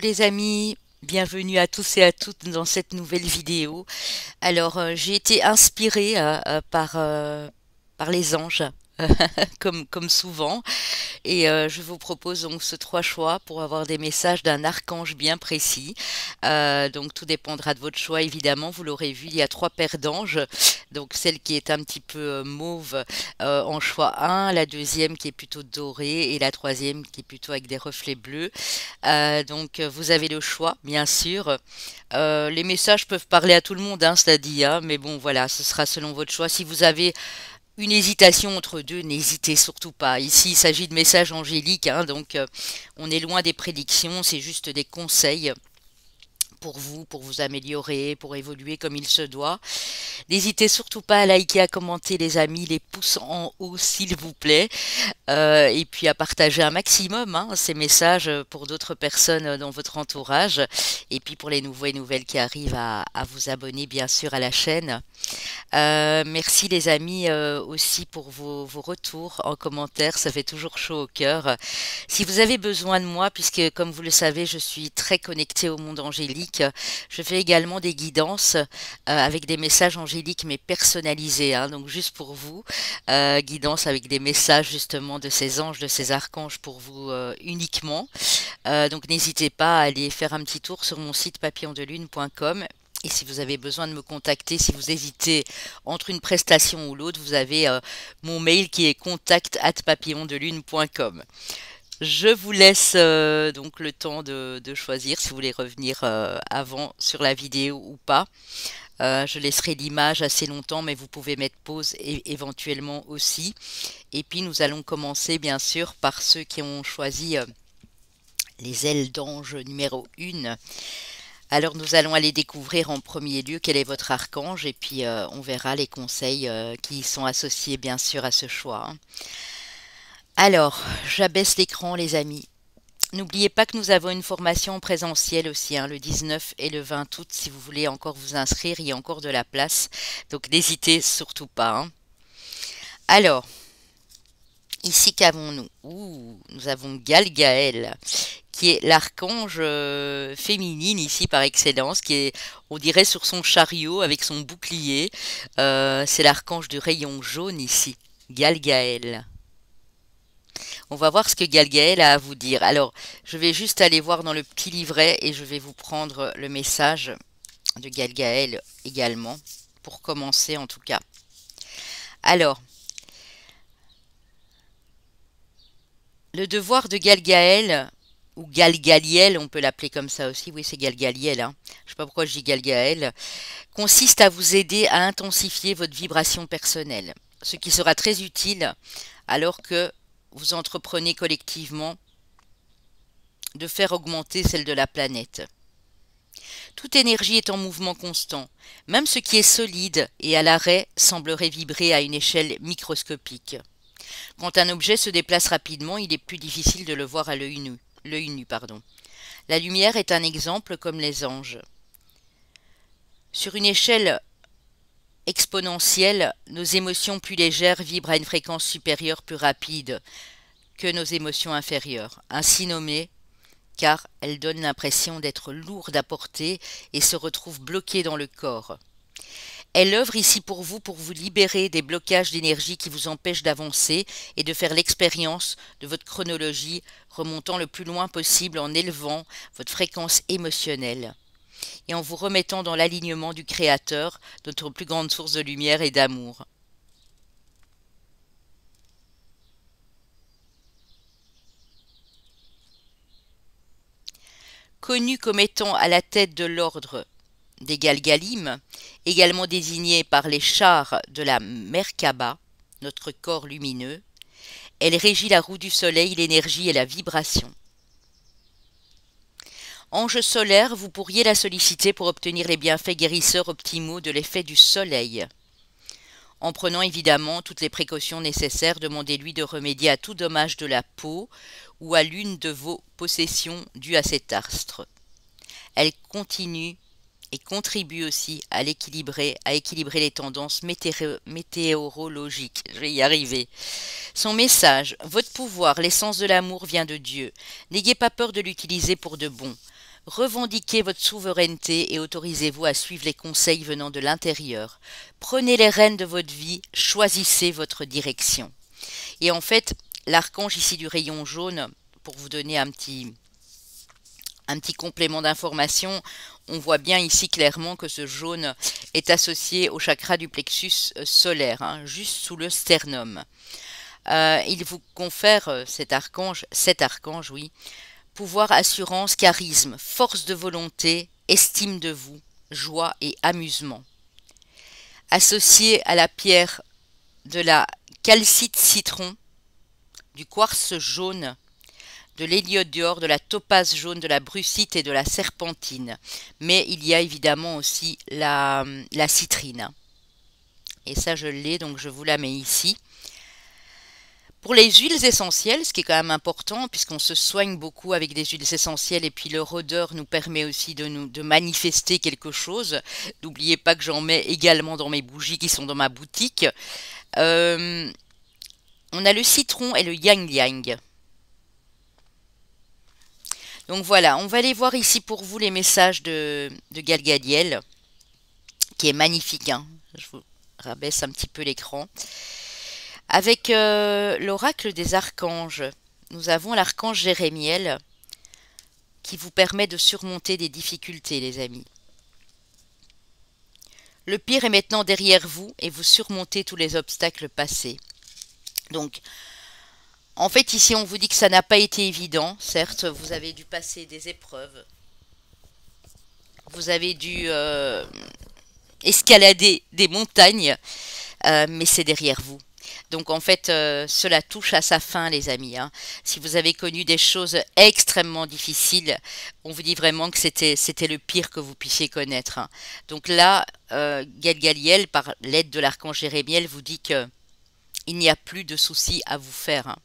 les amis, bienvenue à tous et à toutes dans cette nouvelle vidéo. Alors j'ai été inspirée par les anges, comme souvent, et je vous propose donc ce trois choix pour avoir des messages d'un archange bien précis. Donc tout dépendra de votre choix évidemment, vous l'aurez vu, il y a trois paires d'anges. Donc celle qui est un petit peu mauve en choix un, la deuxième qui est plutôt dorée et la troisième qui est plutôt avec des reflets bleus. Donc vous avez le choix, bien sûr. Les messages peuvent parler à tout le monde, hein, cela dit, hein, mais bon voilà, ce sera selon votre choix. Si vous avez une hésitation entre deux, n'hésitez surtout pas. Ici, il s'agit de messages angéliques, hein, donc on est loin des prédictions, c'est juste des conseils pour vous améliorer, pour évoluer comme il se doit. N'hésitez surtout pas à liker, à commenter les amis, les pouces en haut s'il vous plaît. Et puis à partager un maximum hein, ces messages pour d'autres personnes dans votre entourage. Et puis pour les nouveaux et nouvelles qui arrivent à vous abonner bien sûr à la chaîne. Merci les amis aussi pour vos retours en commentaire, ça fait toujours chaud au cœur. Si vous avez besoin de moi, puisque comme vous le savez, je suis très connectée au monde angélique, je fais également des guidances avec des messages angéliques mais personnalisés, hein, donc juste pour vous, guidance avec des messages justement de ces anges, de ces archanges pour vous uniquement. Donc n'hésitez pas à aller faire un petit tour sur mon site papillondelune.com. Et si vous avez besoin de me contacter, si vous hésitez entre une prestation ou l'autre, vous avez mon mail qui est contact@papillondelune.com. Je vous laisse donc le temps de choisir si vous voulez revenir avant sur la vidéo ou pas. Je laisserai l'image assez longtemps, mais vous pouvez mettre pause éventuellement aussi. Et puis nous allons commencer bien sûr par ceux qui ont choisi les ailes d'ange numéro 1. Alors nous allons aller découvrir en premier lieu quel est votre archange et puis on verra les conseils qui sont associés bien sûr à ce choix, hein. Alors, j'abaisse l'écran les amis. N'oubliez pas que nous avons une formation en présentiel aussi, hein, le 19 et le 20 août. Si vous voulez encore vous inscrire, il y a encore de la place. Donc n'hésitez surtout pas, hein. Alors, ici qu'avons-nous? Nous avons Galgaël, qui est l'archange féminine ici par excellence, qui est, on dirait, sur son chariot avec son bouclier. C'est l'archange du rayon jaune ici, Galgaël. On va voir ce que Galgaël a à vous dire. Alors, je vais juste aller voir dans le petit livret et je vais vous prendre le message de Galgaël également, pour commencer en tout cas. Alors, le devoir de Galgaël, ou Galgaliel, on peut l'appeler comme ça aussi, oui c'est Galgaliel, hein. Je ne sais pas pourquoi je dis Galgaël, consiste à vous aider à intensifier votre vibration personnelle, ce qui sera très utile alors que vous entreprenez collectivement de faire augmenter celle de la planète. Toute énergie est en mouvement constant, même ce qui est solide et à l'arrêt semblerait vibrer à une échelle microscopique. Quand un objet se déplace rapidement, il est plus difficile de le voir à l'œil nu. La lumière est un exemple comme les anges. Sur une échelle exponentielle, nos émotions plus légères vibrent à une fréquence supérieure plus rapide que nos émotions inférieures, ainsi nommées car elles donnent l'impression d'être lourdes à porter et se retrouvent bloquées dans le corps. Elle œuvre ici pour vous libérer des blocages d'énergie qui vous empêchent d'avancer et de faire l'expérience de votre chronologie remontant le plus loin possible en élevant votre fréquence émotionnelle et en vous remettant dans l'alignement du Créateur, notre plus grande source de lumière et d'amour. Connu comme étant à la tête de l'ordre des Galgalim, également désignés par les chars de la Merkaba, notre corps lumineux, elle régit la roue du soleil, l'énergie et la vibration. Ange solaire, vous pourriez la solliciter pour obtenir les bienfaits guérisseurs optimaux de l'effet du soleil. En prenant évidemment toutes les précautions nécessaires, demandez-lui de remédier à tout dommage de la peau ou à l'une de vos possessions dues à cet astre. Elle continue et contribue aussi à équilibrer les tendances météorologiques. Je vais y arriver. Son message, votre pouvoir, l'essence de l'amour vient de Dieu. N'ayez pas peur de l'utiliser pour de bon. Revendiquez votre souveraineté et autorisez-vous à suivre les conseils venant de l'intérieur. Prenez les rênes de votre vie, choisissez votre direction. Et en fait, l'archange ici du rayon jaune, pour vous donner un petit complément d'information, on voit bien ici clairement que ce jaune est associé au chakra du plexus solaire, hein, juste sous le sternum. Il vous confère, cet archange, oui, pouvoir, assurance, charisme, force de volonté, estime de vous, joie et amusement. Associé à la pierre de la calcite citron, du quartz jaune, de l'héliodore, de la topaze jaune, de la brucite et de la serpentine. Mais il y a évidemment aussi la citrine. Et ça, je l'ai, donc je vous la mets ici. Pour les huiles essentielles, ce qui est quand même important, puisqu'on se soigne beaucoup avec des huiles essentielles, et puis leur odeur nous permet aussi de manifester quelque chose. N'oubliez pas que j'en mets également dans mes bougies qui sont dans ma boutique. On a le citron et le yang yang. Donc voilà, on va aller voir ici pour vous les messages de Galgadiel, qui est magnifique, hein. Je vous rabaisse un petit peu l'écran. Avec l'oracle des archanges, nous avons l'archange Jérémiel, qui vous permet de surmonter des difficultés, les amis. Le pire est maintenant derrière vous et vous surmontez tous les obstacles passés. Donc, en fait, ici, on vous dit que ça n'a pas été évident. Certes, vous avez dû passer des épreuves. Vous avez dû escalader des montagnes, mais c'est derrière vous. Donc, en fait, cela touche à sa fin, les amis, hein. Si vous avez connu des choses extrêmement difficiles, on vous dit vraiment que c'était le pire que vous puissiez connaître, hein. Donc là, Galgaliel, par l'aide de l'archange Jérémiel, vous dit que il n'y a plus de soucis à vous faire, hein.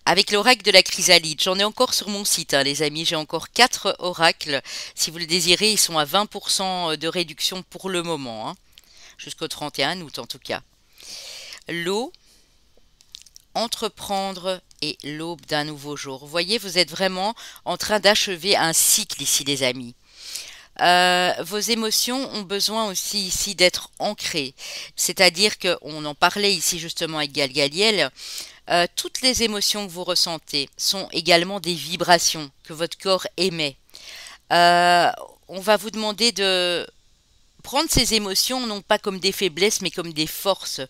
Avec l'oracle de la chrysalide, j'en ai encore sur mon site, hein, les amis, j'ai encore 4 oracles. Si vous le désirez, ils sont à 20% de réduction pour le moment, hein, jusqu'au 31 août en tout cas. L'eau, entreprendre et l'aube d'un nouveau jour. Vous voyez, vous êtes vraiment en train d'achever un cycle ici, les amis. Vos émotions ont besoin aussi ici d'être ancrées. C'est-à-dire qu'on en parlait ici justement avec Galgaliel. Toutes les émotions que vous ressentez sont également des vibrations que votre corps émet. On va vous demander de prendre ces émotions non pas comme des faiblesses mais comme des forces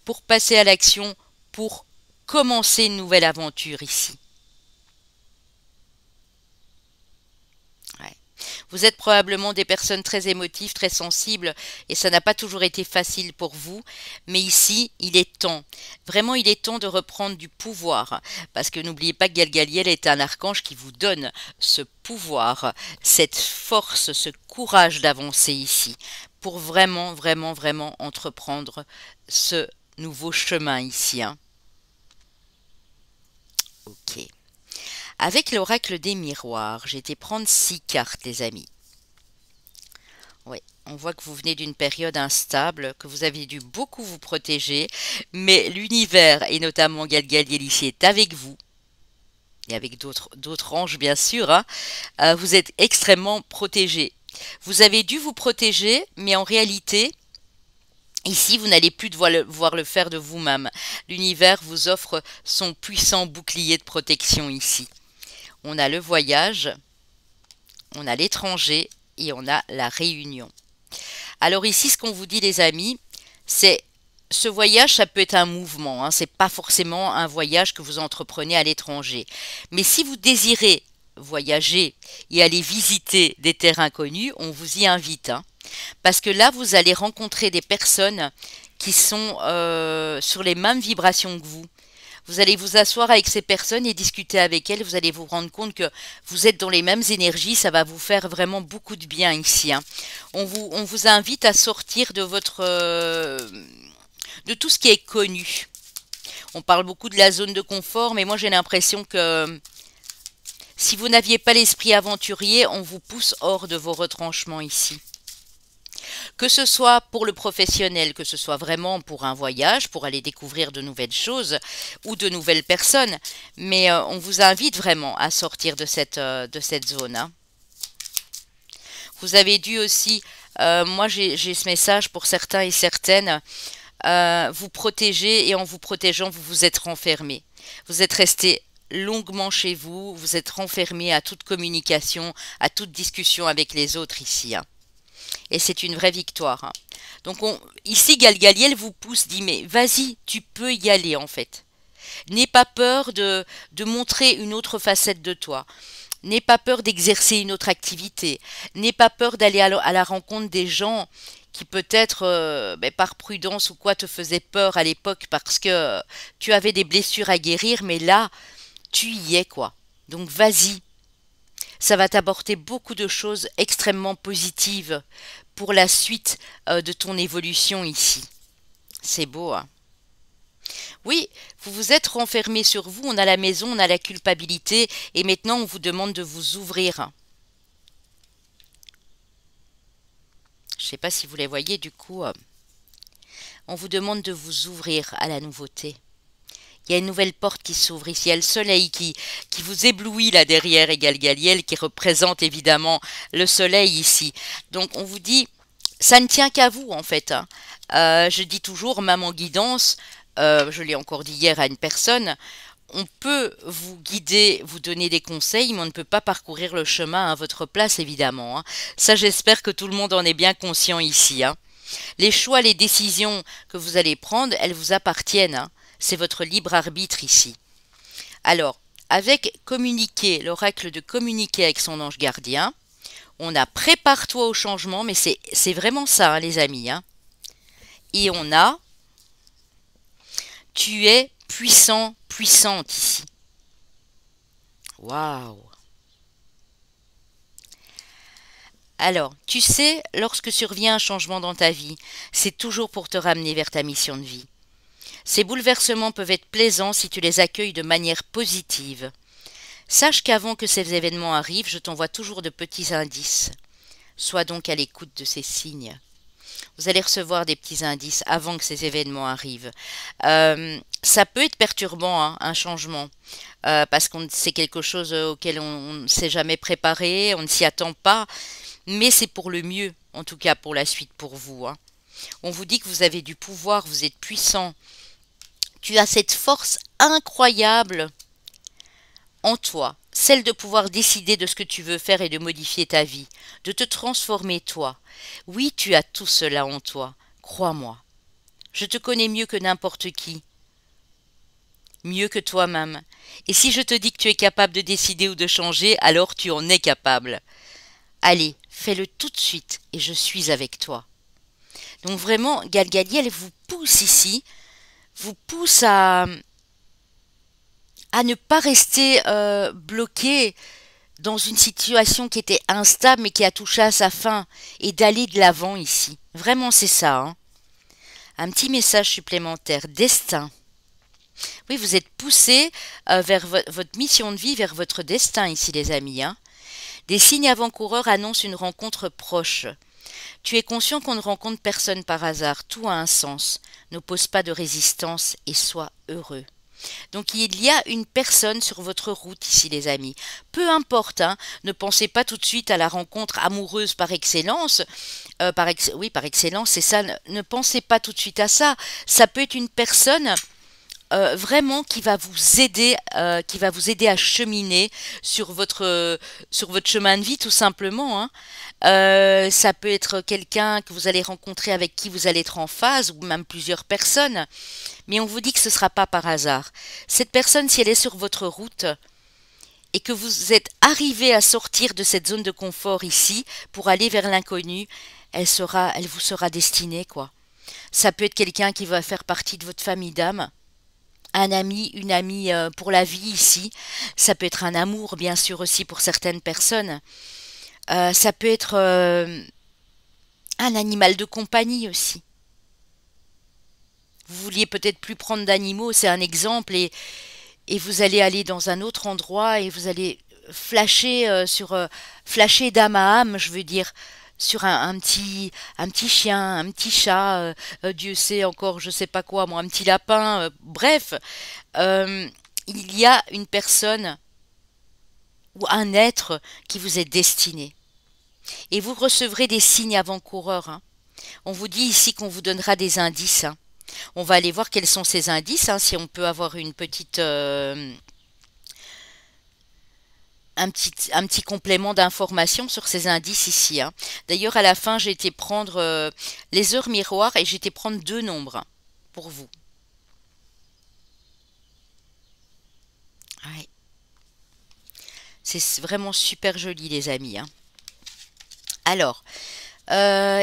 pour passer à l'action, pour commencer une nouvelle aventure ici. Ouais. Vous êtes probablement des personnes très émotives, très sensibles, et ça n'a pas toujours été facile pour vous, mais ici, il est temps. Vraiment, il est temps de reprendre du pouvoir, parce que n'oubliez pas que Galgaliel est un archange qui vous donne ce pouvoir, cette force, ce courage d'avancer ici, pour vraiment, vraiment, vraiment entreprendre ce nouveau chemin ici, hein. Ok. Avec l'oracle des miroirs, j'ai été prendre 6 cartes, les amis. Oui, on voit que vous venez d'une période instable, que vous avez dû beaucoup vous protéger, mais l'univers, et notamment Galgaliel ici, est avec vous, et avec d'autres anges bien sûr, hein. Vous êtes extrêmement protégés. Vous avez dû vous protéger, mais en réalité, ici, vous n'allez plus devoir le faire de vous-même. L'univers vous offre son puissant bouclier de protection ici. On a le voyage, on a l'étranger et on a la réunion. Alors ici, ce qu'on vous dit, les amis, c'est ce voyage, ça peut être un mouvement, hein, c'est pas forcément un voyage que vous entreprenez à l'étranger. Mais si vous désirez voyager et aller visiter des terres inconnues, on vous y invite, hein, parce que là, vous allez rencontrer des personnes qui sont sur les mêmes vibrations que vous. Vous allez vous asseoir avec ces personnes et discuter avec elles. Vous allez vous rendre compte que vous êtes dans les mêmes énergies. Ça va vous faire vraiment beaucoup de bien ici, hein. On vous invite à sortir de de tout ce qui est connu. On parle beaucoup de la zone de confort, mais moi j'ai l'impression que si vous n'aviez pas l'esprit aventurier, on vous pousse hors de vos retranchements ici. Que ce soit pour le professionnel, que ce soit vraiment pour un voyage, pour aller découvrir de nouvelles choses ou de nouvelles personnes. Mais on vous invite vraiment à sortir de cette zone, hein. Vous avez dû aussi, moi j'ai ce message pour certains et certaines, vous protéger et en vous protégeant, vous vous êtes renfermé. Vous êtes resté longuement chez vous, vous êtes renfermé à toute communication, à toute discussion avec les autres ici, hein. Et c'est une vraie victoire, hein. Donc ici, Galgaliel vous pousse, dit, mais vas-y, tu peux y aller en fait. N'aie pas peur de montrer une autre facette de toi. N'aie pas peur d'exercer une autre activité. N'aie pas peur d'aller à la rencontre des gens qui peut-être, par prudence ou quoi, te faisaient peur à l'époque parce que tu avais des blessures à guérir, mais là, tu y es, quoi. Donc vas-y. Ça va t'apporter beaucoup de choses extrêmement positives pour la suite de ton évolution ici. C'est beau, hein? Oui, vous vous êtes renfermé sur vous, on a la maison, on a la culpabilité, et maintenant on vous demande de vous ouvrir. Je ne sais pas si vous les voyez, du coup, on vous demande de vous ouvrir à la nouveauté. Il y a une nouvelle porte qui s'ouvre ici. Il y a le soleil qui vous éblouit là derrière, et Galgaliel, qui représente évidemment le soleil ici. Donc on vous dit, ça ne tient qu'à vous en fait, hein. Je dis toujours, même en guidance, je l'ai encore dit hier à une personne, on peut vous guider, vous donner des conseils, mais on ne peut pas parcourir le chemin à votre place évidemment, hein. Ça, j'espère que tout le monde en est bien conscient ici, hein. Les choix, les décisions que vous allez prendre, elles vous appartiennent, hein. C'est votre libre arbitre ici. Alors, avec communiquer, l'oracle de communiquer avec son ange gardien, on a prépare-toi au changement, mais c'est vraiment ça, hein, les amis, hein. Et on a tu es puissant, puissante ici. Waouh! Alors, tu sais, lorsque survient un changement dans ta vie, c'est toujours pour te ramener vers ta mission de vie. Ces bouleversements peuvent être plaisants si tu les accueilles de manière positive. Sache qu'avant que ces événements arrivent, je t'envoie toujours de petits indices. Sois donc à l'écoute de ces signes. Vous allez recevoir des petits indices avant que ces événements arrivent. Ça peut être perturbant, hein, un changement, parce que c'est quelque chose auquel on ne s'est jamais préparé, on ne s'y attend pas, mais c'est pour le mieux, en tout cas pour la suite pour vous, hein. On vous dit que vous avez du pouvoir, vous êtes puissant. Tu as cette force incroyable en toi, celle de pouvoir décider de ce que tu veux faire et de modifier ta vie, de te transformer toi. Oui, tu as tout cela en toi, crois-moi. Je te connais mieux que n'importe qui, mieux que toi-même. Et si je te dis que tu es capable de décider ou de changer, alors tu en es capable. Allez, fais-le tout de suite et je suis avec toi. Donc vraiment, Galgaliel vous pousse ici, vous pousse à ne pas rester bloqué dans une situation qui était instable mais qui a touché à sa fin et d'aller de l'avant ici. Vraiment, c'est ça, hein. Un petit message supplémentaire. Destin. Oui, vous êtes poussé vers votre mission de vie, vers votre destin ici, les amis, hein. Des signes avant-coureurs annoncent une rencontre proche. Tu es conscient qu'on ne rencontre personne par hasard. Tout a un sens. N'oppose pas de résistance et sois heureux. Donc il y a une personne sur votre route ici, les amis. Peu importe, hein, ne pensez pas tout de suite à la rencontre amoureuse par excellence. Oui, par excellence, c'est ça. Ne pensez pas tout de suite à ça. Ça peut être une personne vraiment qui va vous aider à cheminer sur votre chemin de vie, tout simplement, hein. Ça peut être quelqu'un que vous allez rencontrer, avec qui vous allez être en phase, ou même plusieurs personnes. Mais on vous dit que ce ne sera pas par hasard. Cette personne, si elle est sur votre route et que vous êtes arrivé à sortir de cette zone de confort ici pour aller vers l'inconnu, elle vous sera destinée, quoi. Ça peut être quelqu'un qui va faire partie de votre famille d'âme, un ami, une amie pour la vie ici. Ça peut être un amour, bien sûr, aussi pour certaines personnes. Ça peut être un animal de compagnie aussi. Vous vouliez peut-être plus prendre d'animaux, c'est un exemple, et vous allez aller dans un autre endroit et vous allez flasher flasher d'âme à âme, je veux dire, sur un petit chien, un petit chat, Dieu sait encore, je sais pas quoi, moi, un petit lapin, bref, euh, il y a une personne ou un être qui vous est destiné. Et vous recevrez des signes avant-coureurs, hein. On vous dit ici qu'on vous donnera des indices, hein. On va aller voir quels sont ces indices, hein, si on peut avoir une petite, un petit complément d'information sur ces indices ici, hein. D'ailleurs, à la fin, j'ai été prendre les heures miroirs et j'ai été prendre deux nombres, hein, pour vous. Ouais. C'est vraiment super joli, les amis, hein. Alors,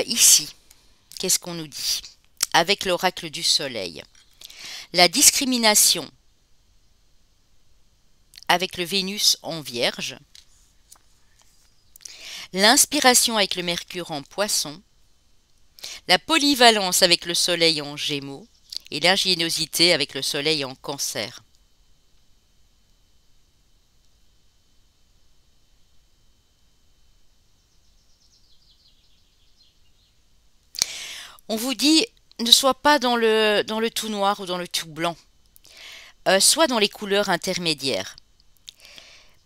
ici, qu'est-ce qu'on nous dit? Avec l'oracle du soleil. La discrimination avec le Vénus en Vierge. L'inspiration avec le Mercure en Poisson. La polyvalence avec le Soleil en Gémeaux. Et l'ingéniosité avec le Soleil en Cancer. On vous dit, ne sois pas dans le tout noir ou dans le tout blanc. Soit dans les couleurs intermédiaires.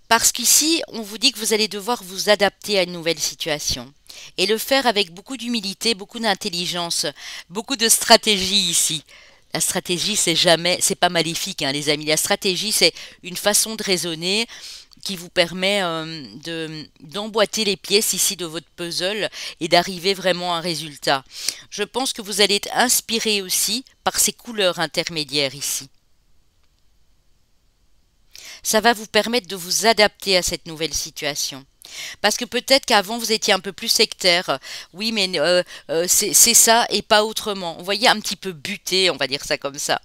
Parce qu'ici, on vous dit que vous allez devoir vous adapter à une nouvelle situation. Et le faire avec beaucoup d'humilité, beaucoup d'intelligence, beaucoup de stratégie ici. La stratégie, c'est pas maléfique, hein, les amis. La stratégie, c'est une façon de raisonner qui vous permet d'emboîter les pièces ici de votre puzzle et d'arriver vraiment à un résultat. Je pense que vous allez être inspiré aussi par ces couleurs intermédiaires ici. Ça va vous permettre de vous adapter à cette nouvelle situation. Parce que peut-être qu'avant vous étiez un peu plus sectaire. Oui, mais c'est ça et pas autrement. Vous voyez, un petit peu buté, on va dire ça comme ça.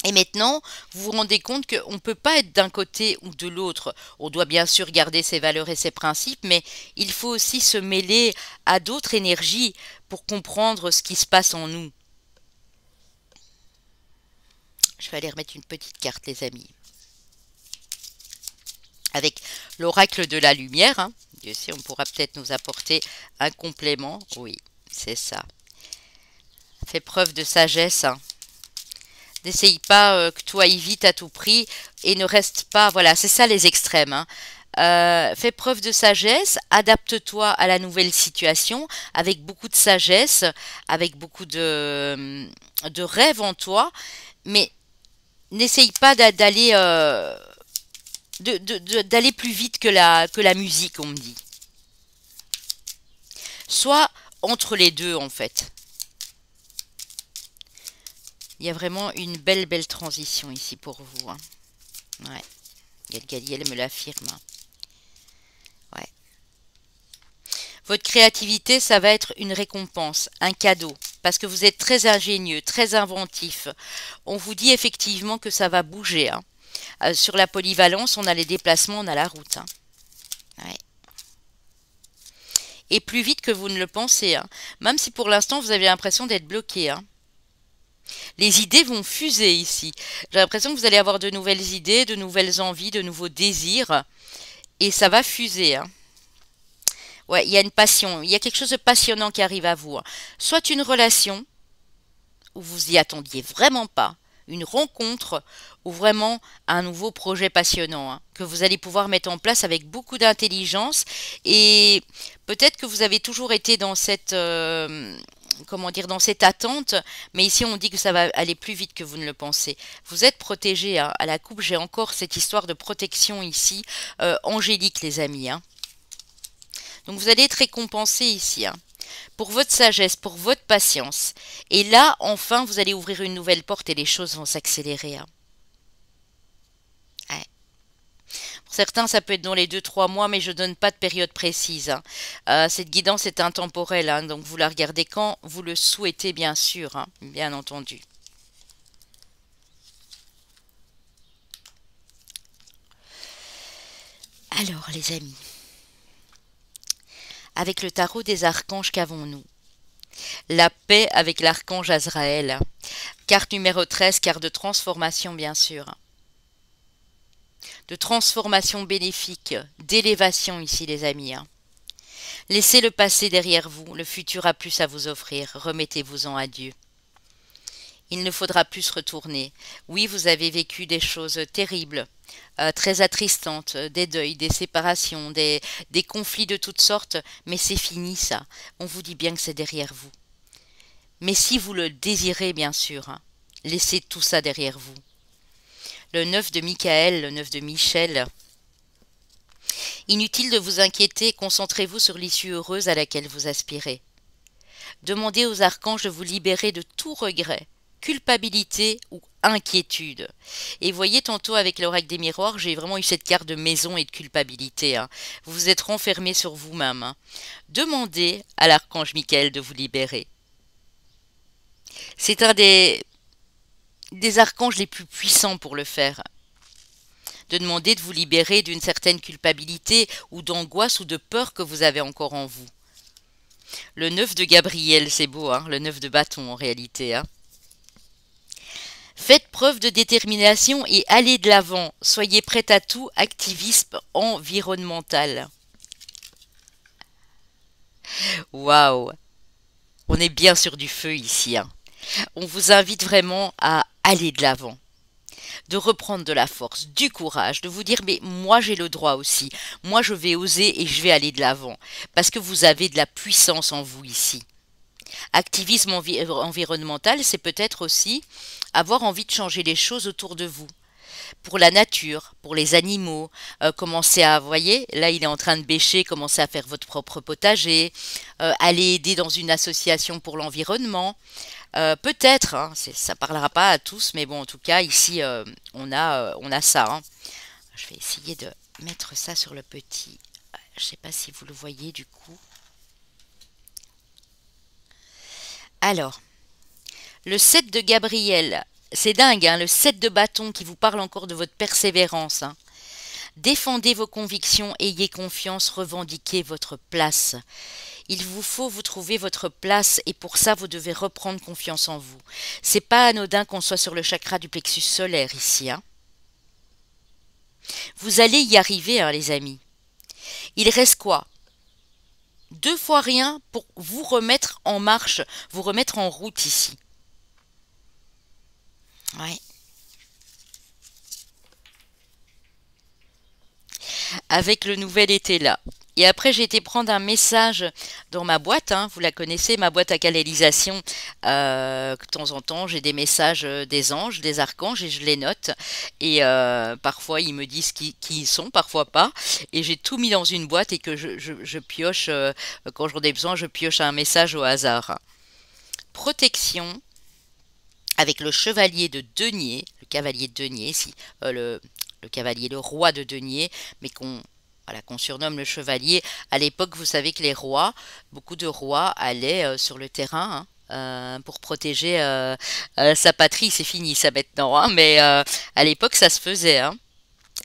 Et maintenant, vous vous rendez compte qu'on ne peut pas être d'un côté ou de l'autre. On doit bien sûr garder ses valeurs et ses principes, mais il faut aussi se mêler à d'autres énergies pour comprendre ce qui se passe en nous. Je vais aller remettre une petite carte, les amis. Avec l'oracle de la lumière, hein. Dieu sait, on pourra peut-être nous apporter un complément. Oui, c'est ça. Fais preuve de sagesse, hein. N'essaye pas que tout aille vite à tout prix et ne reste pas... Voilà, c'est ça les extrêmes, hein. Fais preuve de sagesse, adapte-toi à la nouvelle situation avec beaucoup de sagesse, avec beaucoup de rêve en toi, mais n'essaye pas d'aller d'aller plus vite que la musique, on me dit. Soit entre les deux, en fait. Il y a vraiment une belle transition ici pour vous, hein. Ouais. Galgaliel me l'affirme, hein. Ouais. Votre créativité, ça va être une récompense, un cadeau, parce que vous êtes très ingénieux, très inventif. On vous dit effectivement que ça va bouger, hein. Sur la polyvalence, on a les déplacements, on a la route, hein. Ouais. Et plus vite que vous ne le pensez, hein. Même si pour l'instant, vous avez l'impression d'être bloqué, hein. Les idées vont fuser ici. J'ai l'impression que vous allez avoir de nouvelles idées, de nouvelles envies, de nouveaux désirs. Et ça va fuser, hein. Ouais, il y a une passion. Il y a quelque chose de passionnant qui arrive à vous, hein. Soit une relation où vous y attendiez vraiment pas. Une rencontre ou vraiment un nouveau projet passionnant, hein, que vous allez pouvoir mettre en place avec beaucoup d'intelligence. Et peut-être que vous avez toujours été dans cette... comment dire, dans cette attente, mais ici on dit que ça va aller plus vite que vous ne le pensez. Vous êtes protégé, hein. À la coupe, j'ai encore cette histoire de protection ici, angélique, les amis, hein. Donc vous allez être récompensé ici, hein, pour votre sagesse, pour votre patience. Et là, enfin, vous allez ouvrir une nouvelle porte et les choses vont s'accélérer, hein. Ouais. Pour certains, ça peut être dans les 2 3 mois, mais je ne donne pas de période précise, hein. Cette guidance est intemporelle, hein, donc vous la regardez quand vous le souhaitez, bien sûr, hein, bien entendu. Alors, les amis, avec le tarot des archanges, qu'avons-nous? La paix avec l'archange Azraël. Carte numéro 13, carte de transformation, bien sûr. De transformation bénéfique, d'élévation ici, les amis, hein. Laissez le passé derrière vous, le futur a plus à vous offrir, remettez-vous-en à Dieu. Il ne faudra plus se retourner. Oui, vous avez vécu des choses terribles, très attristantes, des deuils, des séparations, des conflits de toutes sortes, mais c'est fini ça. On vous dit bien que c'est derrière vous. Mais si vous le désirez, bien sûr, hein, laissez tout ça derrière vous. Le 9 de Michael, le 9 de Michel. Inutile de vous inquiéter, concentrez-vous sur l'issue heureuse à laquelle vous aspirez. Demandez aux archanges de vous libérer de tout regret, culpabilité ou inquiétude. Et voyez, tantôt avec l'oracle des miroirs, j'ai vraiment eu cette carte de maison et de culpabilité. Hein. Vous vous êtes renfermé sur vous-même. Hein. Demandez à l'archange Michael de vous libérer. C'est un des archanges les plus puissants pour le faire. De demander de vous libérer d'une certaine culpabilité ou d'angoisse ou de peur que vous avez encore en vous. Le 9 de Gabriel, c'est beau, hein, le 9 de bâton en réalité. Hein. Faites preuve de détermination et allez de l'avant. Soyez prête à tout, activisme environnemental. Waouh, on est bien sur du feu ici. Hein. On vous invite vraiment à aller de l'avant, de reprendre de la force, du courage, de vous dire mais moi j'ai le droit aussi, moi je vais oser et je vais aller de l'avant, parce que vous avez de la puissance en vous ici. Activisme environnemental, c'est peut-être aussi avoir envie de changer les choses autour de vous. Pour la nature, pour les animaux, commencer à, vous voyez, là il est en train de bêcher, commencer à faire votre propre potager, aller aider dans une association pour l'environnement. Peut-être, hein, ça parlera pas à tous, mais bon, en tout cas, ici, on a ça. Hein. Je vais essayer de mettre ça sur le petit. Je sais pas si vous le voyez du coup. Alors, le 7 de Gabriel, c'est dingue, hein, le 7 de bâton qui vous parle encore de votre persévérance. Hein. Défendez vos convictions, ayez confiance, revendiquez votre place. Il vous faut vous trouver votre place et pour ça vous devez reprendre confiance en vous. C'est pas anodin qu'on soit sur le chakra du plexus solaire ici. Hein. Vous allez y arriver, hein, les amis. Il reste quoi? 2 fois rien pour vous remettre en marche, vous remettre en route ici. Ouais. Avec le nouvel été là. Et après, j'ai été prendre un message dans ma boîte, hein, vous la connaissez, ma boîte à canalisation. De temps en temps, j'ai des messages des anges, des archanges, et je les note. Et parfois, ils me disent qui ils sont, parfois pas. Et j'ai tout mis dans une boîte et que je pioche, quand j'en ai besoin, je pioche un message au hasard. Protection, avec le chevalier de denier, le cavalier de denier, si, le cavalier, le roi de denier, mais qu'on surnomme le chevalier. À l'époque, vous savez que les rois, beaucoup de rois allaient sur le terrain pour protéger sa patrie. C'est fini ça maintenant, hein, mais à l'époque, ça se faisait. Hein.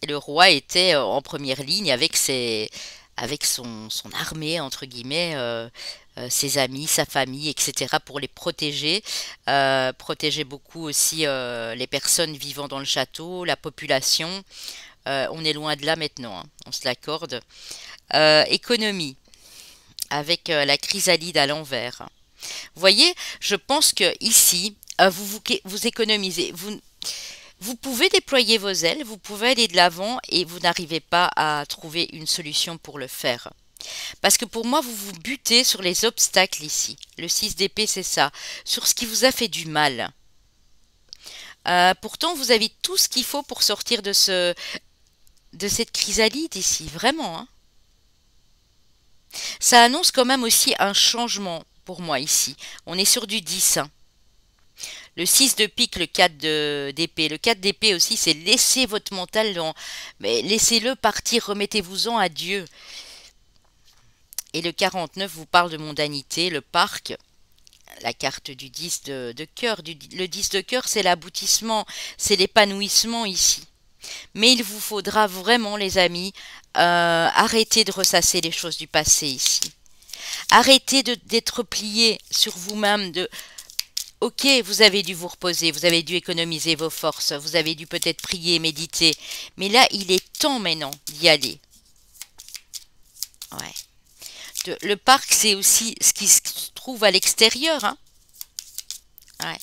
Et le roi était en première ligne avec son armée, entre guillemets, ses amis, sa famille, etc., pour les protéger. Protéger beaucoup aussi les personnes vivant dans le château, la population. On est loin de là maintenant, hein, on se l'accorde. Économie, avec la chrysalide à l'envers. Vous voyez, je pense que ici, vous économisez. Vous pouvez déployer vos ailes, vous pouvez aller de l'avant et vous n'arrivez pas à trouver une solution pour le faire. Parce que pour moi, vous vous butez sur les obstacles ici. Le 6 d'épée, c'est ça. Sur ce qui vous a fait du mal. Pourtant, vous avez tout ce qu'il faut pour sortir de cette chrysalide ici. Vraiment. Hein. Ça annonce quand même aussi un changement pour moi ici. On est sur du 10. Hein. Le 6 de pique, le 4 d'épée. Le 4 d'épée aussi, c'est laisser votre mental mais laissez-le partir, remettez-vous-en à Dieu. Et le 49 vous parle de mondanité, le parc, la carte du 10 de cœur. Le 10 de cœur, c'est l'aboutissement, c'est l'épanouissement ici. Mais il vous faudra vraiment, les amis, arrêter de ressasser les choses du passé ici. Arrêtez d'être plié sur vous-même, Ok, vous avez dû vous reposer, vous avez dû économiser vos forces, vous avez dû peut-être prier, méditer. Mais là, il est temps maintenant d'y aller. Ouais. Le parc, c'est aussi ce qui se trouve à l'extérieur, hein. Ouais.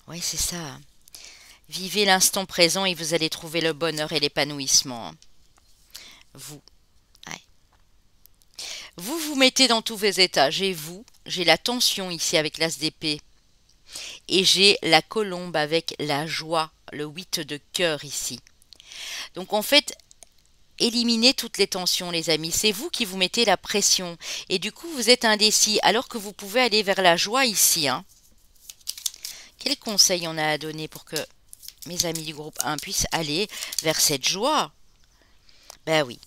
Oui, c'est ça. Vivez l'instant présent et vous allez trouver le bonheur et l'épanouissement, hein. Vous. Ouais. Vous vous mettez dans tous vos états. J'ai la tension ici avec l'as d'épée. Et j'ai la colombe avec la joie, le 8 de cœur ici. Donc en fait, éliminez toutes les tensions, les amis. C'est vous qui vous mettez la pression. Et du coup, vous êtes indécis, alors que vous pouvez aller vers la joie ici, hein. Quels conseils on a à donner pour que mes amis du groupe 1 puissent aller vers cette joie? Ben oui.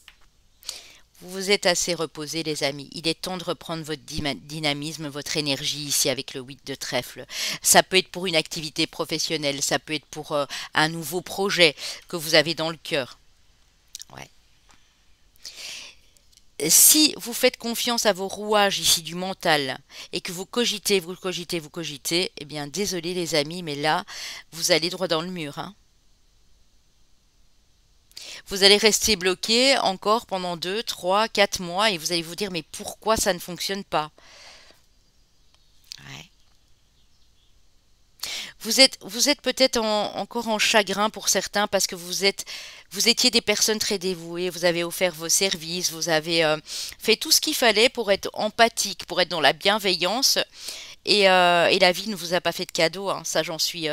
Vous vous êtes assez reposés, les amis. Il est temps de reprendre votre dynamisme, votre énergie ici avec le 8 de trèfle. Ça peut être pour une activité professionnelle, ça peut être pour un nouveau projet que vous avez dans le cœur. Ouais. Si vous faites confiance à vos rouages ici du mental et que vous cogitez, vous cogitez, vous cogitez, eh bien désolé les amis, mais là, vous allez droit dans le mur, hein. Vous allez rester bloqué encore pendant 2, 3, 4 mois et vous allez vous dire mais pourquoi ça ne fonctionne pas? Ouais. Vous êtes peut-être encore en chagrin pour certains parce que vous étiez des personnes très dévouées, vous avez offert vos services, vous avez fait tout ce qu'il fallait pour être empathique, pour être dans la bienveillance et la vie ne vous a pas fait de cadeau, hein. Ça j'en suis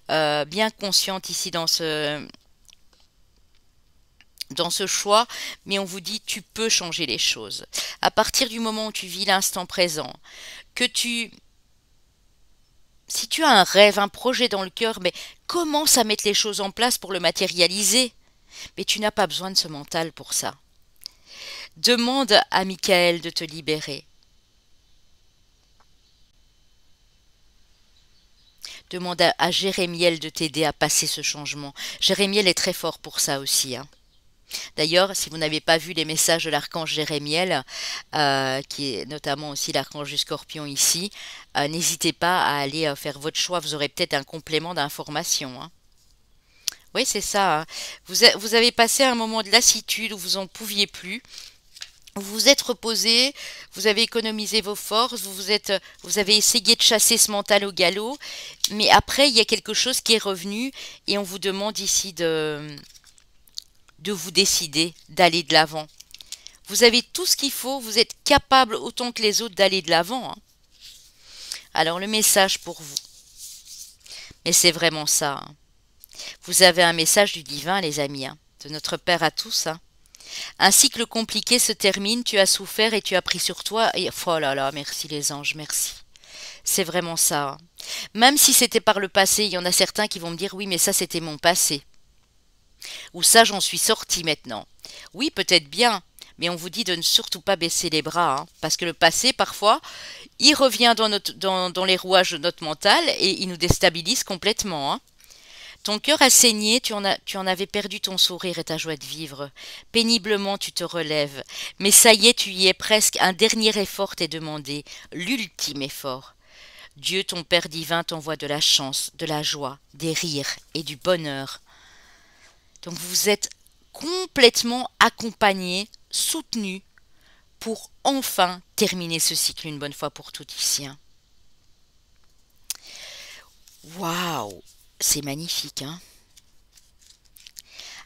bien consciente ici dans ce choix, mais on vous dit tu peux changer les choses. À partir du moment où tu vis l'instant présent, que tu si tu as un rêve, un projet dans le cœur, mais commence à mettre les choses en place pour le matérialiser. Mais tu n'as pas besoin de ce mental pour ça. Demande à Michael de te libérer. Demande à Jérémiel de t'aider à passer ce changement. Jérémiel est très fort pour ça aussi, hein. D'ailleurs, si vous n'avez pas vu les messages de l'archange Jérémiel, qui est notamment aussi l'archange du Scorpion ici, n'hésitez pas à aller faire votre choix. Vous aurez peut-être un complément d'information, hein. Oui, c'est ça, hein. Vous avez passé un moment de lassitude où vous n'en pouviez plus. Vous vous êtes reposé, vous avez économisé vos forces, vous avez essayé de chasser ce mental au galop, mais après, il y a quelque chose qui est revenu et on vous demande ici de vous décider, d'aller de l'avant. Vous avez tout ce qu'il faut, vous êtes capable autant que les autres d'aller de l'avant, hein. Alors le message pour vous, mais c'est vraiment ça, hein. Vous avez un message du divin, les amis, hein, de notre Père à tous, hein. Un cycle compliqué se termine, tu as souffert et tu as pris sur toi, et oh là là, merci les anges, merci. C'est vraiment ça, hein. Même si c'était par le passé, il y en a certains qui vont me dire oui, mais ça c'était mon passé. Ou ça, j'en suis sorti maintenant. Oui, peut-être bien, mais on vous dit de ne surtout pas baisser les bras, hein, parce que le passé, parfois, il revient dans les rouages de notre mental et il nous déstabilise complètement, hein. Ton cœur a saigné, tu en avais perdu ton sourire et ta joie de vivre. Péniblement, tu te relèves. Mais ça y est, tu y es presque. Un dernier effort t'est demandé, l'ultime effort. Dieu, ton Père divin, t'envoie de la chance, de la joie, des rires et du bonheur. Donc vous êtes complètement accompagné, soutenu pour enfin terminer ce cycle une bonne fois pour toutes ici, hein. Waouh, c'est magnifique, hein.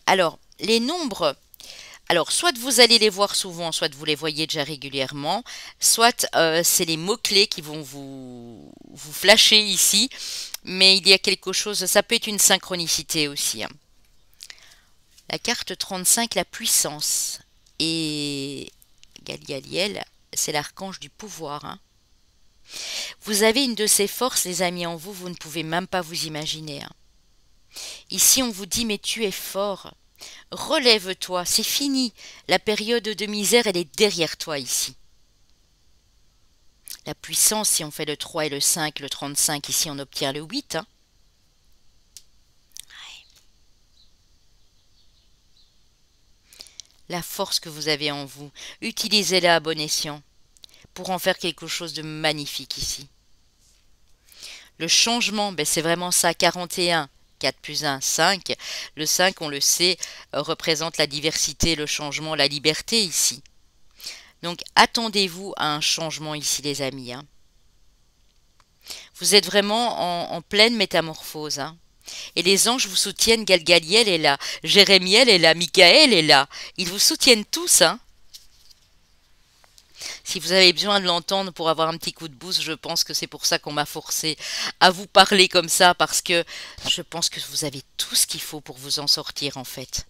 Alors, les nombres, alors soit vous allez les voir souvent, soit vous les voyez déjà régulièrement, soit c'est les mots-clés qui vont vous flasher ici, mais il y a quelque chose, ça peut être une synchronicité aussi, hein. La carte 35, la puissance. Et Galiel, c'est l'archange du pouvoir, hein. Vous avez une de ces forces, les amis, en vous, vous ne pouvez même pas vous imaginer, hein. Ici, on vous dit, mais tu es fort. Relève-toi, c'est fini. La période de misère, elle est derrière toi ici. La puissance, si on fait le 3 et le 5, le 35, ici, on obtient le 8, hein. La force que vous avez en vous, utilisez-la à bon escient pour en faire quelque chose de magnifique ici. Le changement, ben c'est vraiment ça, 41. 4 plus 1, 5. Le 5, on le sait, représente la diversité, le changement, la liberté ici. Donc attendez-vous à un changement ici les amis, hein. Vous êtes vraiment en pleine métamorphose, hein. Et les anges vous soutiennent, Galgaliel est là, Jérémiel est là, Michael est là. Ils vous soutiennent tous, hein. Si vous avez besoin de l'entendre pour avoir un petit coup de boost, je pense que c'est pour ça qu'on m'a forcé à vous parler comme ça, parce que je pense que vous avez tout ce qu'il faut pour vous en sortir en fait.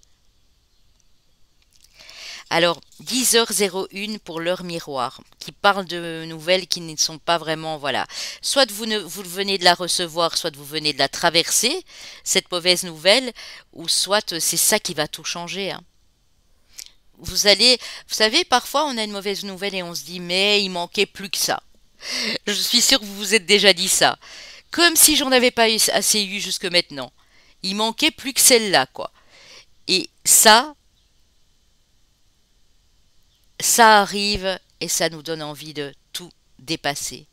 Alors, 10h01 pour l'heure miroir, qui parle de nouvelles qui ne sont pas vraiment, voilà. Soit vous venez de la recevoir, soit vous venez de la traverser, cette mauvaise nouvelle, ou soit c'est ça qui va tout changer, hein. Vous savez, parfois on a une mauvaise nouvelle et on se dit, mais il manquait plus que ça. Je suis sûre que vous vous êtes déjà dit ça. Comme si j'en avais pas assez eu jusque maintenant. Il manquait plus que celle-là, quoi. Et ça arrive et ça nous donne envie de tout dépasser.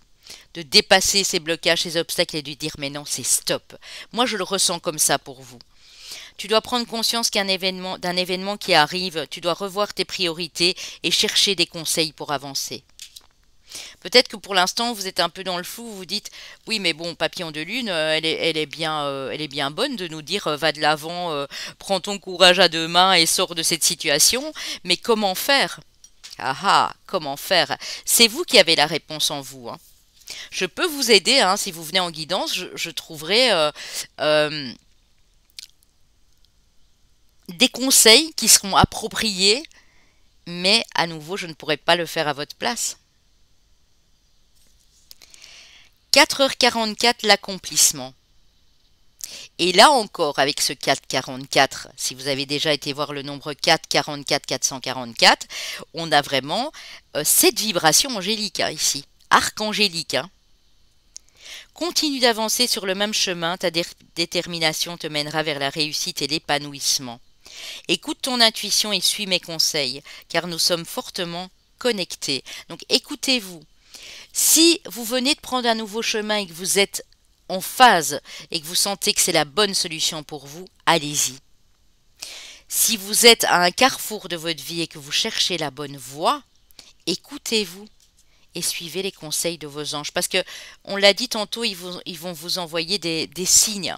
De dépasser ces blocages, ces obstacles et de dire mais non, c'est stop. Moi, je le ressens comme ça pour vous. Tu dois prendre conscience d'un événement qui arrive, tu dois revoir tes priorités et chercher des conseils pour avancer. Peut-être que pour l'instant, vous êtes un peu dans le flou, vous vous dites oui, mais bon, papillon de lune, elle est bien bonne de nous dire va de l'avant, prends ton courage à deux mains et sors de cette situation, mais comment faire? Ah ah, comment faire? C'est vous qui avez la réponse en vous, hein. Je peux vous aider, hein, si vous venez en guidance, je trouverai euh, des conseils qui seront appropriés, mais à nouveau, je ne pourrai pas le faire à votre place. 4h44, l'accomplissement. Et là encore, avec ce 444, si vous avez déjà été voir le nombre 444, 444, on a vraiment cette vibration angélique, hein, ici, archangélique, hein. Continue d'avancer sur le même chemin, ta détermination te mènera vers la réussite et l'épanouissement. Écoute ton intuition et suis mes conseils, car nous sommes fortement connectés. Donc écoutez-vous. Si vous venez de prendre un nouveau chemin et que vous êtes en phase et que vous sentez que c'est la bonne solution pour vous, allez-y. Si vous êtes à un carrefour de votre vie et que vous cherchez la bonne voie, écoutez-vous et suivez les conseils de vos anges. Parce que, on l'a dit tantôt, ils vont vous envoyer des signes.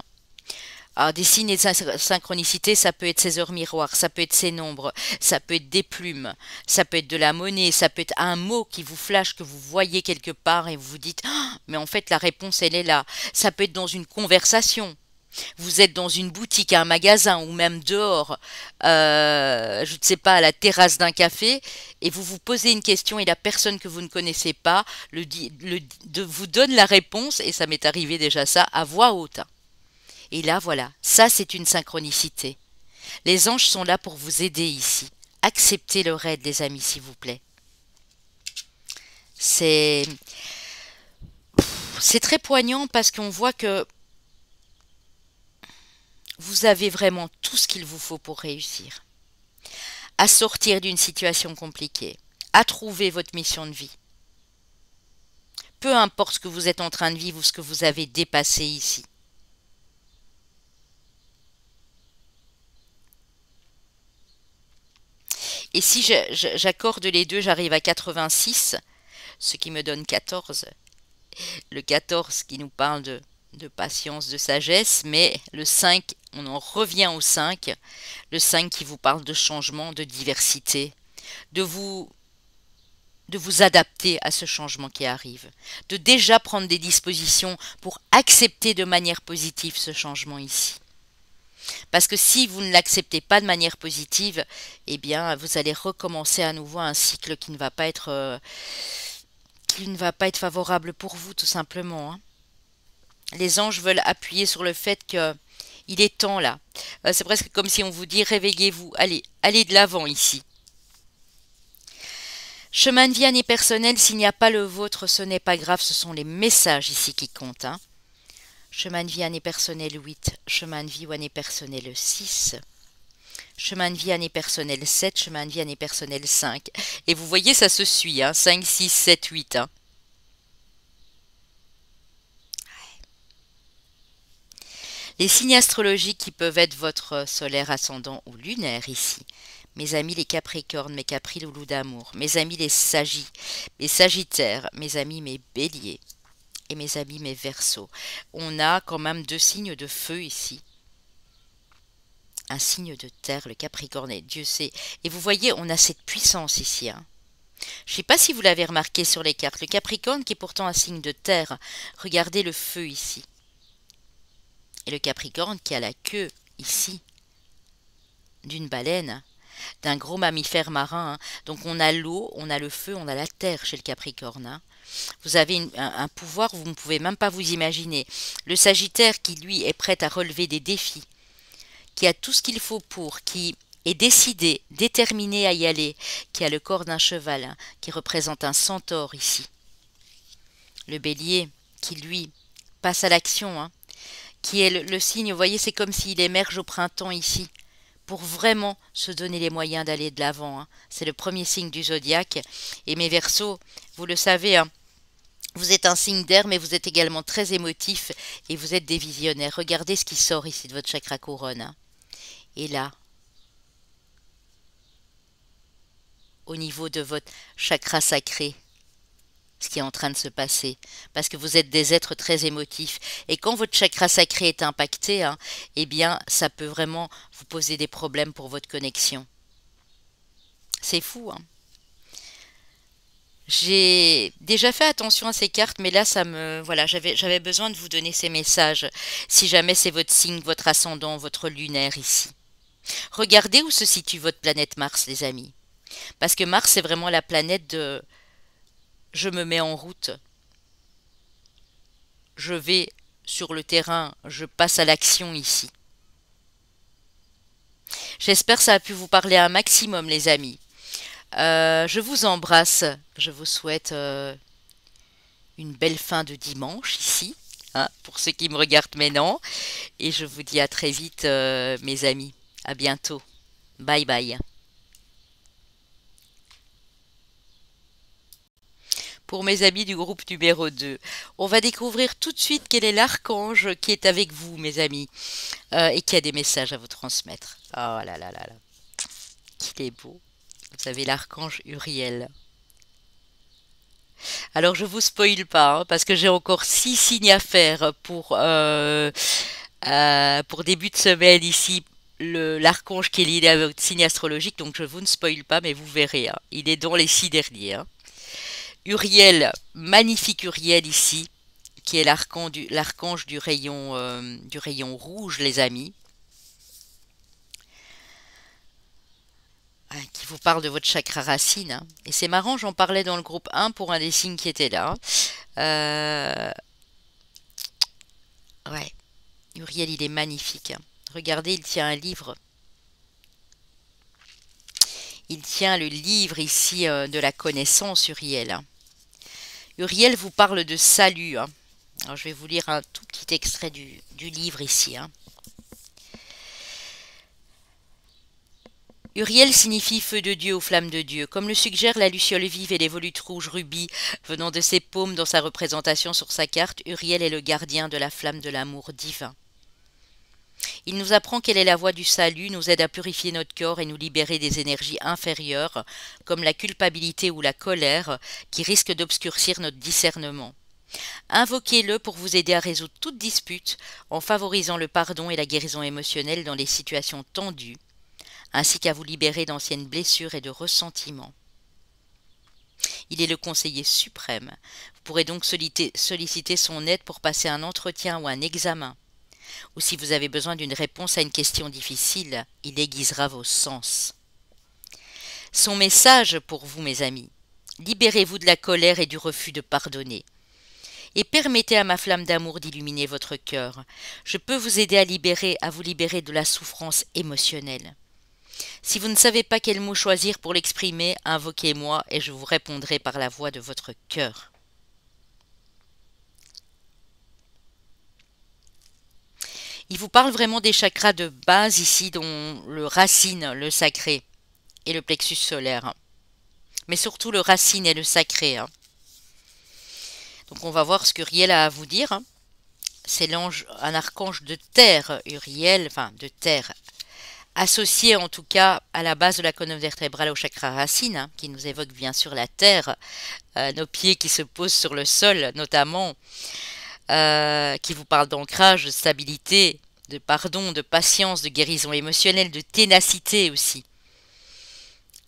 Alors, des signes et de synchronicité, ça peut être ces heures miroirs, ça peut être ces nombres, ça peut être des plumes, ça peut être de la monnaie, ça peut être un mot qui vous flash, que vous voyez quelque part et vous vous dites ah, mais en fait la réponse elle est là. Ça peut être dans une conversation. Vous êtes dans une boutique, un magasin ou même dehors, je ne sais pas, à la terrasse d'un café, et vous vous posez une question et la personne que vous ne connaissez pas vous donne la réponse, et ça m'est arrivé déjà ça, à voix haute. Et là, voilà, ça c'est une synchronicité. Les anges sont là pour vous aider ici. Acceptez leur aide, les amis, s'il vous plaît. C'est très poignant parce qu'on voit que vous avez vraiment tout ce qu'il vous faut pour réussir. À sortir d'une situation compliquée, à trouver votre mission de vie. Peu importe ce que vous êtes en train de vivre ou ce que vous avez dépassé ici. Et si j'accorde les deux, j'arrive à 86, ce qui me donne 14. Le 14 qui nous parle de patience, de sagesse, mais le 5, on en revient au 5. Le 5 qui vous parle de changement, de diversité, de vous adapter à ce changement qui arrive, de déjà prendre des dispositions pour accepter de manière positive ce changement ici. Parce que si vous ne l'acceptez pas de manière positive, eh bien, vous allez recommencer à nouveau un cycle qui ne va pas être favorable pour vous, tout simplement, hein. Les anges veulent appuyer sur le fait que il est temps là. C'est presque comme si on vous dit réveillez-vous, allez de l'avant ici. Chemin de vie année personnelle, s'il n'y a pas le vôtre, ce n'est pas grave, ce sont les messages ici qui comptent, hein. Chemin de vie année personnelle 8, chemin de vie ou année personnelle 6, chemin de vie année personnelle 7, chemin de vie année personnelle 5. Et vous voyez, ça se suit, hein, 5, 6, 7, 8. Hein. Les signes astrologiques qui peuvent être votre solaire, ascendant ou lunaire ici. Mes amis les Capricornes, mes Capri-Loulous d'amour. Mes amis les Sagis, mes Sagittaires, mes amis mes Béliers et mes amis mes Verseaux. On a quand même deux signes de feu ici. Un signe de terre, le Capricorne, et Dieu sait. Et vous voyez, on a cette puissance ici, hein. Je ne sais pas si vous l'avez remarqué sur les cartes. Le Capricorne qui est pourtant un signe de terre. Regardez le feu ici. Et le Capricorne qui a la queue ici d'une baleine, d'un gros mammifère marin, hein. Donc on a l'eau, on a le feu, on a la terre chez le Capricorne, hein. Vous avez un pouvoir que vous ne pouvez même pas vous imaginer. Le Sagittaire qui lui est prêt à relever des défis, qui a tout ce qu'il faut pour, qui est décidé, déterminé à y aller, qui a le corps d'un cheval, hein, qui représente un centaure ici. Le Bélier qui lui passe à l'action, hein, qui est le signe, vous voyez, c'est comme s'il émerge au printemps ici, pour vraiment se donner les moyens d'aller de l'avant, hein. C'est le premier signe du zodiaque. Et mes Verseaux, vous le savez, hein, vous êtes un signe d'air, mais vous êtes également très émotif et vous êtes des visionnaires. Regardez ce qui sort ici de votre chakra couronne, hein. Et là, au niveau de votre chakra sacré, ce qui est en train de se passer, parce que vous êtes des êtres très émotifs. Et quand votre chakra sacré est impacté, hein, eh bien, ça peut vraiment vous poser des problèmes pour votre connexion. C'est fou, hein. J'ai déjà fait attention à ces cartes, mais là, voilà, j'avais besoin de vous donner ces messages, si jamais c'est votre signe, votre ascendant, votre lunaire ici. Regardez où se situe votre planète Mars, les amis. Parce que Mars, c'est vraiment la planète de je me mets en route, je vais sur le terrain, je passe à l'action ici. J'espère que ça a pu vous parler un maximum, les amis. Je vous embrasse, je vous souhaite une belle fin de dimanche ici, hein, pour ceux qui me regardent maintenant. Et je vous dis à très vite, mes amis. À bientôt. Bye bye. Pour mes amis du groupe numéro 2, on va découvrir tout de suite quel est l'archange qui est avec vous, mes amis, et qui a des messages à vous transmettre. Oh là là là là, qu'il est beau. Vous avez l'archange Uriel. Alors je vous spoile pas, hein, parce que j'ai encore 6 signes à faire pour début de semaine ici. L'archange qui est lié à votre signe astrologique, donc je vous ne spoile pas, mais vous verrez, hein, il est dans les 6 derniers, hein. Uriel, magnifique Uriel ici, qui est l'archange du rayon rouge, les amis, hein, qui vous parle de votre chakra racine, hein. Et c'est marrant, j'en parlais dans le groupe 1 pour un des signes qui était là, hein. Ouais, Uriel, il est magnifique, hein. Regardez, il tient un livre. Il tient le livre ici de la connaissance, Uriel, hein. Uriel vous parle de salut, hein. Alors, je vais vous lire un tout petit extrait du livre ici, hein. Uriel signifie feu de Dieu ou flamme de Dieu, comme le suggère la luciole vive et les volutes rouges rubis venant de ses paumes dans sa représentation sur sa carte. Uriel est le gardien de la flamme de l'amour divin. Il nous apprend quelle est la voie du salut, nous aide à purifier notre corps et nous libérer des énergies inférieures, comme la culpabilité ou la colère, qui risquent d'obscurcir notre discernement. Invoquez-le pour vous aider à résoudre toute dispute, en favorisant le pardon et la guérison émotionnelle dans les situations tendues, ainsi qu'à vous libérer d'anciennes blessures et de ressentiments. Il est le conseiller suprême. Vous pourrez donc solliciter son aide pour passer un entretien ou un examen. Ou si vous avez besoin d'une réponse à une question difficile, il aiguisera vos sens. Son message pour vous, mes amis: libérez-vous de la colère et du refus de pardonner. Et permettez à ma flamme d'amour d'illuminer votre cœur. Je peux vous aider à vous libérer de la souffrance émotionnelle. Si vous ne savez pas quel mot choisir pour l'exprimer, invoquez-moi et je vous répondrai par la voix de votre cœur. Il vous parle vraiment des chakras de base ici, dont le racine, le sacré, et le plexus solaire. Mais surtout le racine et le sacré, hein. Donc on va voir ce que Riel a à vous dire, hein, C'est l'ange, un archange de terre, Uriel, enfin de terre, associé en tout cas à la base de la colonne vertébrale au chakra racine, hein, qui nous évoque bien sûr la terre, nos pieds qui se posent sur le sol notamment, qui vous parle d'ancrage, de stabilité, de pardon, de patience, de guérison émotionnelle, de ténacité aussi.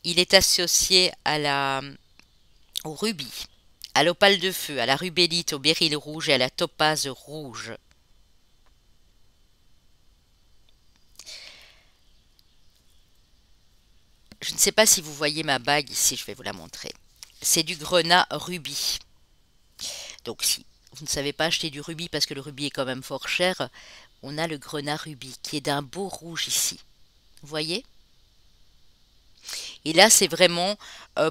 Il est associé au rubis, à l'opale de feu, à la rubélite, au béryl rouge et à la topaze rouge. Je ne sais pas si vous voyez ma bague ici, je vais vous la montrer. C'est du grenat rubis. Donc si vous ne savez pas acheter du rubis parce que le rubis est quand même fort cher, on a le grenat rubis qui est d'un beau rouge ici. Vous voyez? Et là, c'est vraiment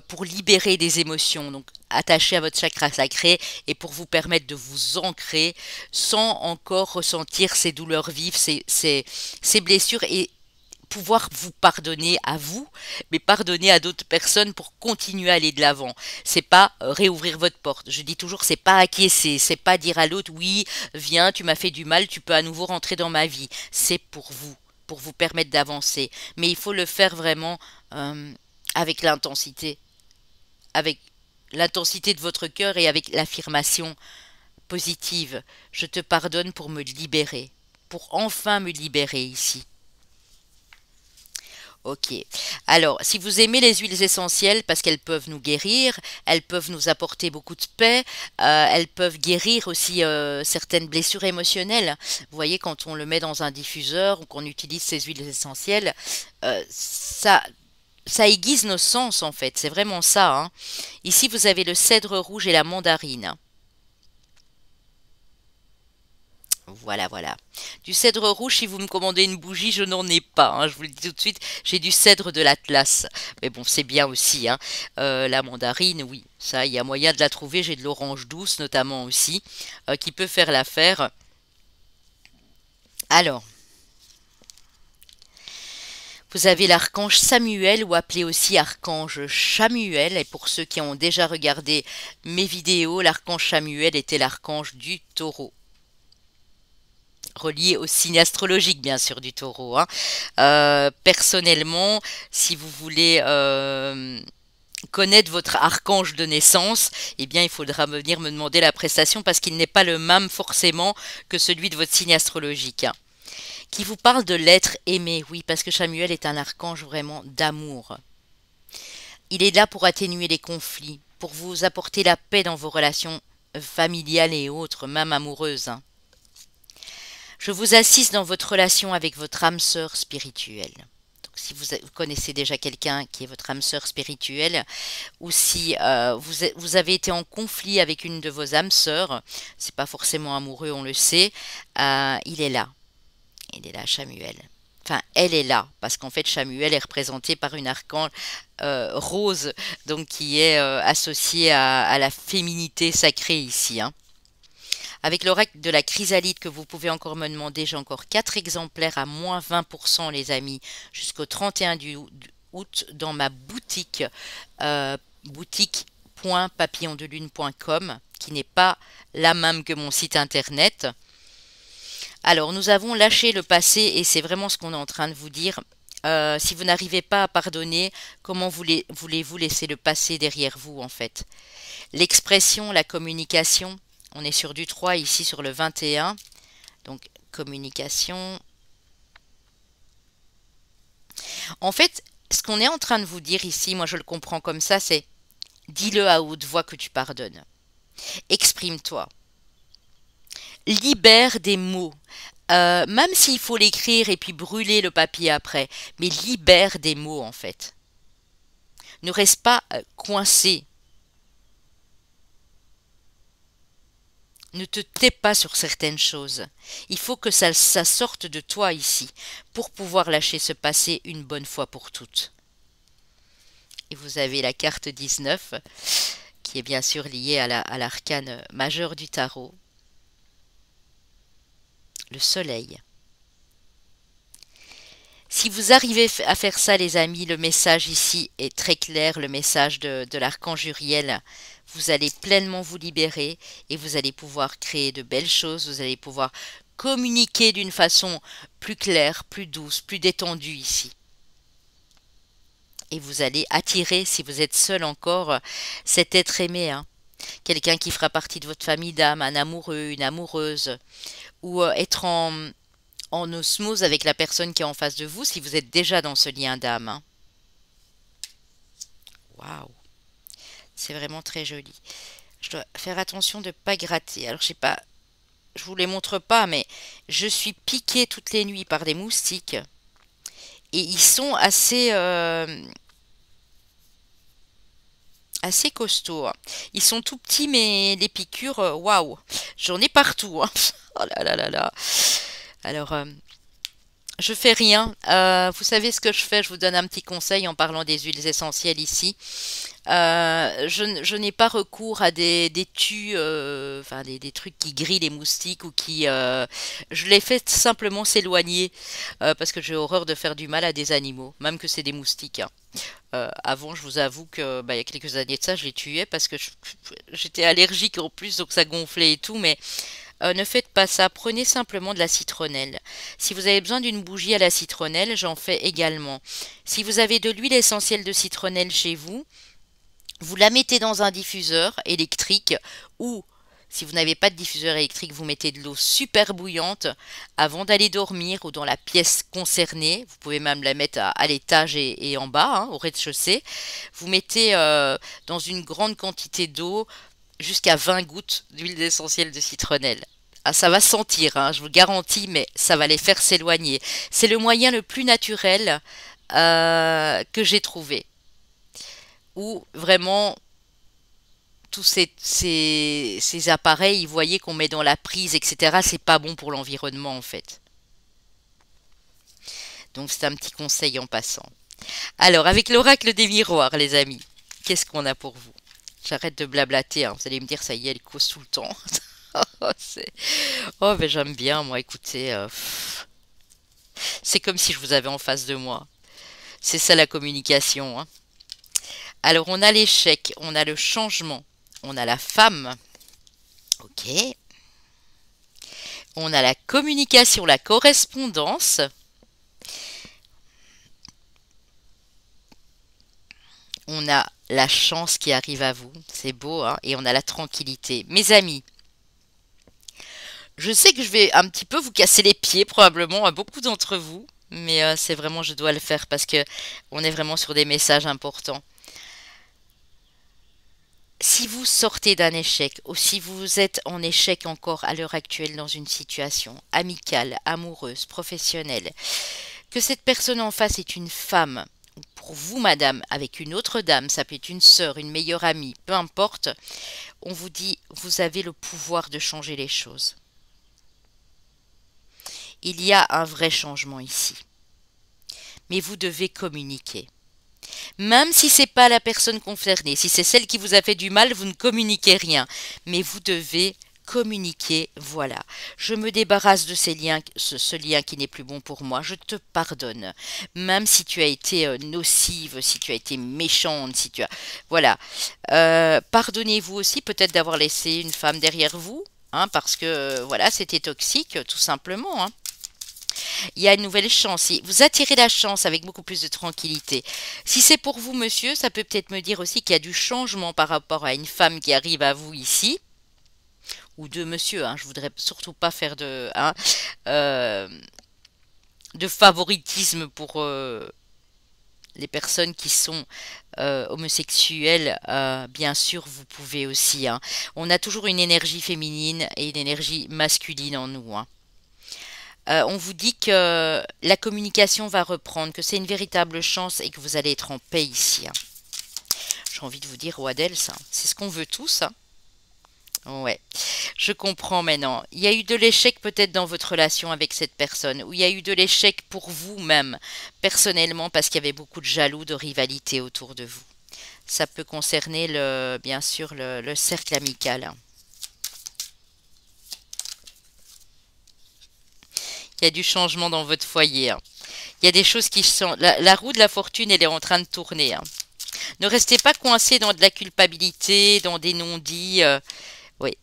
pour libérer des émotions, donc attaché à votre chakra sacré et pour vous permettre de vous ancrer sans encore ressentir ces douleurs vives, ces blessures et pouvoir vous pardonner à vous, mais pardonner à d'autres personnes pour continuer à aller de l'avant. C'est pas réouvrir votre porte. Je dis toujours, c'est pas acquiescer, c'est pas dire à l'autre, oui, viens, tu m'as fait du mal, tu peux à nouveau rentrer dans ma vie. C'est pour vous permettre d'avancer. Mais il faut le faire vraiment avec avec l'intensité de votre cœur et avec l'affirmation positive. Je te pardonne pour me libérer, pour enfin me libérer ici. Ok. Alors, si vous aimez les huiles essentielles, parce qu'elles peuvent nous guérir, elles peuvent nous apporter beaucoup de paix, elles peuvent guérir aussi certaines blessures émotionnelles. Vous voyez, quand on le met dans un diffuseur ou qu'on utilise ces huiles essentielles, ça aiguise nos sens en fait. C'est vraiment ça, hein. Ici, vous avez le cèdre rouge et la mandarine. Voilà, voilà. Du cèdre rouge, si vous me commandez une bougie, je n'en ai pas, hein, je vous le dis tout de suite. J'ai du cèdre de l'Atlas. Mais bon, c'est bien aussi, hein. La mandarine, oui, ça, il y a moyen de la trouver. J'ai de l'orange douce, notamment aussi, qui peut faire l'affaire. Alors, vous avez l'archange Samuel, ou appelé aussi archange Chamuel. Et pour ceux qui ont déjà regardé mes vidéos, l'archange Chamuel était l'archange du taureau, relié au signe astrologique bien sûr du taureau, hein. Personnellement, si vous voulez connaître votre archange de naissance, eh bien il faudra venir me demander la prestation parce qu'il n'est pas le même forcément que celui de votre signe astrologique, hein. Qui vous parle de l'être aimé, oui, parce que Samuel est un archange vraiment d'amour. Il est là pour atténuer les conflits, pour vous apporter la paix dans vos relations familiales et autres, même amoureuses, hein. Je vous assiste dans votre relation avec votre âme sœur spirituelle. Donc, si vous connaissez déjà quelqu'un qui est votre âme sœur spirituelle, ou si vous avez été en conflit avec une de vos âmes sœurs, c'est pas forcément amoureux, on le sait, il est là. Il est là, Chamuel. Enfin, elle est là, parce qu'en fait, Chamuel est représenté par une archange rose, donc qui est associée à la féminité sacrée ici, hein. Avec l'oracle de la chrysalide que vous pouvez encore me demander, j'ai encore 4 exemplaires à moins 20% les amis, jusqu'au 31 août dans ma boutique, boutique.papillondelune.com, qui n'est pas la même que mon site internet. Alors, nous avons lâché le passé et c'est vraiment ce qu'on est en train de vous dire. Si vous n'arrivez pas à pardonner, comment voulez-vous laisser le passé derrière vous en fait? L'expression, la communication, on est sur du 3 ici sur le 21. Donc, communication. En fait, ce qu'on est en train de vous dire ici, moi je le comprends comme ça, c'est dis-le à haute voix que tu pardonnes. Exprime-toi. Libère des mots. Même s'il faut l'écrire et puis brûler le papier après, mais libère des mots en fait. Ne reste pas coincé. Ne te tais pas sur certaines choses. Il faut que ça sorte de toi ici, pour pouvoir lâcher ce passé une bonne fois pour toutes. Et vous avez la carte 19, qui est bien sûr liée à l'arcane majeur du tarot. Le soleil. Si vous arrivez à faire ça, les amis, le message ici est très clair, le message de l'archange Uriel. Vous allez pleinement vous libérer et vous allez pouvoir créer de belles choses, vous allez pouvoir communiquer d'une façon plus claire, plus douce, plus détendue ici. Et vous allez attirer, si vous êtes seul encore, cet être aimé, hein. Quelqu'un qui fera partie de votre famille d'âme, un amoureux, une amoureuse, ou être en osmose avec la personne qui est en face de vous si vous êtes déjà dans ce lien d'âme, hein. Waouh, c'est vraiment très joli. Je dois faire attention de ne pas gratter. Alors, je sais pas, je vous les montre pas, mais je suis piquée toutes les nuits par des moustiques et ils sont assez costauds, hein. Ils sont tout petits, mais les piqûres, waouh, j'en ai partout, hein. Oh là là là là. Alors, je fais rien. Vous savez ce que je fais? Je vous donne un petit conseil en parlant des huiles essentielles ici. Je n'ai pas recours à des tus, enfin des trucs qui grillent les moustiques ou qui... je les fais simplement s'éloigner parce que j'ai horreur de faire du mal à des animaux, même que c'est des moustiques, hein. Avant, je vous avoue que bah, il y a quelques années de ça, je les tuais parce que j'étais allergique en plus, donc ça gonflait et tout, mais ne faites pas ça, prenez simplement de la citronnelle. Si vous avez besoin d'une bougie à la citronnelle, j'en fais également. Si vous avez de l'huile essentielle de citronnelle chez vous, vous la mettez dans un diffuseur électrique ou si vous n'avez pas de diffuseur électrique, vous mettez de l'eau super bouillante avant d'aller dormir ou dans la pièce concernée. Vous pouvez même la mettre à l'étage et en bas, hein, au rez-de-chaussée. Vous mettez dans une grande quantité d'eau jusqu'à 20 gouttes d'huile essentielle de citronnelle. Ah, ça va sentir, hein, je vous garantis, mais ça va les faire s'éloigner. C'est le moyen le plus naturel que j'ai trouvé. Où vraiment tous ces appareils, vous voyez qu'on met dans la prise, etc., c'est pas bon pour l'environnement en fait. Donc c'est un petit conseil en passant. Alors, avec l'oracle des miroirs, les amis, qu'est-ce qu'on a pour vous? J'arrête de blablater, hein. Vous allez me dire, ça y est, elle cause tout le temps. Oh, oh, mais j'aime bien, moi, écoutez. C'est comme si je vous avais en face de moi. C'est ça la communication, hein. Alors, on a l'échec, on a le changement, on a la femme. Ok. On a la communication, la correspondance. On a la chance qui arrive à vous. C'est beau, hein. Et on a la tranquillité. Mes amis, je sais que je vais un petit peu vous casser les pieds, probablement, à beaucoup d'entre vous. Mais c'est vraiment, je dois le faire parce que on est vraiment sur des messages importants. Si vous sortez d'un échec ou si vous êtes en échec encore à l'heure actuelle dans une situation amicale, amoureuse, professionnelle, que cette personne en face est une femme, ou pour vous, madame, avec une autre dame, ça peut être une sœur, une meilleure amie, peu importe, on vous dit, vous avez le pouvoir de changer les choses. Il y a un vrai changement ici. Mais vous devez communiquer. Même si c'est pas la personne concernée, si c'est celle qui vous a fait du mal, vous ne communiquez rien. Mais vous devez communiquer, voilà. Je me débarrasse de ces liens, ce lien qui n'est plus bon pour moi. Je te pardonne. Même si tu as été nocive, si tu as été méchante, si tu as... Voilà. Pardonnez-vous aussi peut-être d'avoir laissé une femme derrière vous, hein, parce que, voilà, c'était toxique, tout simplement, hein. Il y a une nouvelle chance. Vous attirez la chance avec beaucoup plus de tranquillité. Si c'est pour vous, monsieur, ça peut peut-être me dire aussi qu'il y a du changement par rapport à une femme qui arrive à vous ici. Ou de monsieur, hein. Je voudrais surtout pas faire euh, de favoritisme pour les personnes qui sont homosexuelles. Bien sûr, vous pouvez aussi, hein. On a toujours une énergie féminine et une énergie masculine en nous, hein. On vous dit que la communication va reprendre, que c'est une véritable chance et que vous allez être en paix ici, hein. J'ai envie de vous dire, Wadel, ça, c'est ce qu'on veut tous, hein. Ouais, je comprends maintenant. Il y a eu de l'échec peut-être dans votre relation avec cette personne, ou il y a eu de l'échec pour vous-même, personnellement, parce qu'il y avait beaucoup de jaloux, de rivalité autour de vous. Ça peut concerner, bien sûr, le cercle amical, hein. Il y a du changement dans votre foyer, hein. Il y a des choses qui sont... La roue de la fortune, elle est en train de tourner, hein. Ne restez pas coincé dans de la culpabilité, dans des non-dits. Oui,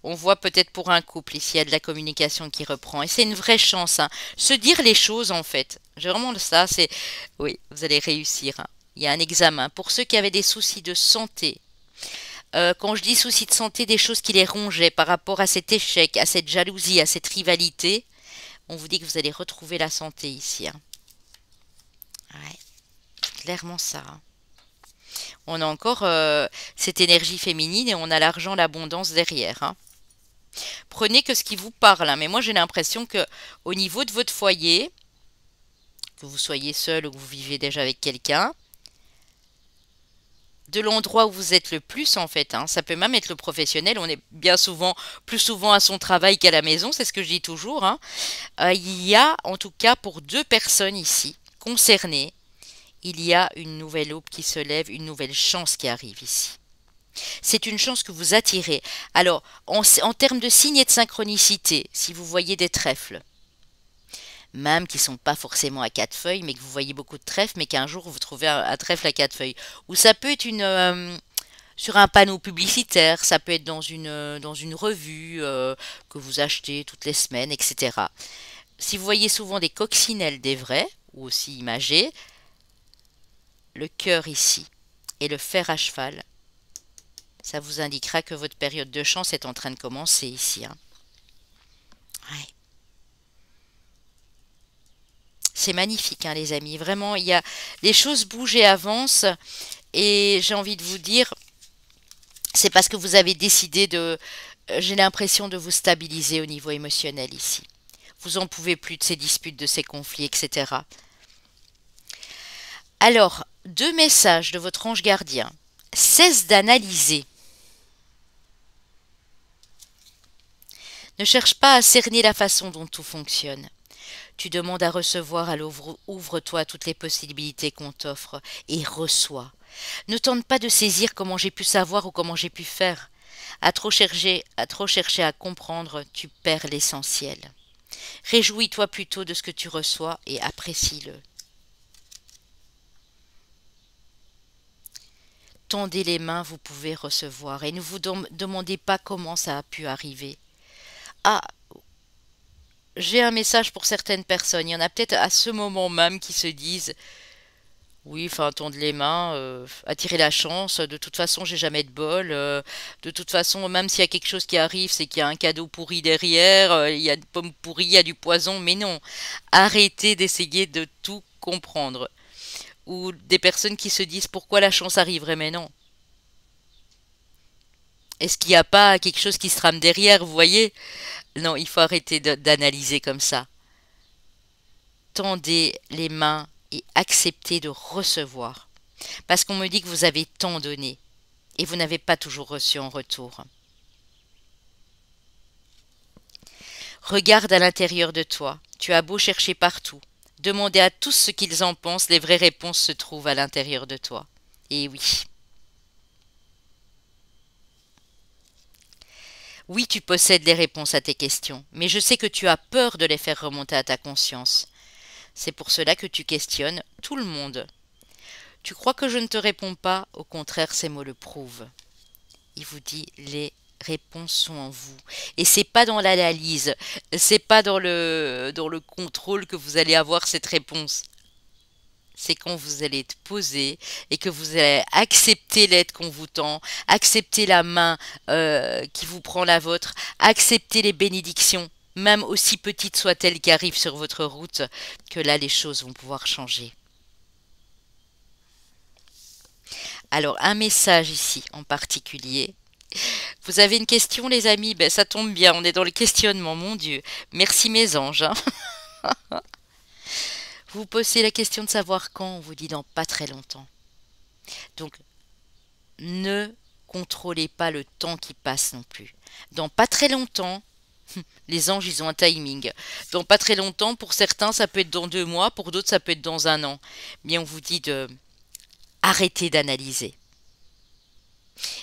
on voit peut-être pour un couple ici, il y a de la communication qui reprend. Et c'est une vraie chance, hein. Se dire les choses, en fait. J'ai vraiment ça, c'est... Oui, vous allez réussir, hein. Il y a un examen. Pour ceux qui avaient des soucis de santé, quand je dis soucis de santé, des choses qui les rongeaient par rapport à cet échec, à cette jalousie, à cette rivalité, on vous dit que vous allez retrouver la santé ici, hein. Ouais, clairement ça, hein. On a encore cette énergie féminine et on a l'argent, l'abondance derrière, hein. Prenez que ce qui vous parle, hein. Mais moi j'ai l'impression que au niveau de votre foyer, que vous soyez seul ou que vous vivez déjà avec quelqu'un, de l'endroit où vous êtes le plus en fait, hein, ça peut même être le professionnel, on est bien souvent, plus souvent à son travail qu'à la maison, c'est ce que je dis toujours, hein. Il y a en tout cas pour deux personnes ici concernées, il y a une nouvelle aube qui se lève, une nouvelle chance qui arrive ici. C'est une chance que vous attirez. Alors, en termes de signes et de synchronicité, si vous voyez des trèfles, même qui ne sont pas forcément à quatre feuilles, mais que vous voyez beaucoup de trèfles, mais qu'un jour vous trouvez un trèfle à quatre feuilles, ou ça peut être sur un panneau publicitaire, ça peut être dans une revue que vous achetez toutes les semaines, etc. Si vous voyez souvent des coccinelles des vrais, ou aussi imagées, le cœur ici et le fer à cheval, ça vous indiquera que votre période de chance est en train de commencer ici, hein. Ouais. C'est magnifique, hein, les amis. Vraiment, les choses bougent et avancent. Et j'ai envie de vous dire, c'est parce que vous avez décidé j'ai l'impression de vous stabiliser au niveau émotionnel ici. Vous en pouvez plus de ces disputes, de ces conflits, etc. Alors, deux messages de votre ange gardien. Cesse d'analyser. Ne cherche pas à cerner la façon dont tout fonctionne. Tu demandes à recevoir, alors ouvre-toi à toutes les possibilités qu'on t'offre et reçois. Ne tente pas de saisir comment j'ai pu savoir ou comment j'ai pu faire. À trop chercher à comprendre, tu perds l'essentiel. Réjouis-toi plutôt de ce que tu reçois et apprécie-le. Tendez les mains, vous pouvez recevoir et ne vous demandez pas comment ça a pu arriver. Ah, j'ai un message pour certaines personnes. Il y en a peut-être à ce moment même qui se disent oui, enfin, tendre les mains, attirer la chance. De toute façon, j'ai jamais de bol. De toute façon, même s'il y a quelque chose qui arrive, c'est qu'il y a un cadeau pourri derrière. Il y a des pommes pourries, il y a du poison. Mais non, arrêtez d'essayer de tout comprendre. Ou des personnes qui se disent pourquoi la chance arriverait, mais non. Est-ce qu'il n'y a pas quelque chose qui se trame derrière, vous voyez? Non, il faut arrêter d'analyser comme ça. Tendez les mains et acceptez de recevoir. Parce qu'on me dit que vous avez tant donné et vous n'avez pas toujours reçu en retour. Regarde à l'intérieur de toi. Tu as beau chercher partout. Demander à tous ce qu'ils en pensent, les vraies réponses se trouvent à l'intérieur de toi. Et oui. Oui, tu possèdes les réponses à tes questions, mais je sais que tu as peur de les faire remonter à ta conscience. C'est pour cela que tu questionnes tout le monde. Tu crois que je ne te réponds pas? Au contraire, ces mots le prouvent. Il vous dit les réponses sont en vous. Et c'est pas dans l'analyse, c'est pas dans le contrôle que vous allez avoir cette réponse. C'est quand vous allez être posé et que vous allez accepter l'aide qu'on vous tend, accepter la main qui vous prend la vôtre, accepter les bénédictions, même aussi petites soient-elles qui arrivent sur votre route, que là les choses vont pouvoir changer. Alors, un message ici en particulier. Vous avez une question, les amis? Ben, ça tombe bien, on est dans le questionnement, mon Dieu. Merci mes anges, hein. Vous posez la question de savoir quand, on vous dit dans pas très longtemps. Donc, ne contrôlez pas le temps qui passe non plus. Dans pas très longtemps, les anges, ils ont un timing. Dans pas très longtemps, pour certains, ça peut être dans 2 mois, pour d'autres, ça peut être dans un an. Mais on vous dit de arrêter d'analyser.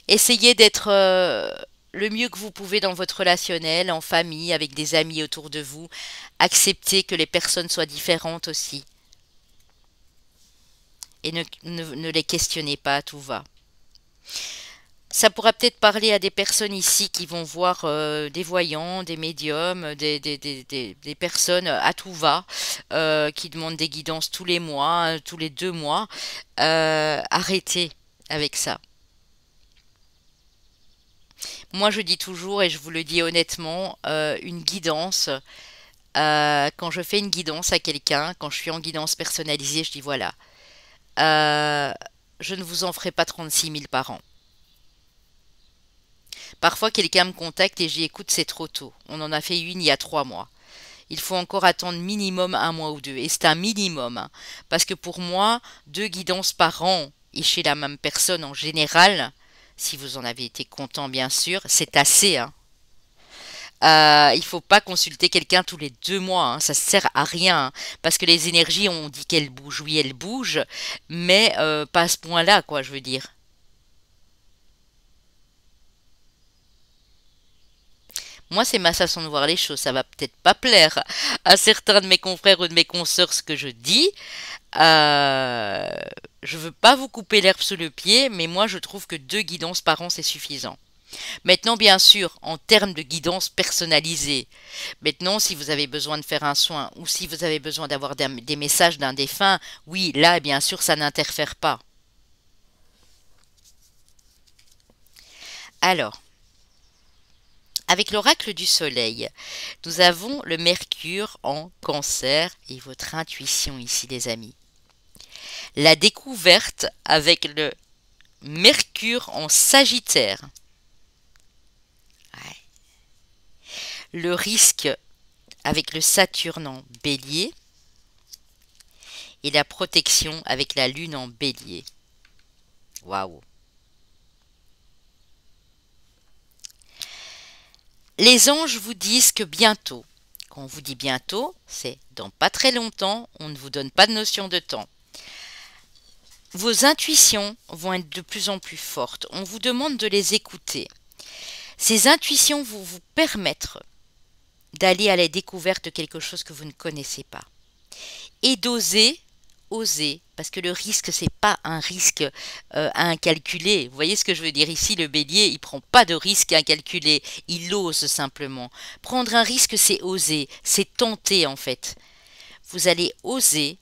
Essayez d'être le mieux que vous pouvez dans votre relationnel, en famille, avec des amis autour de vous. Acceptez que les personnes soient différentes aussi. et ne les questionnez pas à tout va. Ça pourra peut-être parler à des personnes ici qui vont voir des voyants, des médiums, des personnes à tout va, qui demandent des guidances tous les mois, tous les 2 mois. Arrêtez avec ça. Moi, je dis toujours, et je vous le dis honnêtement, une guidance, quand je fais une guidance à quelqu'un, quand je suis en guidance personnalisée, je dis voilà, euh, je ne vous en ferai pas 36 000 par an. Parfois, quelqu'un me contacte et j'y écoute, c'est trop tôt. On en a fait une il y a 3 mois. Il faut encore attendre minimum 1 mois ou 2. Et c'est un minimum, hein. Parce que pour moi, 2 guidances par an et chez la même personne en général, si vous en avez été content bien sûr, c'est assez, hein. Il faut pas consulter quelqu'un tous les 2 mois, hein. Ça sert à rien, hein. Parce que les énergies, on dit qu'elles bougent, oui elles bougent, mais pas à ce point-là, quoi, je veux dire. Moi, c'est ma façon de voir les choses. Ça va peut-être pas plaire à certains de mes confrères ou de mes consoeurs ce que je dis. Euh, je veux pas vous couper l'herbe sous le pied, mais moi, je trouve que 2 guidances par an, c'est suffisant. Maintenant, bien sûr, en termes de guidance personnalisée, maintenant, si vous avez besoin de faire un soin ou si vous avez besoin d'avoir des messages d'un défunt, oui, là, bien sûr, ça n'interfère pas. Alors, avec l'oracle du soleil, nous avons le Mercure en Cancer et votre intuition ici, les amis. La découverte avec le Mercure en Sagittaire. Ouais. Le risque avec le Saturne en Bélier et la protection avec la Lune en Bélier. Waouh. Les anges vous disent que bientôt, quand on vous dit bientôt, c'est dans pas très longtemps, on ne vous donne pas de notion de temps. Vos intuitions vont être de plus en plus fortes. On vous demande de les écouter. Ces intuitions vont vous permettre d'aller à la découverte de quelque chose que vous ne connaissez pas. Et d'oser, oser, parce que le risque, c'est pas un risque à incalculer. Vous voyez ce que je veux dire ici, le bélier, il prend pas de risque incalculé, il ose simplement. Prendre un risque, c'est oser, c'est tenter en fait. Vous allez oser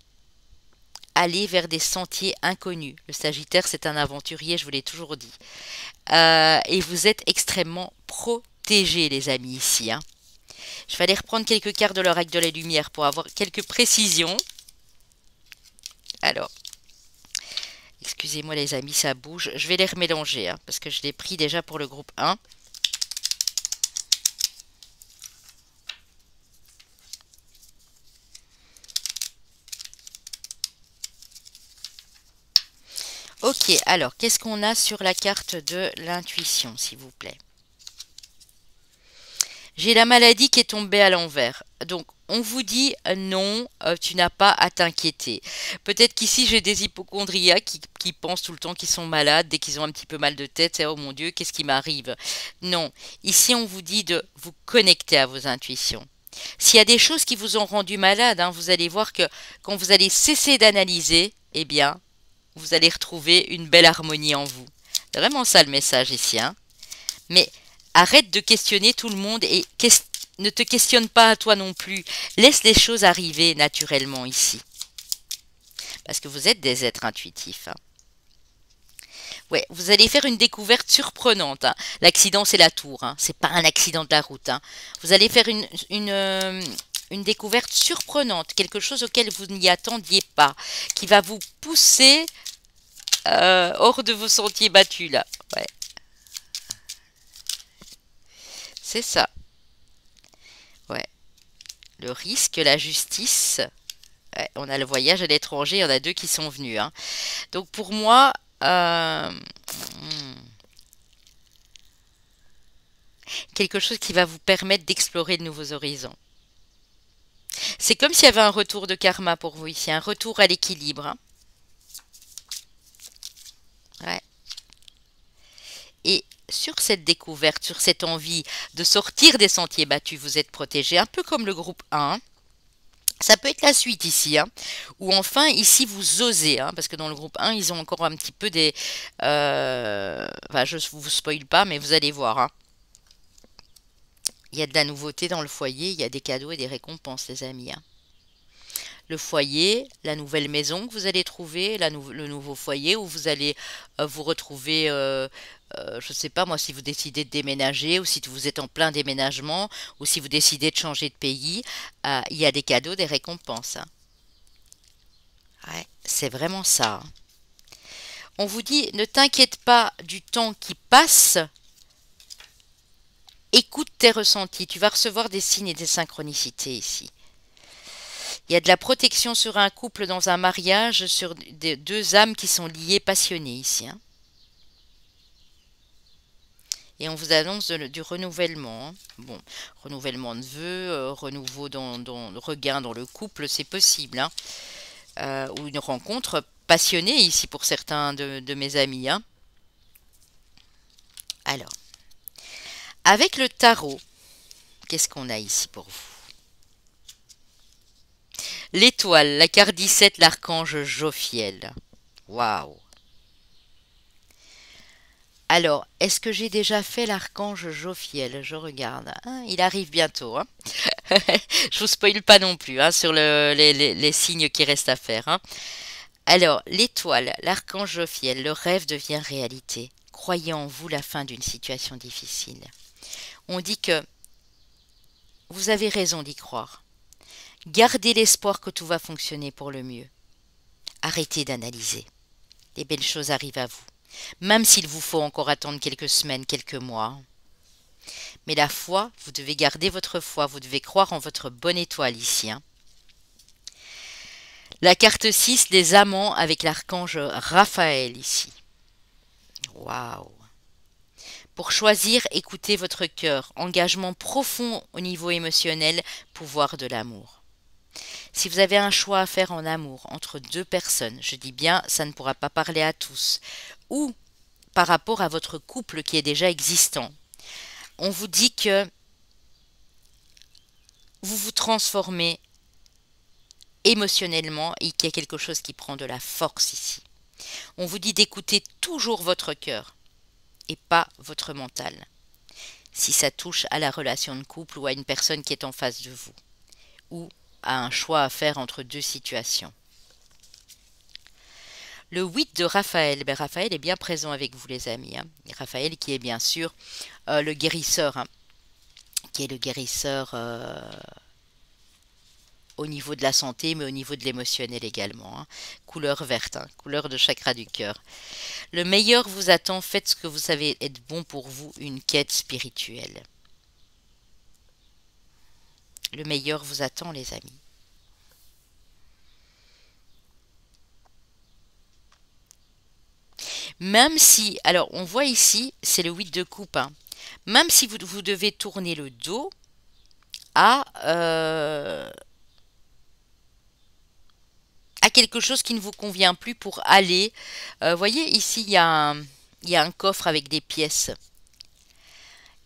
aller vers des sentiers inconnus. Le Sagittaire, c'est un aventurier, je vous l'ai toujours dit. Et vous êtes extrêmement protégés, les amis, ici, hein. Je vais aller reprendre quelques cartes de l'oracle de la lumière pour avoir quelques précisions. Alors, excusez-moi les amis, ça bouge. Je vais les remélanger, hein, parce que je l'ai pris déjà pour le groupe 1. Ok, alors, qu'est-ce qu'on a sur la carte de l'intuition, s'il vous plaît? J'ai la maladie qui est tombée à l'envers. Donc, on vous dit non, tu n'as pas à t'inquiéter. Peut-être qu'ici, j'ai des hypochondriacs qui pensent tout le temps qu'ils sont malades, dès qu'ils ont un petit peu mal de tête, c'est oh mon Dieu, qu'est-ce qui m'arrive? Non, ici, on vous dit de vous connecter à vos intuitions. S'il y a des choses qui vous ont rendu malade, hein, vous allez voir que quand vous allez cesser d'analyser, eh bien, vous allez retrouver une belle harmonie en vous. C'est vraiment ça le message ici, hein. Mais arrête de questionner tout le monde et ne te questionne pas à toi non plus. Laisse les choses arriver naturellement ici. Parce que vous êtes des êtres intuitifs, hein. Ouais, vous allez faire une découverte surprenante, hein. L'accident, c'est la tour, hein. C'est pas un accident de la route, hein. Vous allez faire une découverte surprenante, quelque chose auquel vous n'y attendiez pas, qui va vous pousser hors de vos sentiers battus, là. Ouais, c'est ça. Ouais. Le risque, la justice. Ouais, on a le voyage à l'étranger, il y en a 2 qui sont venus, hein. Donc pour moi, quelque chose qui va vous permettre d'explorer de nouveaux horizons. C'est comme s'il y avait un retour de karma pour vous ici, un retour à l'équilibre, hein. Ouais. Et sur cette découverte, sur cette envie de sortir des sentiers battus, vous êtes protégé, un peu comme le groupe 1. Ça peut être la suite ici, hein. Ou enfin, ici, vous osez, hein, parce que dans le groupe 1, ils ont encore un petit peu des... enfin, je vous spoil pas, mais vous allez voir, hein. Il y a de la nouveauté dans le foyer, il y a des cadeaux et des récompenses, les amis, hein. Le foyer, la nouvelle maison que vous allez trouver, le nouveau foyer où vous allez vous retrouver, je ne sais pas moi, si vous décidez de déménager ou si vous êtes en plein déménagement ou si vous décidez de changer de pays, il y a des cadeaux, des récompenses, hein. Ouais, c'est vraiment ça, hein. On vous dit, ne t'inquiète pas du temps qui passe, écoute tes ressentis, tu vas recevoir des signes et des synchronicités ici. Il y a de la protection sur un couple dans un mariage, sur deux âmes qui sont liées, passionnées ici, hein. Et on vous annonce du renouvellement, hein. Bon, renouvellement de vœux, renouveau regain dans le couple, c'est possible, hein. Ou une rencontre passionnée ici pour certains de mes amis, hein. Alors, avec le tarot, qu'est-ce qu'on a ici pour vous? L'étoile, la carte 17, l'archange Jophiel. Waouh! Alors, est-ce que j'ai déjà fait l'archange Jophiel? Je regarde. Ah, il arrive bientôt, hein. Je vous spoile pas non plus, hein, sur les signes qui restent à faire, hein. Alors, l'étoile, l'archange Jophiel, le rêve devient réalité. Croyez en vous la fin d'une situation difficile. On dit que vous avez raison d'y croire. Gardez l'espoir que tout va fonctionner pour le mieux. Arrêtez d'analyser. Les belles choses arrivent à vous, même s'il vous faut encore attendre quelques semaines, quelques mois. Mais la foi, vous devez garder votre foi, vous devez croire en votre bonne étoile ici, hein. La carte 6, les amants avec l'archange Raphaël ici. Waouh! Pour choisir, écoutez votre cœur, engagement profond au niveau émotionnel, pouvoir de l'amour. Si vous avez un choix à faire en amour entre deux personnes, je dis bien, ça ne pourra pas parler à tous, ou par rapport à votre couple qui est déjà existant, on vous dit que vous vous transformez émotionnellement et qu'il y a quelque chose qui prend de la force ici. On vous dit d'écouter toujours votre cœur et pas votre mental, si ça touche à la relation de couple ou à une personne qui est en face de vous, ou à un choix à faire entre deux situations. Le 8 de Raphaël, ben Raphaël est bien présent avec vous les amis, hein. Raphaël qui est bien sûr le guérisseur, hein, qui est le guérisseur au niveau de la santé, mais au niveau de l'émotionnel également, hein. Couleur verte, hein, couleur de chakra du cœur. Le meilleur vous attend, faites ce que vous savez être bon pour vous, une quête spirituelle. Le meilleur vous attend les amis. Même si, alors on voit ici, c'est le 8 de coupe, hein. Même si vous devez tourner le dos à quelque chose qui ne vous convient plus pour aller. Voyez, ici, il y a un coffre avec des pièces.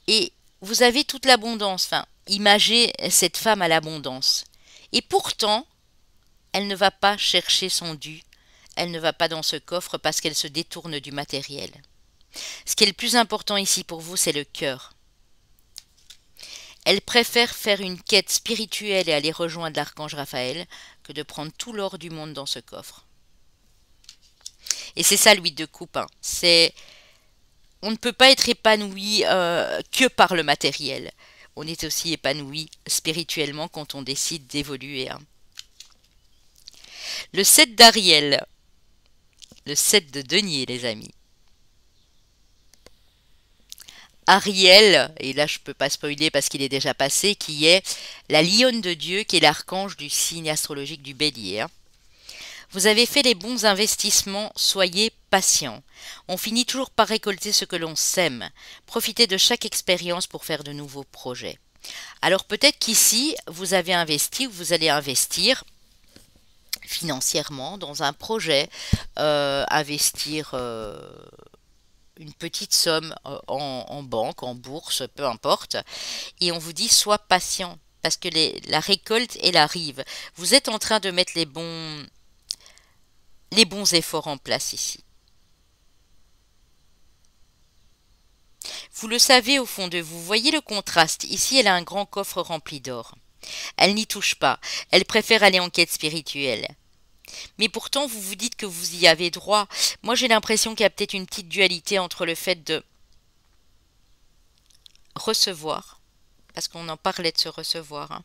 Et vous avez toute l'abondance. Enfin, imagez cette femme à l'abondance. Et pourtant, elle ne va pas chercher son dû. Elle ne va pas dans ce coffre parce qu'elle se détourne du matériel. Ce qui est le plus important ici pour vous, c'est le cœur. Elle préfère faire une quête spirituelle et aller rejoindre l'archange Raphaël que de prendre tout l'or du monde dans ce coffre. Et c'est ça l'huile de coupe, hein. On ne peut pas être épanoui que par le matériel. On est aussi épanoui spirituellement quand on décide d'évoluer, hein. Le 7 d'Ariel, le 7 de denier les amis. Ariel, et là je peux pas spoiler parce qu'il est déjà passé, qui est la lionne de Dieu, qui est l'archange du signe astrologique du bélier, hein. Vous avez fait les bons investissements, soyez patient. On finit toujours par récolter ce que l'on sème. Profitez de chaque expérience pour faire de nouveaux projets. Alors peut-être qu'ici, vous avez investi ou vous allez investir financièrement dans un projet, investir une petite somme en banque, en bourse, peu importe. Et on vous dit, sois patient. parce que la récolte, elle arrive. Vous êtes en train de mettre les bons efforts en place ici. Vous le savez au fond de vous. Voyez le contraste. Ici, elle a un grand coffre rempli d'or. Elle n'y touche pas. Elle préfère aller en quête spirituelle. Mais pourtant, vous vous dites que vous y avez droit. Moi, j'ai l'impression qu'il y a peut-être une petite dualité entre le fait de recevoir, parce qu'on en parlait de se recevoir, hein,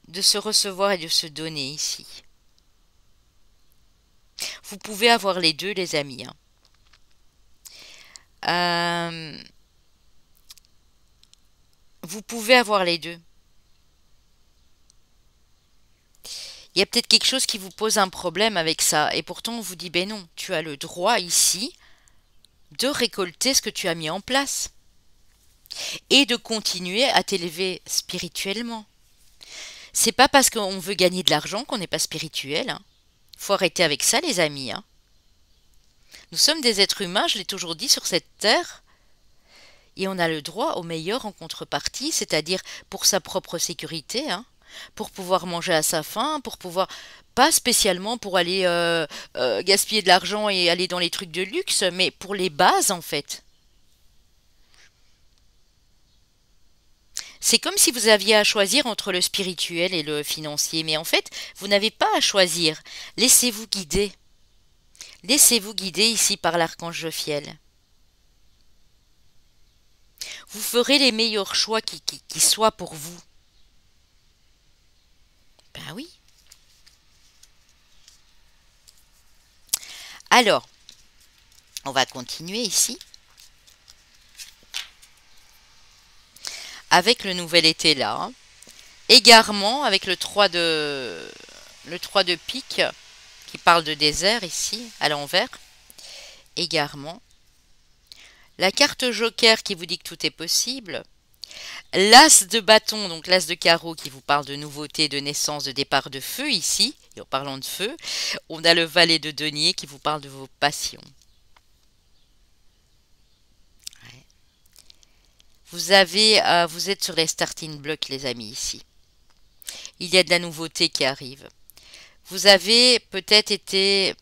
de se recevoir et de se donner ici. Vous pouvez avoir les deux, les amis, hein. Vous pouvez avoir les deux. Il y a peut-être quelque chose qui vous pose un problème avec ça, et pourtant on vous dit, ben non, tu as le droit ici de récolter ce que tu as mis en place, et de continuer à t'élever spirituellement. C'est pas parce qu'on veut gagner de l'argent qu'on n'est pas spirituel, hein. Faut arrêter avec ça, les amis, hein. Nous sommes des êtres humains, je l'ai toujours dit, sur cette terre, et on a le droit au meilleur en contrepartie, c'est-à-dire pour sa propre sécurité, hein, pour pouvoir manger à sa faim, pour pouvoir, pas spécialement pour aller gaspiller de l'argent et aller dans les trucs de luxe, mais pour les bases en fait. C'est comme si vous aviez à choisir entre le spirituel et le financier, mais en fait, vous n'avez pas à choisir. Laissez-vous guider. Laissez-vous guider ici par l'archange Jophiel. Vous ferez les meilleurs choix qui soient pour vous. Ben oui. Alors, on va continuer ici avec le nouvel été là, hein. Égarement avec le 3 de pique qui parle de désert ici à l'envers. Égarement. La carte joker qui vous dit que tout est possible. L'as de bâton, donc l'as de carreau qui vous parle de nouveauté, de naissance, de départ de feu ici. Et en parlant de feu, on a le valet de denier qui vous parle de vos passions. Ouais. Vous êtes sur les starting blocks, les amis, ici. Il y a de la nouveauté qui arrive. Vous avez peut-être été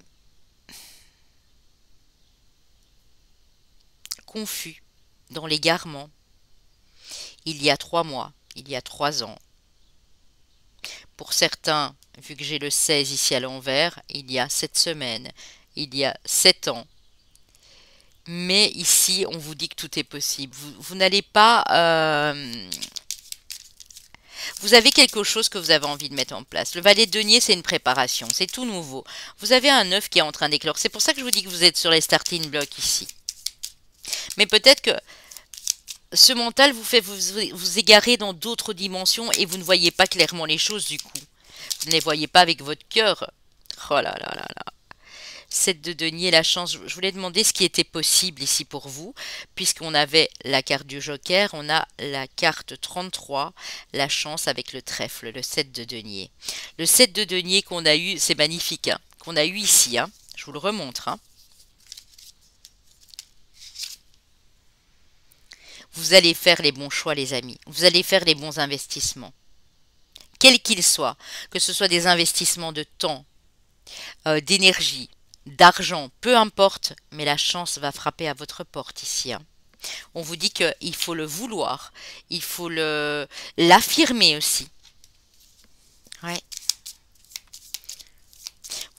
confus dans l'égarement. Il y a 3 mois, il y a 3 ans. Pour certains, vu que j'ai le 16 ici à l'envers, il y a 7 semaines, il y a 7 ans. Mais ici, on vous dit que tout est possible. Vous n'allez pas... vous avez quelque chose que vous avez envie de mettre en place. Le valet de denier, c'est une préparation. C'est tout nouveau. Vous avez un œuf qui est en train d'éclore. C'est pour ça que je vous dis que vous êtes sur les starting blocks ici. Mais peut-être que ce mental vous fait vous égarer dans d'autres dimensions et vous ne voyez pas clairement les choses du coup. Vous ne les voyez pas avec votre cœur. Oh là là là là. 7 de denier, la chance. Je voulais demander ce qui était possible ici pour vous, puisqu'on avait la carte du joker, on a la carte 33, la chance avec le trèfle, le 7 de denier. Le 7 de denier qu'on a eu, c'est magnifique, hein, qu'on a eu ici, hein. Je vous le remontre, hein. Vous allez faire les bons choix, les amis. Vous allez faire les bons investissements. Quels qu'ils soient. Que ce soit des investissements de temps, d'énergie, d'argent, peu importe. Mais la chance va frapper à votre porte ici, hein. On vous dit qu'il faut le vouloir. Il faut l'affirmer aussi. Ouais.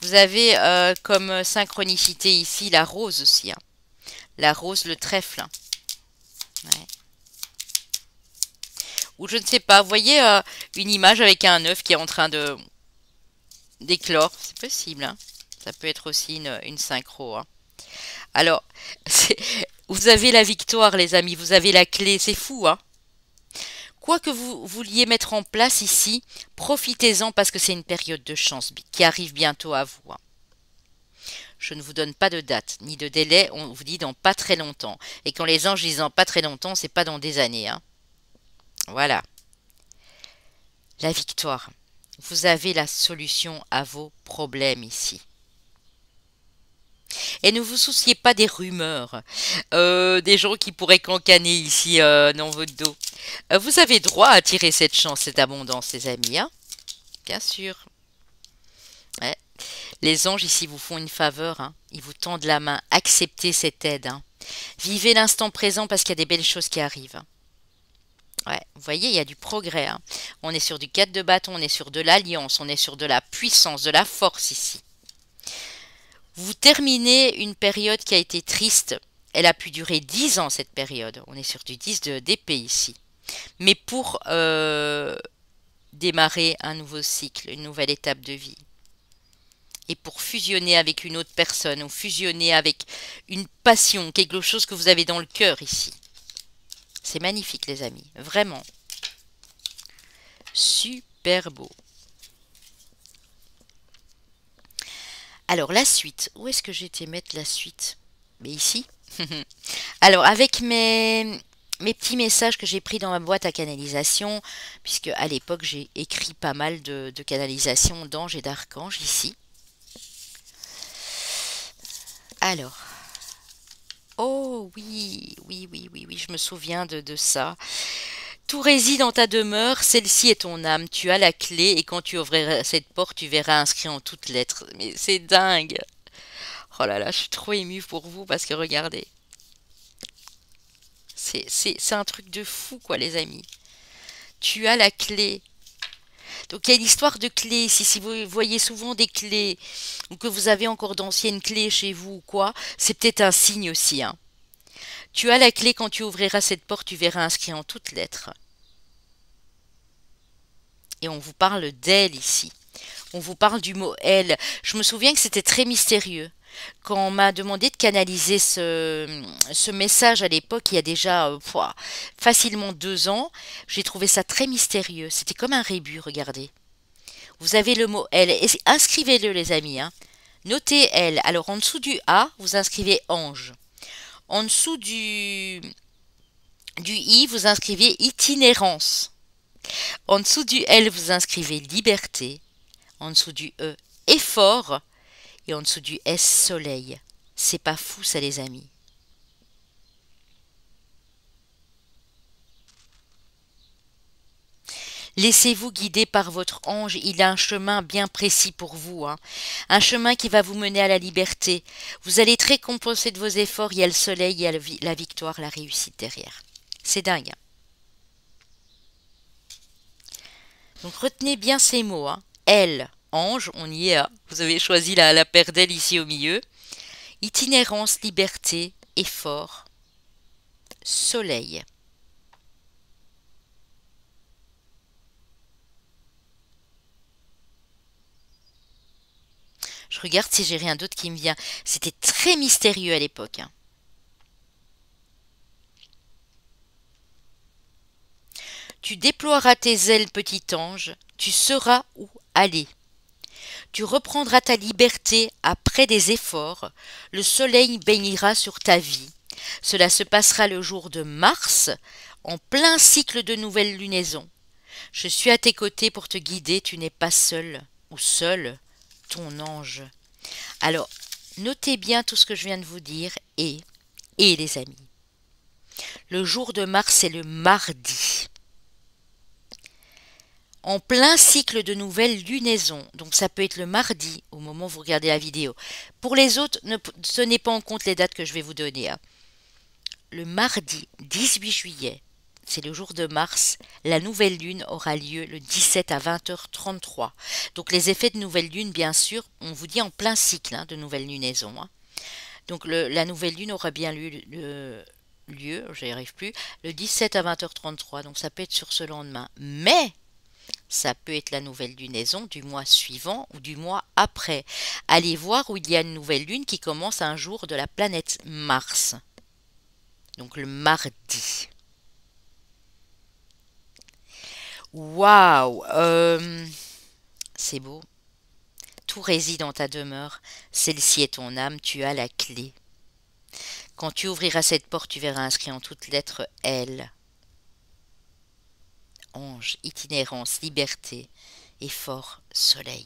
Vous avez comme synchronicité ici la rose aussi, hein. La rose, le trèfle, hein. Ouais. Ou je ne sais pas, vous voyez une image avec un œuf qui est en train de d'éclore. C'est possible, hein. Ça peut être aussi une synchro, hein. Alors, vous avez la victoire, les amis. Vous avez la clé. C'est fou, hein. Quoi que vous vouliez mettre en place ici, profitez-en parce que c'est une période de chance qui arrive bientôt à vous, hein. Je ne vous donne pas de date ni de délai. On vous dit dans pas très longtemps. Et quand les anges disent dans pas très longtemps, c'est pas dans des années, hein. Voilà. La victoire. Vous avez la solution à vos problèmes ici. Et ne vous souciez pas des rumeurs, des gens qui pourraient cancaner ici dans votre dos. Vous avez droit à attirer cette chance, cette abondance, les amis, hein? Bien sûr. Ouais. Les anges ici vous font une faveur, hein. Ils vous tendent la main. Acceptez cette aide, hein. Vivez l'instant présent parce qu'il y a des belles choses qui arrivent. Ouais, vous voyez, il y a du progrès, hein. On est sur du 4 de bâton, on est sur de l'alliance, on est sur de la puissance, de la force ici. Vous terminez une période qui a été triste. Elle a pu durer 10 ans, cette période. On est sur du 10 d'épée ici. Mais pour démarrer un nouveau cycle, une nouvelle étape de vie. Et pour fusionner avec une autre personne ou fusionner avec une passion, quelque chose que vous avez dans le cœur ici. C'est magnifique, les amis. Vraiment. Super beau. Alors, la suite. Où est-ce que j'ai été mettre la suite? Mais ici. Alors, avec mes petits messages que j'ai pris dans ma boîte à canalisation, puisque à l'époque, j'ai écrit pas mal de canalisations d'anges et d'archanges ici. Alors. Oh oui, oui, oui, oui, oui, je me souviens de ça. Tout réside en ta demeure, celle-ci est ton âme, tu as la clé et quand tu ouvriras cette porte, tu verras inscrit en toutes lettres. Mais c'est dingue. Oh là là, je suis trop émue pour vous parce que regardez, c'est un truc de fou quoi les amis. Tu as la clé. Donc il y a une histoire de clés ici. Si vous voyez souvent des clés ou que vous avez encore d'anciennes clés chez vous ou quoi, c'est peut-être un signe aussi, hein. Tu as la clé, quand tu ouvriras cette porte, tu verras inscrit en toutes lettres. Et on vous parle d'elle ici. On vous parle du mot elle. Je me souviens que c'était très mystérieux. Quand on m'a demandé de canaliser ce message à l'époque, il y a déjà facilement 2 ans, j'ai trouvé ça très mystérieux. C'était comme un rébus, regardez. Vous avez le mot elle. Inscrivez-le les amis, hein. Notez elle. Alors en dessous du A, vous inscrivez ange. En dessous du I, vous inscrivez itinérance. En dessous du L, vous inscrivez liberté. En dessous du E, effort. Et en dessous du S, soleil. C'est pas fou ça les amis. Laissez-vous guider par votre ange, il a un chemin bien précis pour vous, hein. Un chemin qui va vous mener à la liberté. Vous allez être récompensé de vos efforts, il y a le soleil, il y a la victoire, la réussite derrière. C'est dingue, hein. Donc retenez bien ces mots, hein. Elle, ange, on y est, hein. Vous avez choisi la paire d'ailes ici au milieu. Itinérance, liberté, effort, soleil. Je regarde si j'ai rien d'autre qui me vient. C'était très mystérieux à l'époque, hein. Tu déploieras tes ailes, petit ange, tu sauras où aller. Tu reprendras ta liberté après des efforts, le soleil baignera sur ta vie. Cela se passera le jour de Mars, en plein cycle de nouvelles lunaisons. Je suis à tes côtés pour te guider, tu n'es pas seul ou seul, ton ange. Alors, notez bien tout ce que je viens de vous dire et les amis. Le jour de Mars, c'est le mardi. En plein cycle de nouvelles lunaisons. Donc ça peut être le mardi au moment où vous regardez la vidéo. Pour les autres, ne tenez pas en compte les dates que je vais vous donner, hein. Le mardi 18 juillet, c'est le jour de Mars, la nouvelle lune aura lieu le 17 à 20h33. Donc les effets de nouvelle lune, bien sûr, on vous dit en plein cycle, hein, de nouvelle lunaison, hein. Donc la nouvelle lune aura bien lieu, j'y arrive plus, le 17 à 20h33. Donc ça peut être sur ce lendemain. Mais ça peut être la nouvelle lunaison du mois suivant ou du mois après. Allez voir où il y a une nouvelle lune qui commence un jour de la planète Mars. Donc le mardi. Waouh, c'est beau. Tout réside en ta demeure. Celle-ci est ton âme, tu as la clé. Quand tu ouvriras cette porte, tu verras inscrit en toutes lettres L. Ange, itinérance, liberté, effort, soleil.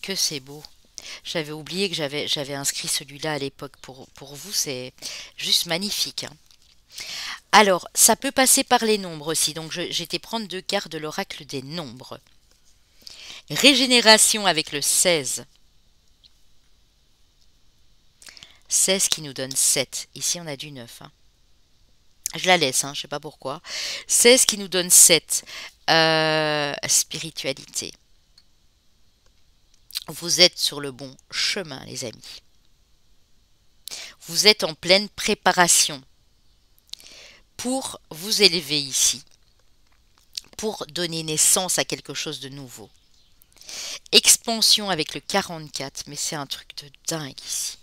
Que c'est beau. J'avais oublié que j'avais inscrit celui-là à l'époque pour vous. C'est juste magnifique, hein. Alors, ça peut passer par les nombres aussi. Donc, j'étais prendre 2 cartes de l'oracle des nombres. Régénération avec le 16. 16 qui nous donne 7. Ici, on a du 9, hein. Je la laisse, hein, je ne sais pas pourquoi. 16 qui nous donne 7. Spiritualité. Vous êtes sur le bon chemin, les amis. Vous êtes en pleine préparation pour vous élever ici, pour donner naissance à quelque chose de nouveau. Expansion avec le 44, mais c'est un truc de dingue ici.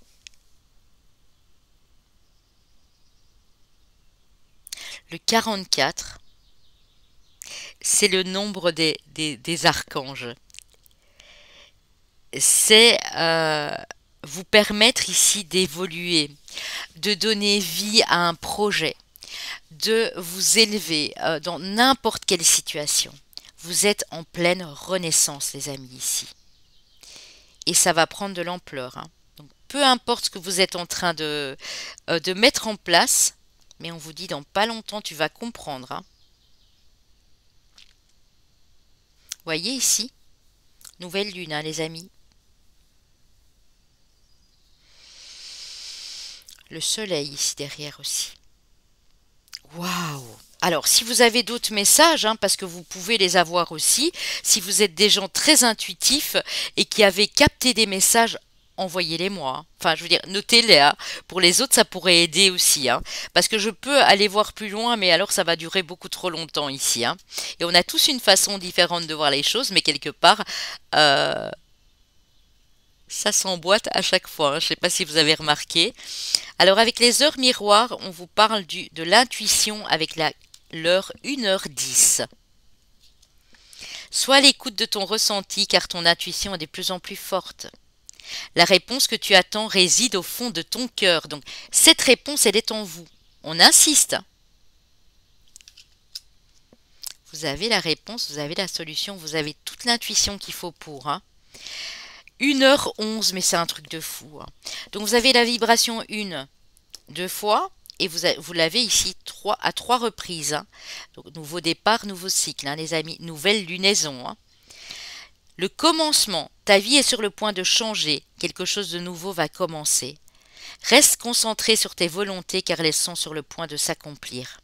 Le 44, c'est le nombre des archanges. C'est vous permettre ici d'évoluer, de donner vie à un projet, de vous élever dans n'importe quelle situation. Vous êtes en pleine renaissance, les amis, ici. Et ça va prendre de l'ampleur, hein. Donc, peu importe ce que vous êtes en train de mettre en place, mais on vous dit dans pas longtemps, tu vas comprendre, hein. Voyez ici, nouvelle lune, hein, les amis. Le soleil ici derrière aussi. Waouh! Alors, si vous avez d'autres messages, hein, parce que vous pouvez les avoir aussi, si vous êtes des gens très intuitifs et qui avez capté des messages, envoyez-les moi, hein. Enfin, je veux dire, notez-les, hein. Pour les autres, ça pourrait aider aussi, hein, parce que je peux aller voir plus loin, mais alors ça va durer beaucoup trop longtemps ici, hein. Et on a tous une façon différente de voir les choses, mais quelque part, euh, ça s'emboîte à chaque fois, hein. Je ne sais pas si vous avez remarqué. Alors avec les heures miroirs, on vous parle de l'intuition avec l'heure 1h10. Sois à l'écoute de ton ressenti car ton intuition est de plus en plus forte. La réponse que tu attends réside au fond de ton cœur. Donc cette réponse, elle est en vous. On insiste. Vous avez la réponse, vous avez la solution, vous avez toute l'intuition qu'il faut pour, hein. 1h11, mais c'est un truc de fou, hein. Donc vous avez la vibration 1, 2 fois, et vous l'avez ici à 3 reprises, hein. Donc nouveau départ, nouveau cycle, hein, les amis, nouvelle lunaison, hein. Le commencement, ta vie est sur le point de changer, quelque chose de nouveau va commencer. Reste concentré sur tes volontés car elles sont sur le point de s'accomplir.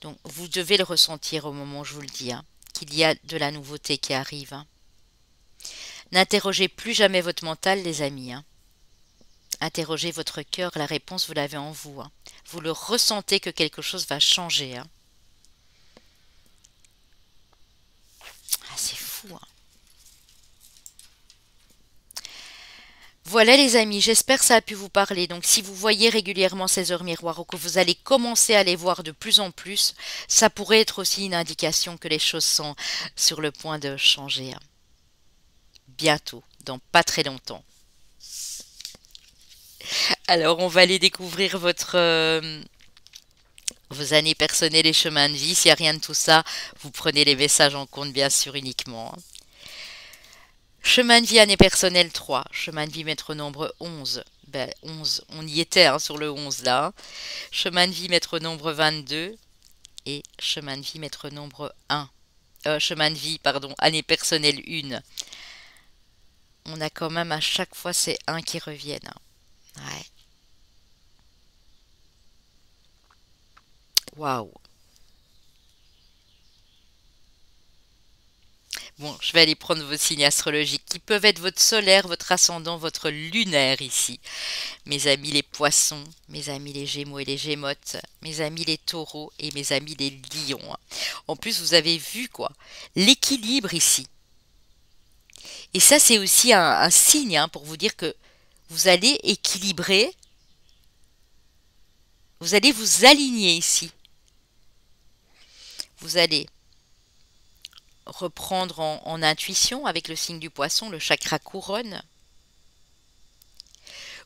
Donc vous devez le ressentir au moment où je vous le dis, hein, qu'il y a de la nouveauté qui arrive, hein. N'interrogez plus jamais votre mental, les amis, hein. Interrogez votre cœur, la réponse, vous l'avez en vous, hein. Vous le ressentez que quelque chose va changer, hein. Ah, c'est fou, hein. Voilà les amis, j'espère que ça a pu vous parler. Donc si vous voyez régulièrement ces heures miroirs ou que vous allez commencer à les voir de plus en plus, ça pourrait être aussi une indication que les choses sont sur le point de changer, hein. Bientôt, dans pas très longtemps. Alors on va aller découvrir vos années personnelles et chemins de vie. S'il n'y a rien de tout ça, vous prenez les messages en compte bien sûr uniquement. Chemin de vie année personnelle 3. Chemin de vie maître nombre 11. Ben 11, on y était, hein, sur le 11 là, hein. Chemin de vie maître nombre 22. Et chemin de vie maître nombre 1. Chemin de vie, pardon, année personnelle 1. On a quand même à chaque fois ces 1 qui reviennent, hein. Ouais. Waouh. Bon, je vais aller prendre vos signes astrologiques qui peuvent être votre solaire, votre ascendant, votre lunaire ici. Mes amis les poissons, mes amis les gémeaux et les gémotes, mes amis les taureaux et mes amis les lions. En plus, vous avez vu quoi? L'équilibre ici. Et ça, c'est aussi un signe, hein, pour vous dire que vous allez équilibrer, vous allez vous aligner ici. Vous allez reprendre en intuition avec le signe du poisson, le chakra couronne.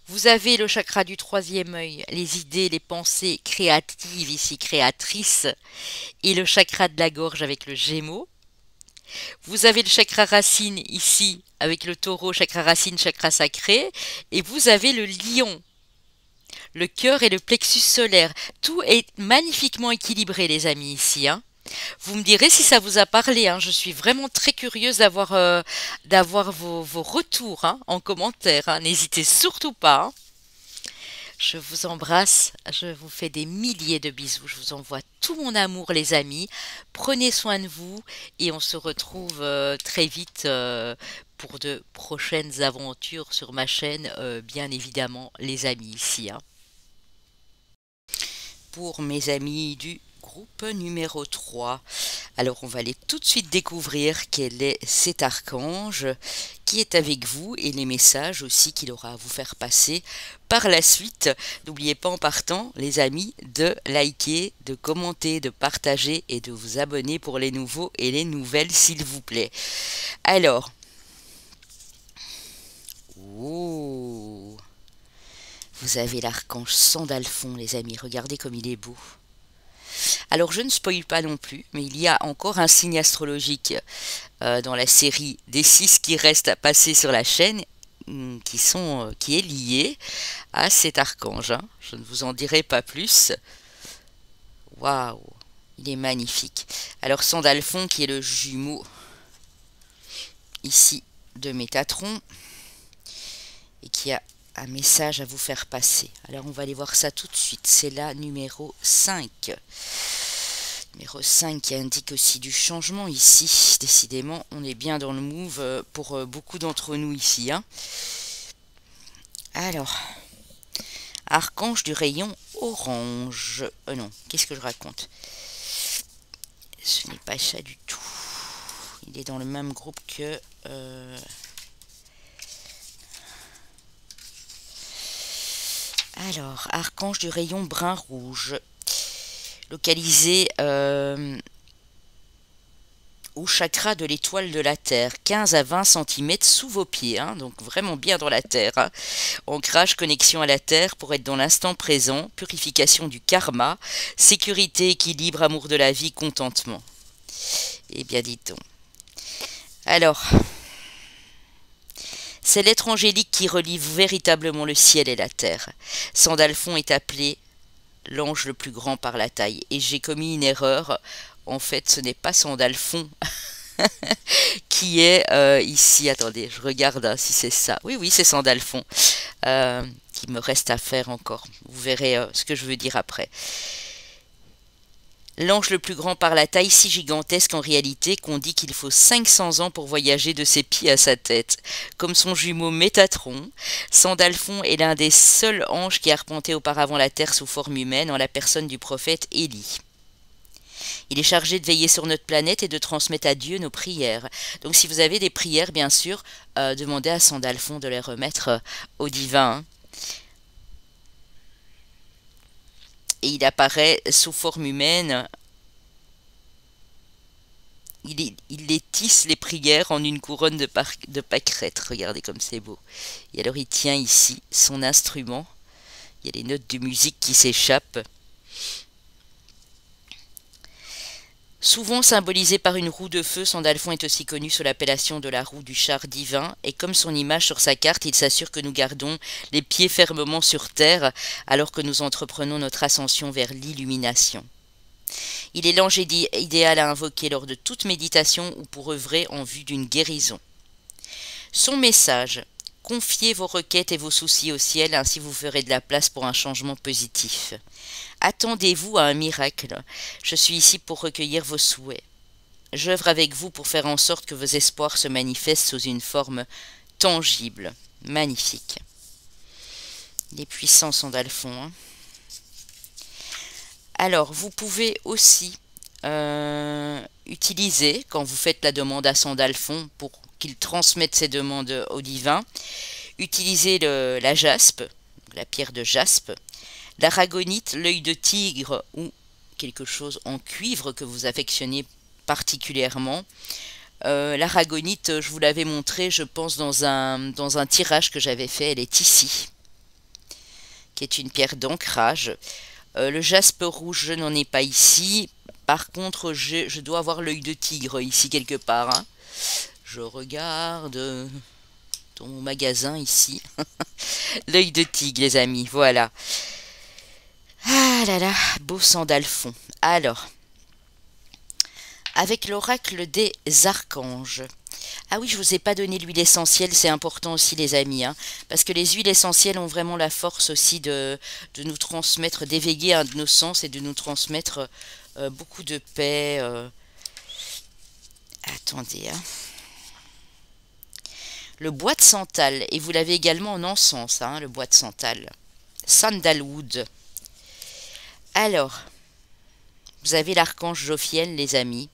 Vous avez le chakra du troisième œil, les idées, les pensées créatives ici, créatrices, et le chakra de la gorge avec le gémeaux. Vous avez le chakra racine ici avec le taureau, chakra racine, chakra sacré, et vous avez le lion, le cœur et le plexus solaire. Tout est magnifiquement équilibré, les amis, ici, hein. Vous me direz si ça vous a parlé, hein. Je suis vraiment très curieuse d'avoir vos retours, hein, en commentaire, hein. N'hésitez surtout pas, hein. Je vous embrasse, je vous fais des milliers de bisous, je vous envoie tout mon amour les amis, prenez soin de vous et on se retrouve très vite pour de prochaines aventures sur ma chaîne, bien évidemment les amis ici, hein. Pour mes amis du groupe numéro 3. Alors on va aller tout de suite découvrir quel est cet archange qui est avec vous et les messages aussi qu'il aura à vous faire passer par la suite. N'oubliez pas en partant les amis de liker, de commenter, de partager et de vous abonner pour les nouveaux et les nouvelles s'il vous plaît. Alors, oh, vous avez l'archange Sandalphon les amis, regardez comme il est beau. Alors je ne spoil pas non plus, mais il y a encore un signe astrologique dans la série des 6 qui restent à passer sur la chaîne, qui est lié à cet archange, hein. Je ne vous en dirai pas plus. Waouh, il est magnifique. Alors Sandalphon qui est le jumeau ici de Métatron et qui a un message à vous faire passer. Alors on va aller voir ça tout de suite. C'est la numéro 5. Numéro 5 qui indique aussi du changement ici. Décidément, on est bien dans le move pour beaucoup d'entre nous ici, hein. Alors, archange du rayon orange. Non, qu'est-ce que je raconte? Ce n'est pas ça du tout. Il est dans le même groupe que... Alors, archange du rayon brun-rouge, localisé au chakra de l'étoile de la Terre, 15 à 20 cm sous vos pieds, hein, donc vraiment bien dans la Terre, hein. Ancrage, connexion à la Terre pour être dans l'instant présent, purification du karma, sécurité, équilibre, amour de la vie, contentement. Eh bien, dit-on. Alors... c'est l'être angélique qui relie véritablement le ciel et la terre. Sandalphon est appelé l'ange le plus grand par la taille. Et j'ai commis une erreur. En fait, ce n'est pas Sandalphon qui est ici. Attendez, je regarde hein, si c'est ça. Oui, oui, c'est Sandalphon qui me reste à faire encore. Vous verrez ce que je veux dire après. L'ange le plus grand par la taille si gigantesque en réalité qu'on dit qu'il faut 500 ans pour voyager de ses pieds à sa tête. Comme son jumeau Métatron, Sandalphon est l'un des seuls anges qui arpentaient auparavant la terre sous forme humaine en la personne du prophète Élie. Il est chargé de veiller sur notre planète et de transmettre à Dieu nos prières. Donc si vous avez des prières, bien sûr, demandez à Sandalphon de les remettre au divin, hein. Et il apparaît sous forme humaine. Il les tisse les prières en une couronne de pâquerettes. Regardez comme c'est beau. Et alors il tient ici son instrument. Il y a les notes de musique qui s'échappent. Souvent symbolisé par une roue de feu, Sandalphon est aussi connu sous l'appellation de la roue du char divin, et comme son image sur sa carte, il s'assure que nous gardons les pieds fermement sur terre alors que nous entreprenons notre ascension vers l'illumination. Il est l'ange idéal à invoquer lors de toute méditation ou pour œuvrer en vue d'une guérison. Son message: confiez vos requêtes et vos soucis au ciel, ainsi vous ferez de la place pour un changement positif. Attendez-vous à un miracle. Je suis ici pour recueillir vos souhaits. J'œuvre avec vous pour faire en sorte que vos espoirs se manifestent sous une forme tangible. Magnifique. Il est puissant, Sandalphon, hein. Alors, vous pouvez aussi utiliser, quand vous faites la demande à Sandalphon pour qu'il transmette ses demandes au divin, utilisez la jaspe, la pierre de jaspe, l'aragonite, l'œil de tigre ou quelque chose en cuivre que vous affectionnez particulièrement. L'aragonite, je vous l'avais montré, je pense, dans un tirage que j'avais fait. Elle est ici, qui est une pierre d'ancrage. Le jaspe rouge, je n'en ai pas ici. Par contre, je dois avoir l'œil de tigre ici quelque part, hein. Je regarde dans mon magasin ici. L'œil de tigre, les amis, voilà. Ah là là, beau sandalfon. Alors, avec l'oracle des archanges. Ah oui, je vous ai pas donné l'huile essentielle, c'est important aussi les amis, hein, parce que les huiles essentielles ont vraiment la force aussi de nous transmettre, d'éveiller un de nos sens et de nous transmettre beaucoup de paix. Attendez, hein. Le bois de santal, et vous l'avez également en encens, hein, le bois de santal. Sandalwood. Alors, vous avez l'archange Jophiel, les amis,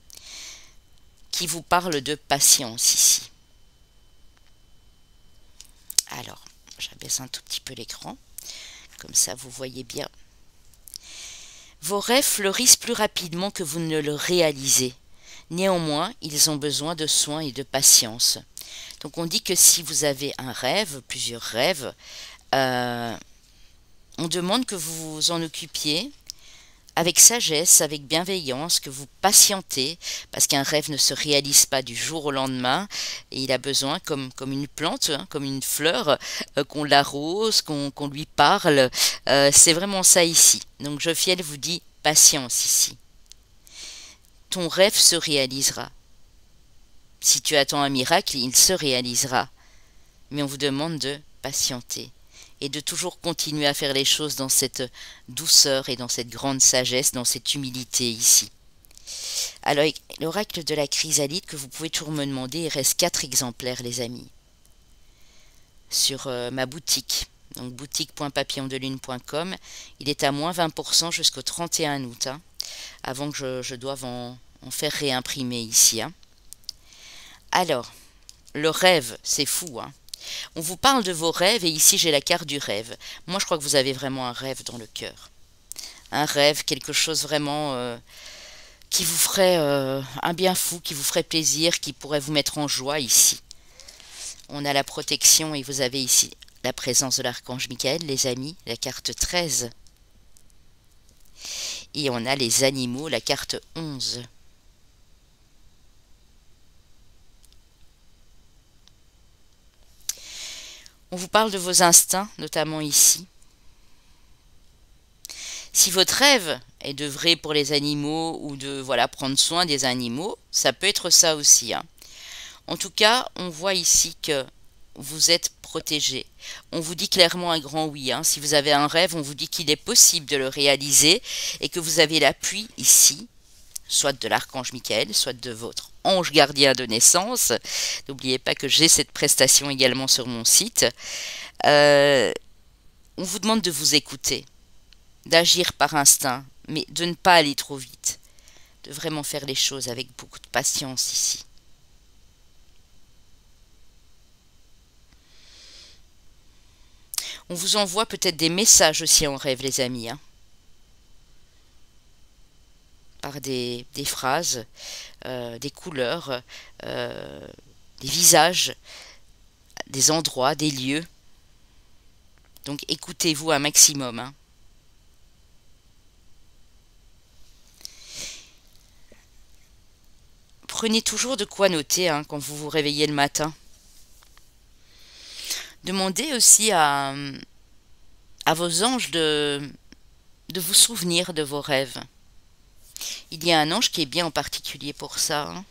qui vous parle de patience ici. Alors, j'abaisse un tout petit peu l'écran, comme ça vous voyez bien. Vos rêves fleurissent plus rapidement que vous ne le réalisez. Néanmoins, ils ont besoin de soins et de patience. Donc on dit que si vous avez un rêve, plusieurs rêves, on demande que vous vous en occupiez avec sagesse, avec bienveillance, que vous patientez, parce qu'un rêve ne se réalise pas du jour au lendemain, et il a besoin, comme une plante, hein, comme une fleur, qu'on l'arrose, qu'on lui parle. C'est vraiment ça ici. Donc Jophiel vous dit patience ici. Ton rêve se réalisera. Si tu attends un miracle, il se réalisera. Mais on vous demande de patienter et de toujours continuer à faire les choses dans cette douceur et dans cette grande sagesse, dans cette humilité ici. Alors, l'oracle de la chrysalide que vous pouvez toujours me demander, il reste 4 exemplaires, les amis, sur ma boutique. Donc, boutique.papillondelune.com. Il est à moins 20% jusqu'au 31 août, hein, avant que je doive en faire réimprimer ici. Hein. Alors, le rêve, c'est fou, hein. On vous parle de vos rêves et ici j'ai la carte du rêve. Moi je crois que vous avez vraiment un rêve dans le cœur. Un rêve, quelque chose vraiment qui vous ferait un bien fou, qui vous ferait plaisir, qui pourrait vous mettre en joie ici. On a la protection et vous avez ici la présence de l'archange Michael, les amis, la carte 13. Et on a les animaux, la carte 11. On vous parle de vos instincts, notamment ici. Si votre rêve est d'œuvrer pour les animaux ou de prendre soin des animaux, ça peut être ça aussi. Hein. En tout cas, on voit ici que vous êtes protégé. On vous dit clairement un grand oui. Hein. Si vous avez un rêve, on vous dit qu'il est possible de le réaliser et que vous avez l'appui ici, soit de l'archange Michael, soit de votre ange gardien de naissance. N'oubliez pas que j'ai cette prestation également sur mon site. On vous demande de vous écouter, d'agir par instinct, mais de ne pas aller trop vite, de vraiment faire les choses avec beaucoup de patience ici. On vous envoie peut-être des messages aussi en rêve, les amis, hein, par des phrases, des couleurs, des visages, des endroits, des lieux. Donc écoutez-vous un maximum. Hein. Prenez toujours de quoi noter hein, quand vous vous réveillez le matin. Demandez aussi à vos anges de vous souvenir de vos rêves. Il y a un ange qui est bien en particulier pour ça. Hein.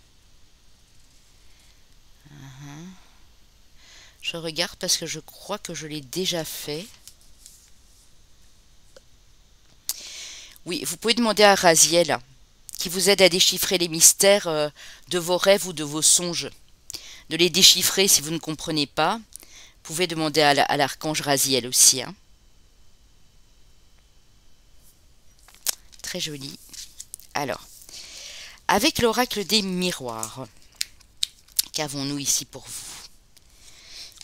Je regarde parce que je crois que je l'ai déjà fait. Oui, vous pouvez demander à Raziel, qui vous aide à déchiffrer les mystères de vos rêves ou de vos songes. De les déchiffrer si vous ne comprenez pas. Vous pouvez demander à l'archange Raziel aussi. Hein. Très joli. Alors, avec l'oracle des miroirs, qu'avons-nous ici pour vous?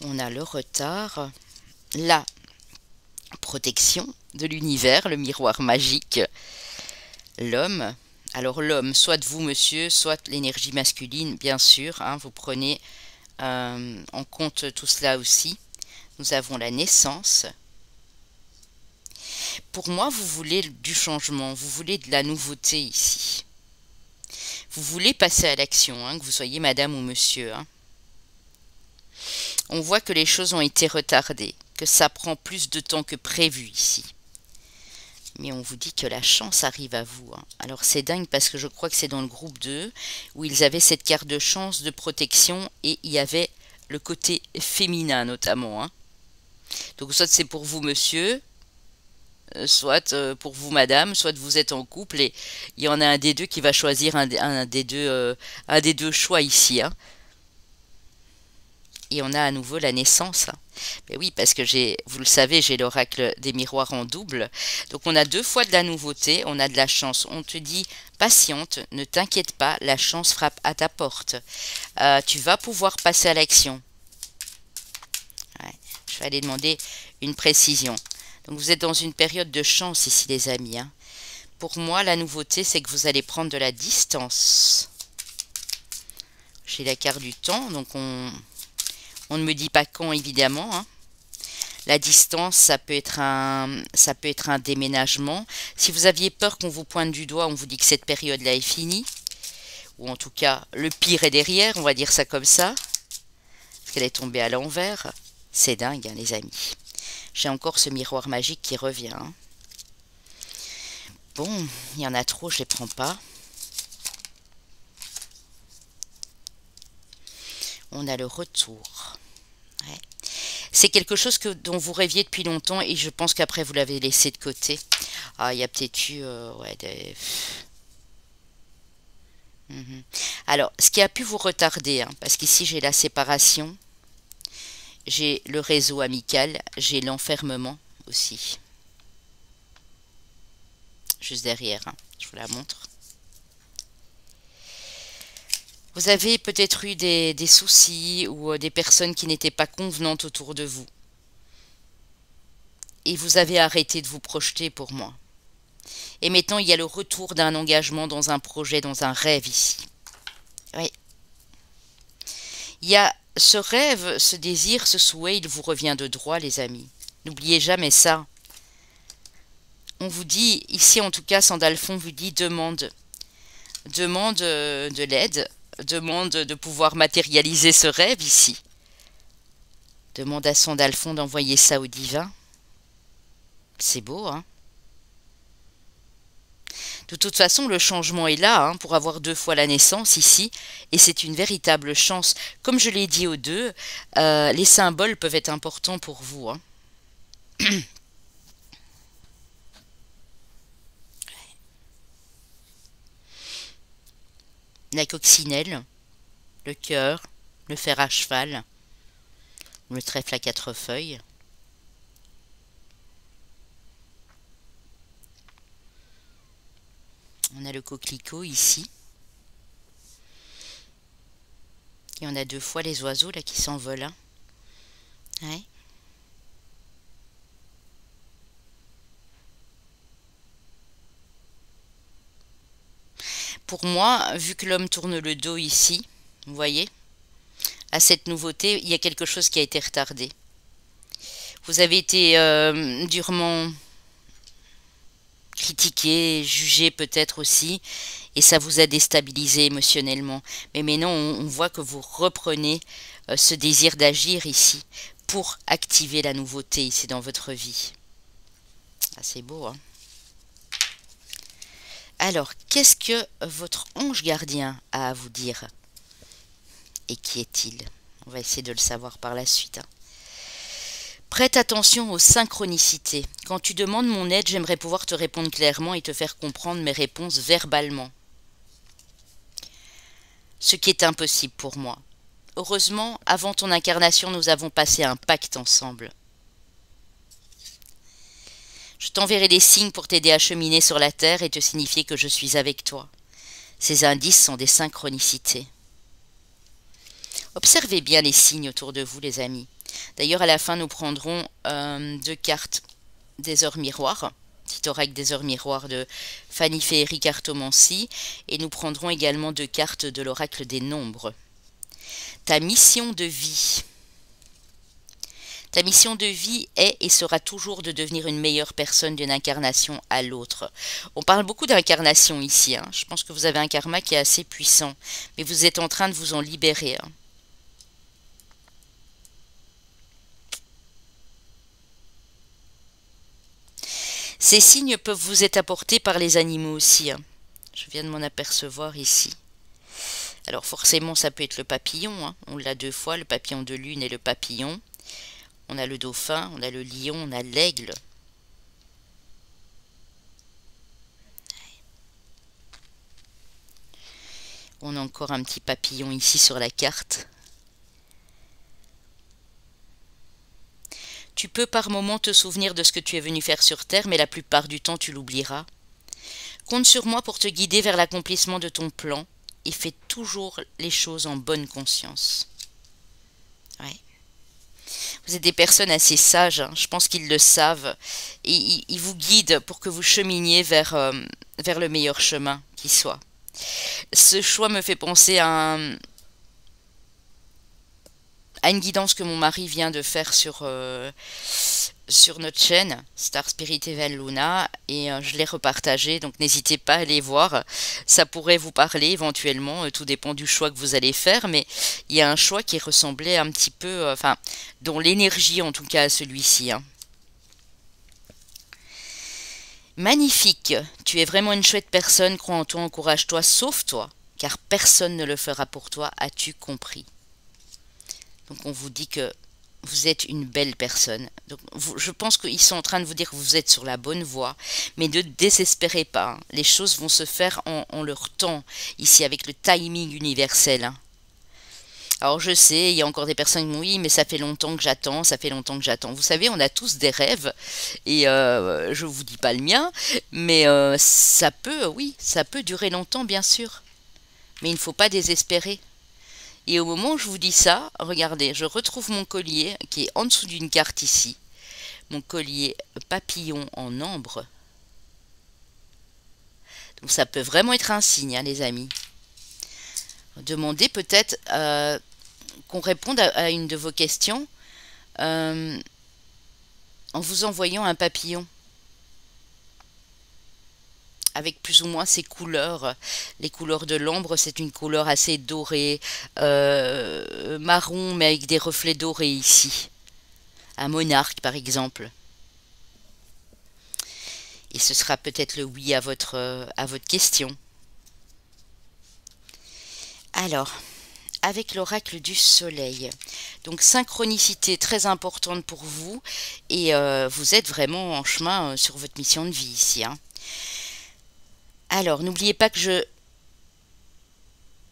On a le retard, la protection de l'univers, le miroir magique, l'homme. Alors l'homme, soit vous monsieur, soit l'énergie masculine, bien sûr, hein, vous prenez en compte tout cela aussi. Nous avons la naissance. Pour moi, vous voulez du changement, vous voulez de la nouveauté ici. Vous voulez passer à l'action, hein, que vous soyez madame ou monsieur. Hein. On voit que les choses ont été retardées, que ça prend plus de temps que prévu ici. Mais on vous dit que la chance arrive à vous, hein. Alors c'est dingue parce que je crois que c'est dans le groupe 2 où ils avaient cette carte de chance, de protection, et il y avait le côté féminin notamment, hein. Donc soit c'est pour vous monsieur, soit pour vous madame, soit vous êtes en couple et il y en a un des deux qui va choisir un des deux choix ici, hein. Et on a à nouveau la naissance, hein. Mais oui, parce que vous le savez, j'ai l'oracle des miroirs en double. Donc on a deux fois de la nouveauté, on a de la chance. On te dit, patiente, ne t'inquiète pas, la chance frappe à ta porte. Tu vas pouvoir passer à l'action. Ouais, je vais aller demander une précision. Donc vous êtes dans une période de chance ici, les amis, hein. Pour moi, la nouveauté, c'est que vous allez prendre de la distance. J'ai la carte du temps, donc on ne me dit pas quand, évidemment, hein. La distance, ça peut être un déménagement. Si vous aviez peur qu'on vous pointe du doigt, on vous dit que cette période-là est finie. Ou en tout cas, le pire est derrière, on va dire ça comme ça. Parce qu'elle est tombée à l'envers. C'est dingue, hein, les amis. J'ai encore ce miroir magique qui revient, hein. Bon, il y en a trop, je ne les prends pas. On a le retour. Ouais. C'est quelque chose dont vous rêviez depuis longtemps et je pense qu'après vous l'avez laissé de côté. Ah, il y a peut-être eu... ouais, Alors, ce qui a pu vous retarder, hein, parce qu'ici j'ai la séparation, j'ai le réseau amical, j'ai l'enfermement aussi. Juste derrière, hein, je vous la montre. Vous avez peut-être eu des soucis ou des personnes qui n'étaient pas convenantes autour de vous. Et vous avez arrêté de vous projeter pour moi. Et maintenant, il y a le retour d'un engagement dans un projet, dans un rêve ici. Oui. Il y a ce rêve, ce désir, ce souhait, il vous revient de droit, les amis. N'oubliez jamais ça. On vous dit, ici en tout cas, Sandalphon vous dit, demande de l'aide. Demande de pouvoir matérialiser ce rêve ici. Demande à Sandalphon d'envoyer ça au divin. C'est beau, hein? De toute façon, le changement est là, hein, pour avoir deux fois la naissance ici, et c'est une véritable chance. Comme je l'ai dit aux deux, les symboles peuvent être importants pour vous, hein. La coccinelle, le cœur, le fer à cheval, le trèfle à 4 feuilles. On a le coquelicot ici. Et on a deux fois les oiseaux là qui s'envolent, hein. Ouais. Pour moi, vu que l'homme tourne le dos ici, vous voyez, à cette nouveauté, il y a quelque chose qui a été retardé. Vous avez été durement critiqué, jugé peut-être aussi, et ça vous a déstabilisé émotionnellement. Mais maintenant, on voit que vous reprenez ce désir d'agir ici pour activer la nouveauté ici dans votre vie. Ah, c'est beau, hein? Alors, qu'est-ce que votre ange gardien a à vous dire? Et qui est-il? On va essayer de le savoir par la suite, hein. Prête attention aux synchronicités. Quand tu demandes mon aide, j'aimerais pouvoir te répondre clairement et te faire comprendre mes réponses verbalement. Ce qui est impossible pour moi. Heureusement, avant ton incarnation, nous avons passé un pacte ensemble. Je t'enverrai des signes pour t'aider à cheminer sur la terre et te signifier que je suis avec toi. Ces indices sont des synchronicités. Observez bien les signes autour de vous, les amis. D'ailleurs, à la fin, nous prendrons deux cartes des heures miroirs, petit oracle des heures miroirs de Fanny Féerie Cartomancie, et nous prendrons également deux cartes de l'oracle des nombres. Ta mission de vie. Ta mission de vie est et sera toujours de devenir une meilleure personne d'une incarnation à l'autre. On parle beaucoup d'incarnation ici, hein. Je pense que vous avez un karma qui est assez puissant, mais vous êtes en train de vous en libérer, hein. Ces signes peuvent vous être apportés par les animaux aussi, hein. Je viens de m'en apercevoir ici. Alors forcément, ça peut être le papillon, hein. On l'a deux fois, le papillon de lune et le papillon. On a le dauphin, on a le lion, on a l'aigle. On a encore un petit papillon ici sur la carte. Tu peux par moment te souvenir de ce que tu es venu faire sur Terre, mais la plupart du temps tu l'oublieras. Compte sur moi pour te guider vers l'accomplissement de ton plan et fais toujours les choses en bonne conscience. Ouais. Vous êtes des personnes assez sages, hein. Je pense qu'ils le savent. Et ils vous guident pour que vous cheminiez vers le meilleur chemin qui soit. Ce choix me fait penser à une guidance que mon mari vient de faire sur notre chaîne Star Spirit Even Luna et je l'ai repartagé, donc n'hésitez pas à aller voir, ça pourrait vous parler éventuellement, tout dépend du choix que vous allez faire, mais il y a un choix qui ressemblait un petit peu, enfin, dont l'énergie en tout cas à celui-ci, hein. Magnifique, tu es vraiment une chouette personne, crois en toi, encourage-toi, sauve-toi, car personne ne le fera pour toi, as-tu compris? Donc on vous dit que vous êtes une belle personne. Donc je pense qu'ils sont en train de vous dire que vous êtes sur la bonne voie, mais ne désespérez pas, hein. Les choses vont se faire en leur temps, ici avec le timing universel, hein. Alors je sais, il y a encore des personnes qui disent oui, mais ça fait longtemps que j'attends, ça fait longtemps que j'attends. Vous savez, on a tous des rêves, et je vous dis pas le mien, mais ça peut, oui, ça peut durer longtemps, bien sûr. Mais il ne faut pas désespérer. Et au moment où je vous dis ça, regardez, je retrouve mon collier qui est en dessous d'une carte ici. Mon collier papillon en ambre. Donc ça peut vraiment être un signe, hein, les amis. Demandez peut-être qu'on réponde à une de vos questions en vous envoyant un papillon avec plus ou moins ces couleurs. Les couleurs de l'ambre, c'est une couleur assez dorée, marron, mais avec des reflets dorés ici. Un monarque, par exemple. Et ce sera peut-être le oui à votre question. Alors, avec l'oracle du soleil. Donc, synchronicité très importante pour vous. Et vous êtes vraiment en chemin sur votre mission de vie ici, hein. Alors, n'oubliez pas que je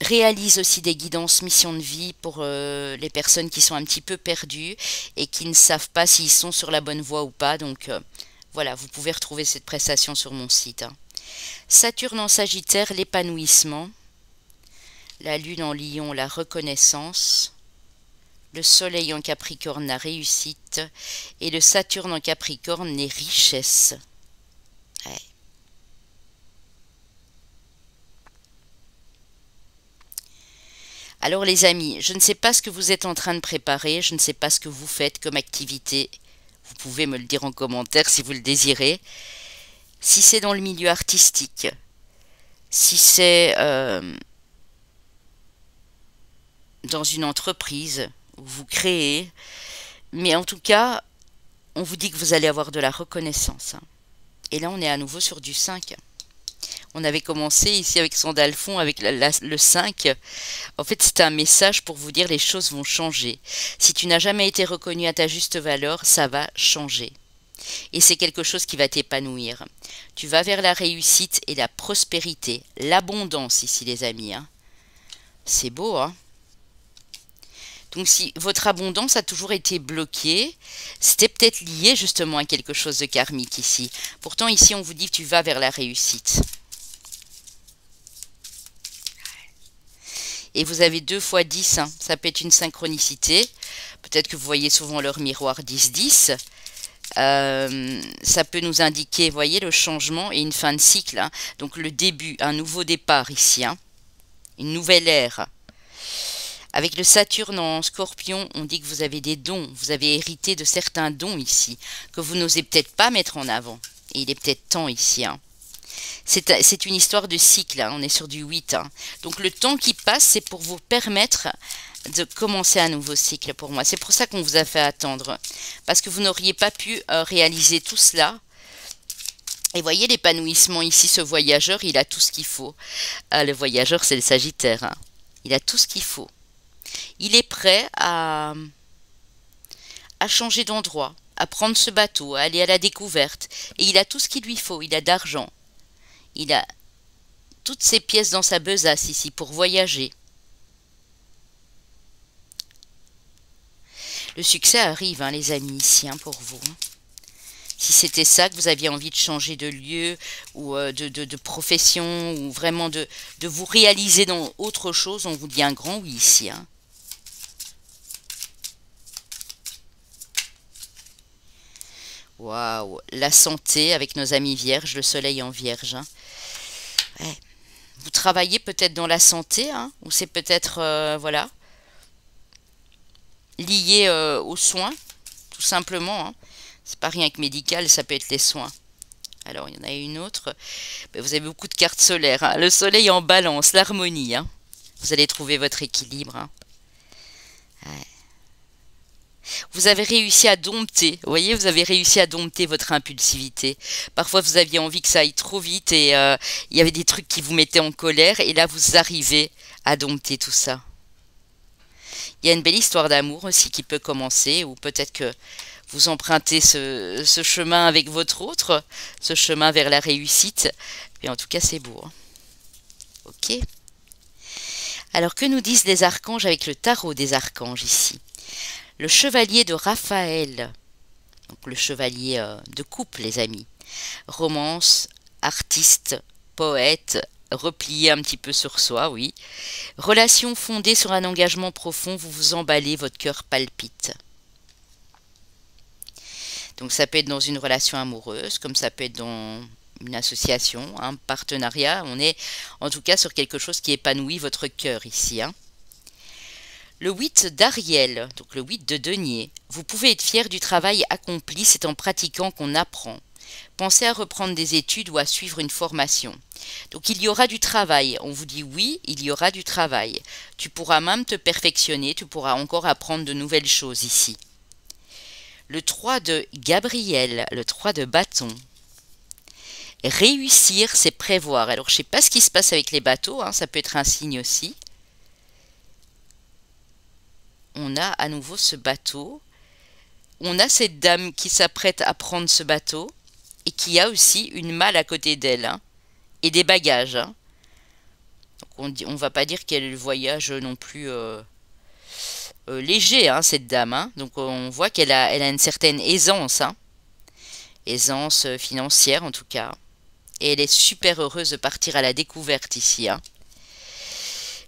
réalise aussi des guidances mission de vie pour les personnes qui sont un petit peu perdues et qui ne savent pas s'ils sont sur la bonne voie ou pas. Donc, voilà, vous pouvez retrouver cette prestation sur mon site, hein. Saturne en Sagittaire, l'épanouissement. La Lune en Lion, la reconnaissance. Le Soleil en Capricorne, la réussite. Et le Saturne en Capricorne, les richesses. Ouais. Alors les amis, je ne sais pas ce que vous êtes en train de préparer, je ne sais pas ce que vous faites comme activité. Vous pouvez me le dire en commentaire si vous le désirez. Si c'est dans le milieu artistique, si c'est dans une entreprise où vous créez, mais en tout cas, on vous dit que vous allez avoir de la reconnaissance, hein. Et là, on est à nouveau sur du 5. On avait commencé ici avec Sandalphon, avec le 5. En fait, c'était un message pour vous dire les choses vont changer. Si tu n'as jamais été reconnu à ta juste valeur, ça va changer. Et c'est quelque chose qui va t'épanouir. Tu vas vers la réussite et la prospérité, l'abondance ici, les amis, hein. C'est beau, hein? Donc si votre abondance a toujours été bloquée, c'était peut-être lié justement à quelque chose de karmique ici. Pourtant ici on vous dit que tu vas vers la réussite. Et vous avez 2 fois 10, hein. Ça peut être une synchronicité. Peut-être que vous voyez souvent leur miroir 10-10. Ça peut nous indiquer, vous voyez, le changement et une fin de cycle, hein. Donc le début, un nouveau départ ici, hein. Une nouvelle ère. Avec le Saturne en Scorpion, on dit que vous avez des dons, vous avez hérité de certains dons ici, que vous n'osez peut-être pas mettre en avant. Et il est peut-être temps ici, hein. C'est une histoire de cycle, hein. On est sur du 8, hein. Donc le temps qui passe, c'est pour vous permettre de commencer un nouveau cycle pour moi. C'est pour ça qu'on vous a fait attendre. Parce que vous n'auriez pas pu réaliser tout cela Et voyez l'épanouissement ici, ce voyageur, il a tout ce qu'il faut. Ah, le voyageur, c'est le Sagittaire, hein. Il a tout ce qu'il faut. Il est prêt à changer d'endroit, à prendre ce bateau, à aller à la découverte. Et il a tout ce qu'il lui faut. Il a d'argent. Il a toutes ses pièces dans sa besace ici pour voyager. Le succès arrive, hein, les amis, ici, hein, pour vous, hein. Si c'était ça, que vous aviez envie de changer de lieu ou de profession ou vraiment de vous réaliser dans autre chose, on vous dit un grand oui ici, hein. Waouh, la santé avec nos amis vierges, le soleil en vierge, hein. Ouais. Vous travaillez peut-être dans la santé, hein, ou c'est peut-être voilà, lié aux soins, tout simplement, hein. C'est pas rien que médical, ça peut être les soins. Alors, il y en a une autre. Ben, vous avez beaucoup de cartes solaires, hein. Le soleil en balance, l'harmonie, hein. Vous allez trouver votre équilibre, hein. Ouais. Vous avez réussi à dompter, vous voyez, vous avez réussi à dompter votre impulsivité. Parfois, vous aviez envie que ça aille trop vite et il y avait des trucs qui vous mettaient en colère et là, vous arrivez à dompter tout ça. Il y a une belle histoire d'amour aussi qui peut commencer ou peut-être que vous empruntez ce chemin avec votre autre, ce chemin vers la réussite. Et en tout cas, c'est beau, hein. Ok. Alors, que nous disent les archanges avec le tarot des archanges ici? Le chevalier de Raphaël, donc le chevalier de couple, les amis. Romance, artiste, poète, replié un petit peu sur soi, oui. Relation fondée sur un engagement profond, vous vous emballez, votre cœur palpite. Donc ça peut être dans une relation amoureuse, comme ça peut être dans une association, un partenariat. On est en tout cas sur quelque chose qui épanouit votre cœur ici, hein. Le 8 d'Ariel, donc le 8 de denier. Vous pouvez être fier du travail accompli, c'est en pratiquant qu'on apprend. Pensez à reprendre des études ou à suivre une formation. Donc il y aura du travail. On vous dit oui, il y aura du travail. Tu pourras même te perfectionner, tu pourras encore apprendre de nouvelles choses ici. Le 3 de Gabriel, le 3 de bâton. Réussir, c'est prévoir. Alors, je ne sais pas ce qui se passe avec les bateaux, hein, ça peut être un signe aussi. On a à nouveau ce bateau. On a cette dame qui s'apprête à prendre ce bateau et qui a aussi une malle à côté d'elle, hein, et des bagages, hein. Donc on va pas dire qu'elle voyage non plus léger, hein, cette dame, hein. Donc on voit elle a une certaine aisance, hein. Aisance financière en tout cas. Et elle est super heureuse de partir à la découverte ici, hein.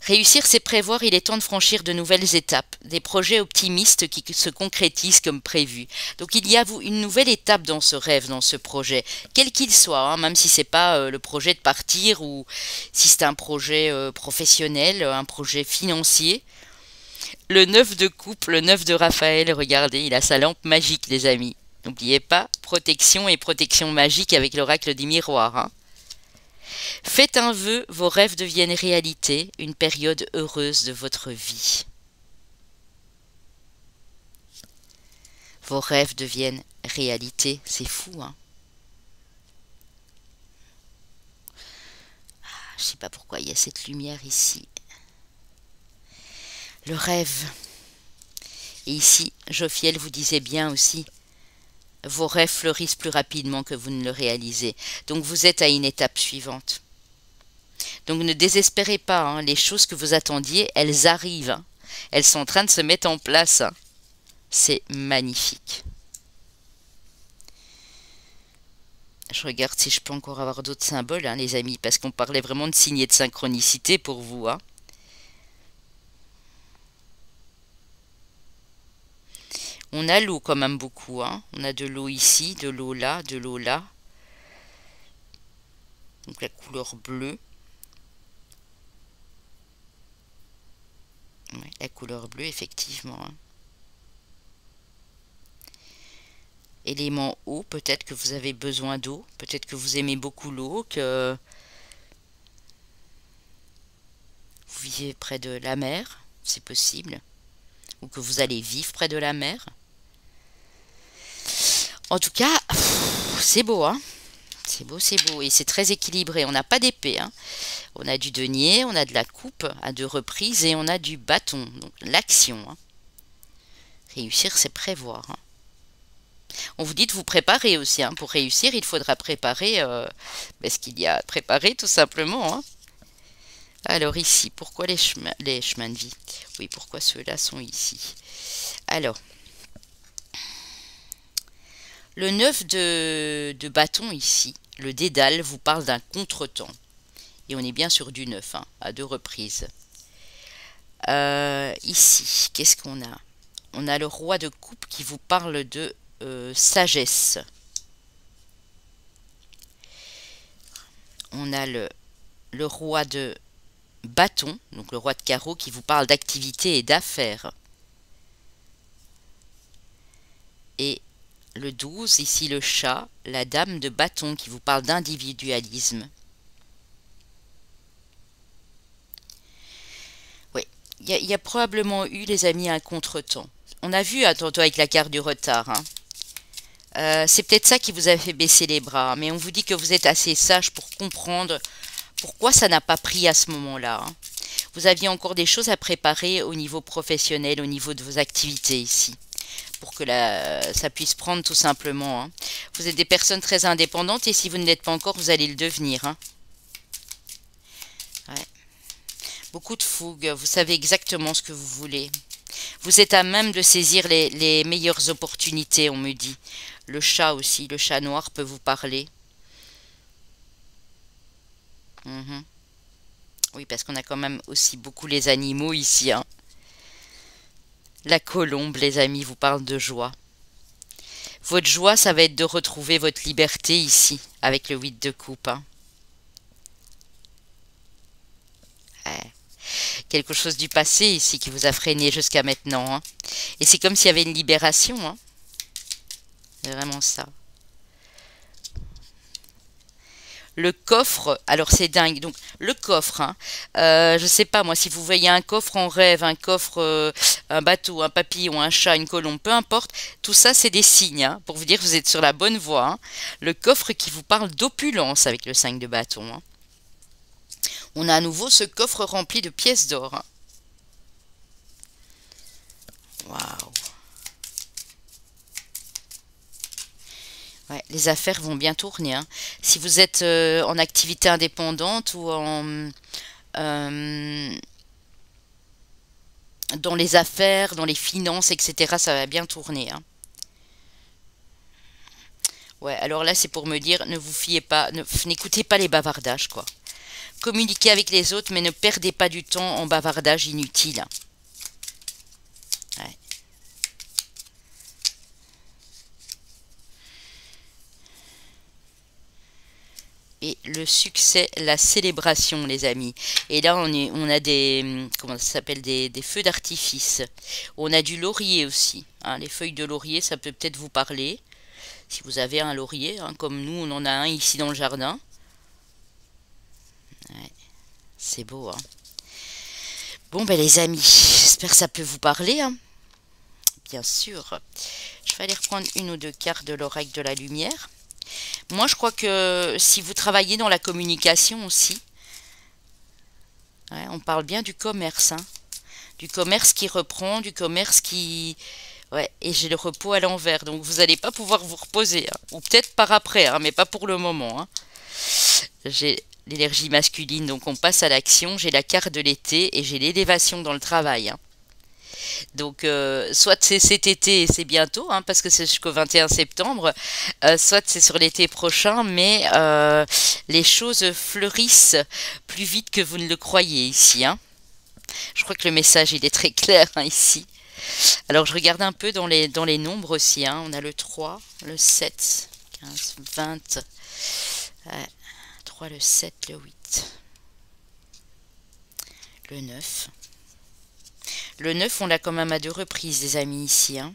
Réussir, c'est prévoir, il est temps de franchir de nouvelles étapes, des projets optimistes qui se concrétisent comme prévu. Donc il y a une nouvelle étape dans ce rêve, dans ce projet, quel qu'il soit, hein, même si c'est pas le projet de partir ou si c'est un projet professionnel, un projet financier. Le 9 de coupe, le 9 de Raphaël, regardez, il a sa lampe magique, les amis. N'oubliez pas, protection et protection magique avec l'oracle des miroirs, hein. Faites un vœu, vos rêves deviennent réalité, une période heureuse de votre vie. Vos rêves deviennent réalité, c'est fou, hein. Je ne sais pas pourquoi il y a cette lumière ici. Le rêve. Et ici, Jophiel vous disait bien aussi, vos rêves fleurissent plus rapidement que vous ne le réalisez. Donc vous êtes à une étape suivante. Donc ne désespérez pas, hein, les choses que vous attendiez, elles arrivent, hein. Elles sont en train de se mettre en place, hein. C'est magnifique. Je regarde si je peux encore avoir d'autres symboles, hein, les amis, parce qu'on parlait vraiment de signes et de synchronicité pour vous, hein. On a l'eau quand même beaucoup, hein. On a de l'eau ici, de l'eau là, de l'eau là. Donc la couleur bleue. Ouais, la couleur bleue, effectivement, hein. Élément eau, peut-être que vous avez besoin d'eau. Peut-être que vous aimez beaucoup l'eau, que vous vivez près de la mer, c'est possible. Ou que vous allez vivre près de la mer. En tout cas, c'est beau, hein. C'est beau, c'est beau. Et c'est très équilibré. On n'a pas d'épée, hein. On a du denier, on a de la coupe à 2 reprises et on a du bâton. Donc l'action, hein. Réussir, c'est prévoir, hein. On vous dit de vous préparer aussi, hein. Pour réussir, il faudra préparer ce qu'il y a à préparer, tout simplement, hein. Alors ici, pourquoi les chemins de vie? Oui, pourquoi ceux-là sont ici? Alors, le 9 de bâton ici, le dédale, vous parle d'un contretemps. Et on est bien sur du 9, hein, à 2 reprises. Ici, qu'est-ce qu'on a? On a le roi de coupe qui vous parle de sagesse. On a le roi de bâton, donc le roi de carreau, qui vous parle d'activité et d'affaires. Et le 12, ici le chat, la dame de bâton qui vous parle d'individualisme. Oui, il y a probablement eu, les amis, un contretemps. On a vu tantôt avec la carte du retard, hein. C'est peut-être ça qui vous a fait baisser les bras, mais on vous dit que vous êtes assez sage pour comprendre pourquoi ça n'a pas pris à ce moment-là, hein. Vous aviez encore des choses à préparer au niveau professionnel, au niveau de vos activités ici, pour que ça puisse prendre tout simplement, hein. Vous êtes des personnes très indépendantes et si vous ne l'êtes pas encore, vous allez le devenir, hein. Ouais. Beaucoup de fougue, vous savez exactement ce que vous voulez. Vous êtes à même de saisir les meilleures opportunités, on me dit. Le chat aussi, le chat noir peut vous parler. Mhm. Oui, parce qu'on a quand même aussi beaucoup les animaux ici, hein. La colombe, les amis, vous parle de joie. Votre joie, ça va être de retrouver votre liberté ici, avec le 8 de coupe, hein. Ouais. Quelque chose du passé ici qui vous a freiné jusqu'à maintenant, hein. Et c'est comme s'il y avait une libération, hein. C'est vraiment ça. Le coffre, alors c'est dingue. Donc le coffre, hein, je sais pas moi, si vous voyez un coffre en rêve, un coffre, un bateau, un papillon, un chat, une colombe, peu importe, tout ça c'est des signes, hein, pour vous dire que vous êtes sur la bonne voie, hein. Le coffre qui vous parle d'opulence avec le 5 de bâton, hein. On a à nouveau ce coffre rempli de pièces d'or, hein. Waouh. Ouais, les affaires vont bien tourner, hein. Si vous êtes en activité indépendante ou euh, dans les affaires, dans les finances, etc., ça va bien tourner, hein. Ouais, alors là, c'est pour me dire, ne vous fiez pas, n'écoutez pas les bavardages, quoi. Communiquez avec les autres, mais ne perdez pas du temps en bavardage inutile, hein. Ouais. Et le succès, la célébration, les amis. Et là, on a des, comment ça s'appelle, des feux d'artifice. On a du laurier aussi, hein. Les feuilles de laurier, ça peut peut-être vous parler. Si vous avez un laurier, hein, comme nous, on en a un ici dans le jardin. Ouais, c'est beau, hein. Bon, ben les amis, j'espère que ça peut vous parler, hein. Bien sûr. Je vais aller reprendre une ou deux cartes de l'oracle de la lumière. Moi, je crois que si vous travaillez dans la communication aussi, ouais, on parle bien du commerce, hein. Du commerce qui reprend, du commerce qui... Ouais, et j'ai le repos à l'envers, donc vous n'allez pas pouvoir vous reposer, hein. Ou peut-être par après, hein, mais pas pour le moment, hein. J'ai l'énergie masculine, donc on passe à l'action. J'ai la carte de l'été et j'ai l'élévation dans le travail, hein. Donc, soit c'est cet été et c'est bientôt, hein, parce que c'est jusqu'au 21 septembre, soit c'est sur l'été prochain, mais les choses fleurissent plus vite que vous ne le croyez ici, hein. Je crois que le message il est très clair, hein, ici. Alors, je regarde un peu dans les nombres aussi, hein. On a le 3, le 7, 15, 20, 3, le 7, le 8, le 9. Le 9, on l'a quand même à 2 reprises, les amis, ici, hein.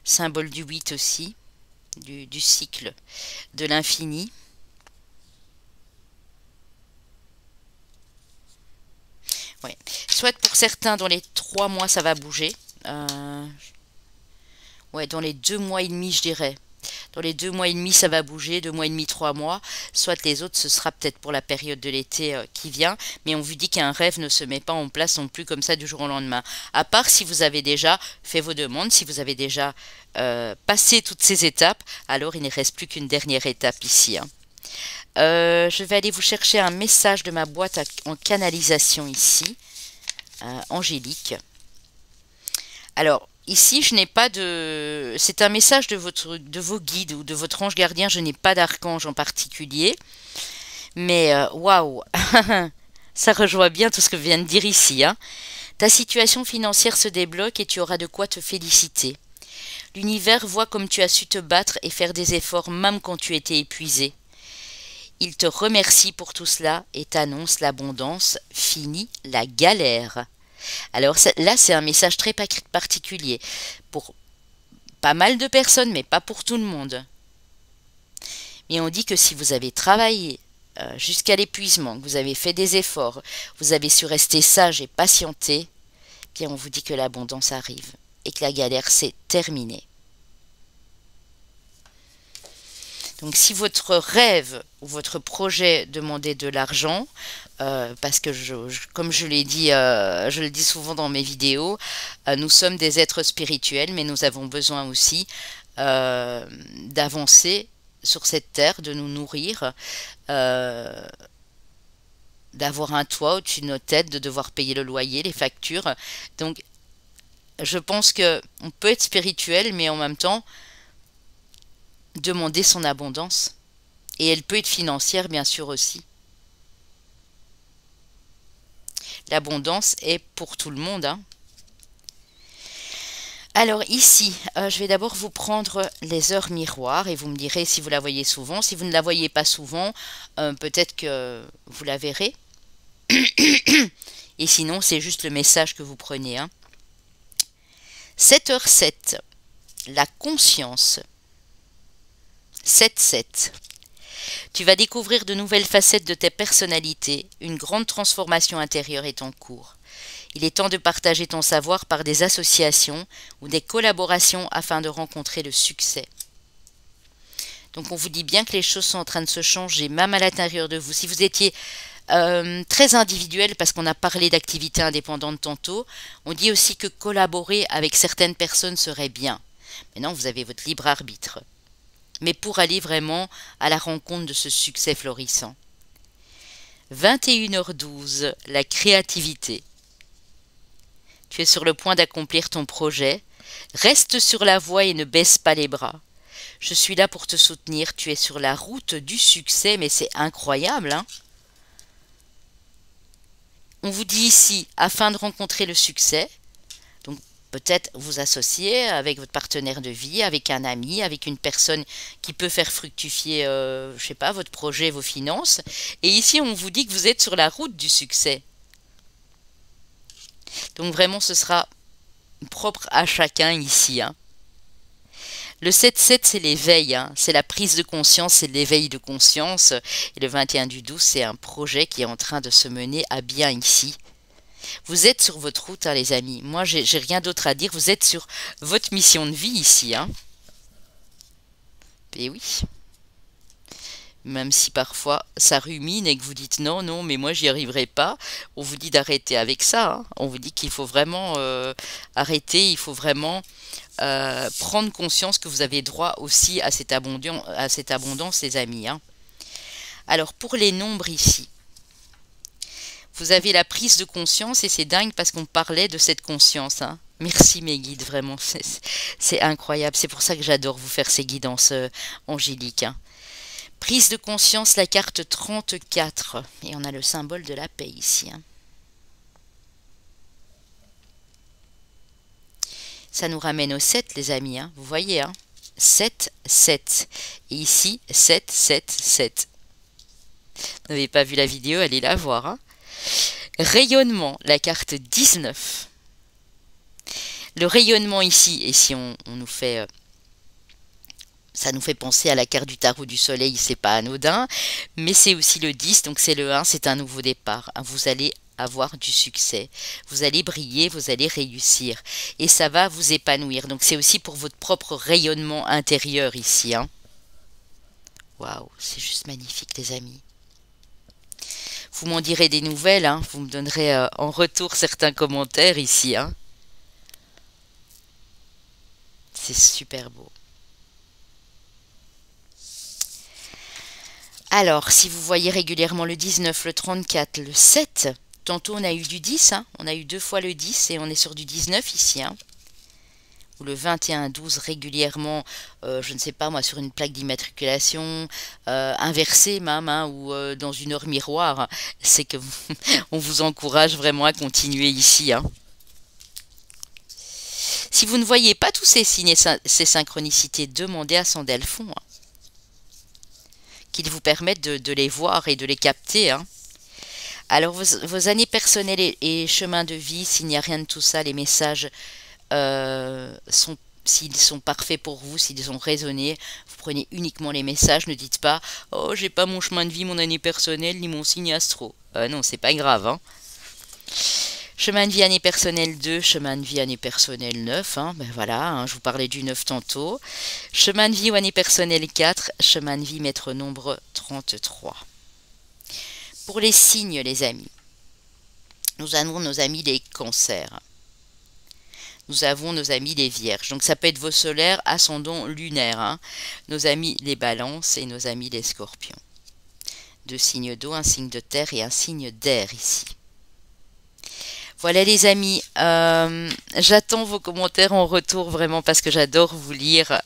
Symbole du 8 aussi, du cycle de l'infini. Ouais. Soit pour certains, dans les 3 mois, ça va bouger. Ouais, dans les 2 mois et demi, je dirais. Dans les 2 mois et demi, ça va bouger, 2 mois et demi, 3 mois. Soit les autres, ce sera peut-être pour la période de l'été qui vient. Mais on vous dit qu'un rêve ne se met pas en place non plus comme ça du jour au lendemain. À part si vous avez déjà fait vos demandes, si vous avez déjà passé toutes ces étapes, alors il ne reste plus qu'une dernière étape ici, hein. Je vais aller vous chercher un message de ma boîte en canalisation ici, Angélique. Alors, ici, je n'ai pas de... C'est un message de vos guides ou de votre ange gardien. Je n'ai pas d'archange en particulier. Mais, waouh, ça rejoint bien tout ce que je viens de dire ici, hein. Ta situation financière se débloque et tu auras de quoi te féliciter. L'univers voit comme tu as su te battre et faire des efforts même quand tu étais épuisé. Il te remercie pour tout cela et t'annonce l'abondance, fini la galère. Alors là, c'est un message très particulier pour pas mal de personnes, mais pas pour tout le monde. Mais on dit que si vous avez travaillé jusqu'à l'épuisement, que vous avez fait des efforts, vous avez su rester sage et patienter, bien on vous dit que l'abondance arrive et que la galère c'est terminé. Donc si votre rêve ou votre projet demandait de l'argent, parce que comme je l'ai dit, je le dis souvent dans mes vidéos, nous sommes des êtres spirituels, mais nous avons besoin aussi d'avancer sur cette terre, de nous nourrir, d'avoir un toit au-dessus de nos têtes, de devoir payer le loyer, les factures. Donc je pense que on peut être spirituel, mais en même temps demander son abondance. Et elle peut être financière, bien sûr, aussi. L'abondance est pour tout le monde, hein. Alors ici, je vais d'abord vous prendre les heures miroirs et vous me direz si vous la voyez souvent. Si vous ne la voyez pas souvent, peut-être que vous la verrez. Et sinon, c'est juste le message que vous prenez, hein. 7h07, la conscience. 7-7. Tu vas découvrir de nouvelles facettes de ta personnalité. Une grande transformation intérieure est en cours. Il est temps de partager ton savoir par des associations ou des collaborations afin de rencontrer le succès. Donc on vous dit bien que les choses sont en train de se changer, même à l'intérieur de vous. Si vous étiez très individuel, parce qu'on a parlé d'activités indépendantes tantôt, on dit aussi que collaborer avec certaines personnes serait bien. Maintenant, vous avez votre libre arbitre. Mais pour aller vraiment à la rencontre de ce succès florissant. 21h12, la créativité. Tu es sur le point d'accomplir ton projet. Reste sur la voie et ne baisse pas les bras. Je suis là pour te soutenir. Tu es sur la route du succès, mais c'est incroyable, hein? On vous dit ici, afin de rencontrer le succès, donc peut-être vous associer avec votre partenaire de vie, avec un ami, avec une personne qui peut faire fructifier, je sais pas, votre projet, vos finances. Et ici, on vous dit que vous êtes sur la route du succès. Donc vraiment, ce sera propre à chacun ici, hein. Le 7-7, c'est l'éveil, hein. C'est la prise de conscience, c'est l'éveil de conscience. Et le 21/12, c'est un projet qui est en train de se mener à bien ici. Vous êtes sur votre route, hein, les amis. Moi, j'ai rien d'autre à dire. Vous êtes sur votre mission de vie ici, hein. Et oui. Même si parfois ça rumine et que vous dites non, non, mais moi j'y arriverai pas, on vous dit d'arrêter avec ça, hein. On vous dit qu'il faut vraiment arrêter, il faut vraiment prendre conscience que vous avez droit aussi à cette abondance, les amis, hein. Alors pour les nombres ici, vous avez la prise de conscience et c'est dingue parce qu'on parlait de cette conscience, hein. Merci mes guides, vraiment, c'est incroyable. C'est pour ça que j'adore vous faire ces guidances angéliques, hein. Prise de conscience, la carte 34. Et on a le symbole de la paix ici, hein. Ça nous ramène au 7, les amis, hein. Vous voyez, hein. 7, 7. Et ici, 7, 7, 7. Vous n'avez pas vu la vidéo, allez la voir, hein. Rayonnement, la carte 19. Le rayonnement ici, et si on nous fait... ça nous fait penser à la carte du tarot du soleil, c'est pas anodin, mais c'est aussi le 10, donc c'est le 1, c'est un nouveau départ. Vous allez avoir du succès, vous allez briller, vous allez réussir, et ça va vous épanouir. Donc c'est aussi pour votre propre rayonnement intérieur ici, hein. Waouh, c'est juste magnifique, les amis. Vous m'en direz des nouvelles, hein. Vous me donnerez en retour certains commentaires ici, hein. C'est super beau. Alors, si vous voyez régulièrement le 19, le 34, le 7, tantôt on a eu du 10, hein. On a eu deux fois le 10 et on est sur du 19 ici, hein. Ou le 21, 12 régulièrement, je ne sais pas moi, sur une plaque d'immatriculation, inversée même, hein, ou dans une heure miroir, c'est que on vous encourage vraiment à continuer ici, hein. Si vous ne voyez pas tous ces signes et ces synchronicités, demandez à Sandalphon, hein, qu'il vous permette de les voir et de les capter, hein. Alors, vos années personnelles et chemins de vie, s'il n'y a rien de tout ça, les messages sont, s'ils sont parfaits pour vous, s'ils ont résonné, vous prenez uniquement les messages, ne dites pas «Oh, j'ai pas mon chemin de vie, mon année personnelle, ni mon signe astro». Non, c'est pas grave, hein. Chemin de vie année personnelle 2, chemin de vie année personnelle 9, hein, ben voilà, hein, je vous parlais du 9 tantôt. Chemin de vie ou année personnelle 4, chemin de vie maître nombre 33. Pour les signes, les amis, nous avons nos amis les cancers. Nous avons nos amis les vierges. Donc ça peut être vos solaires, ascendants, lunaires, hein. Nos amis les balances et nos amis les scorpions. Deux signes d'eau, un signe de terre et un signe d'air ici. Voilà les amis, j'attends vos commentaires en retour vraiment parce que j'adore vous lire.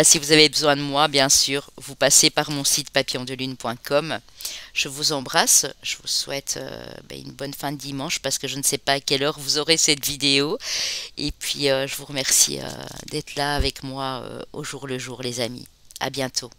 Si vous avez besoin de moi, bien sûr, vous passez par mon site papillondelune.com. Je vous embrasse, je vous souhaite une bonne fin de dimanche parce que je ne sais pas à quelle heure vous aurez cette vidéo. Et puis je vous remercie d'être là avec moi au jour le jour les amis. À bientôt.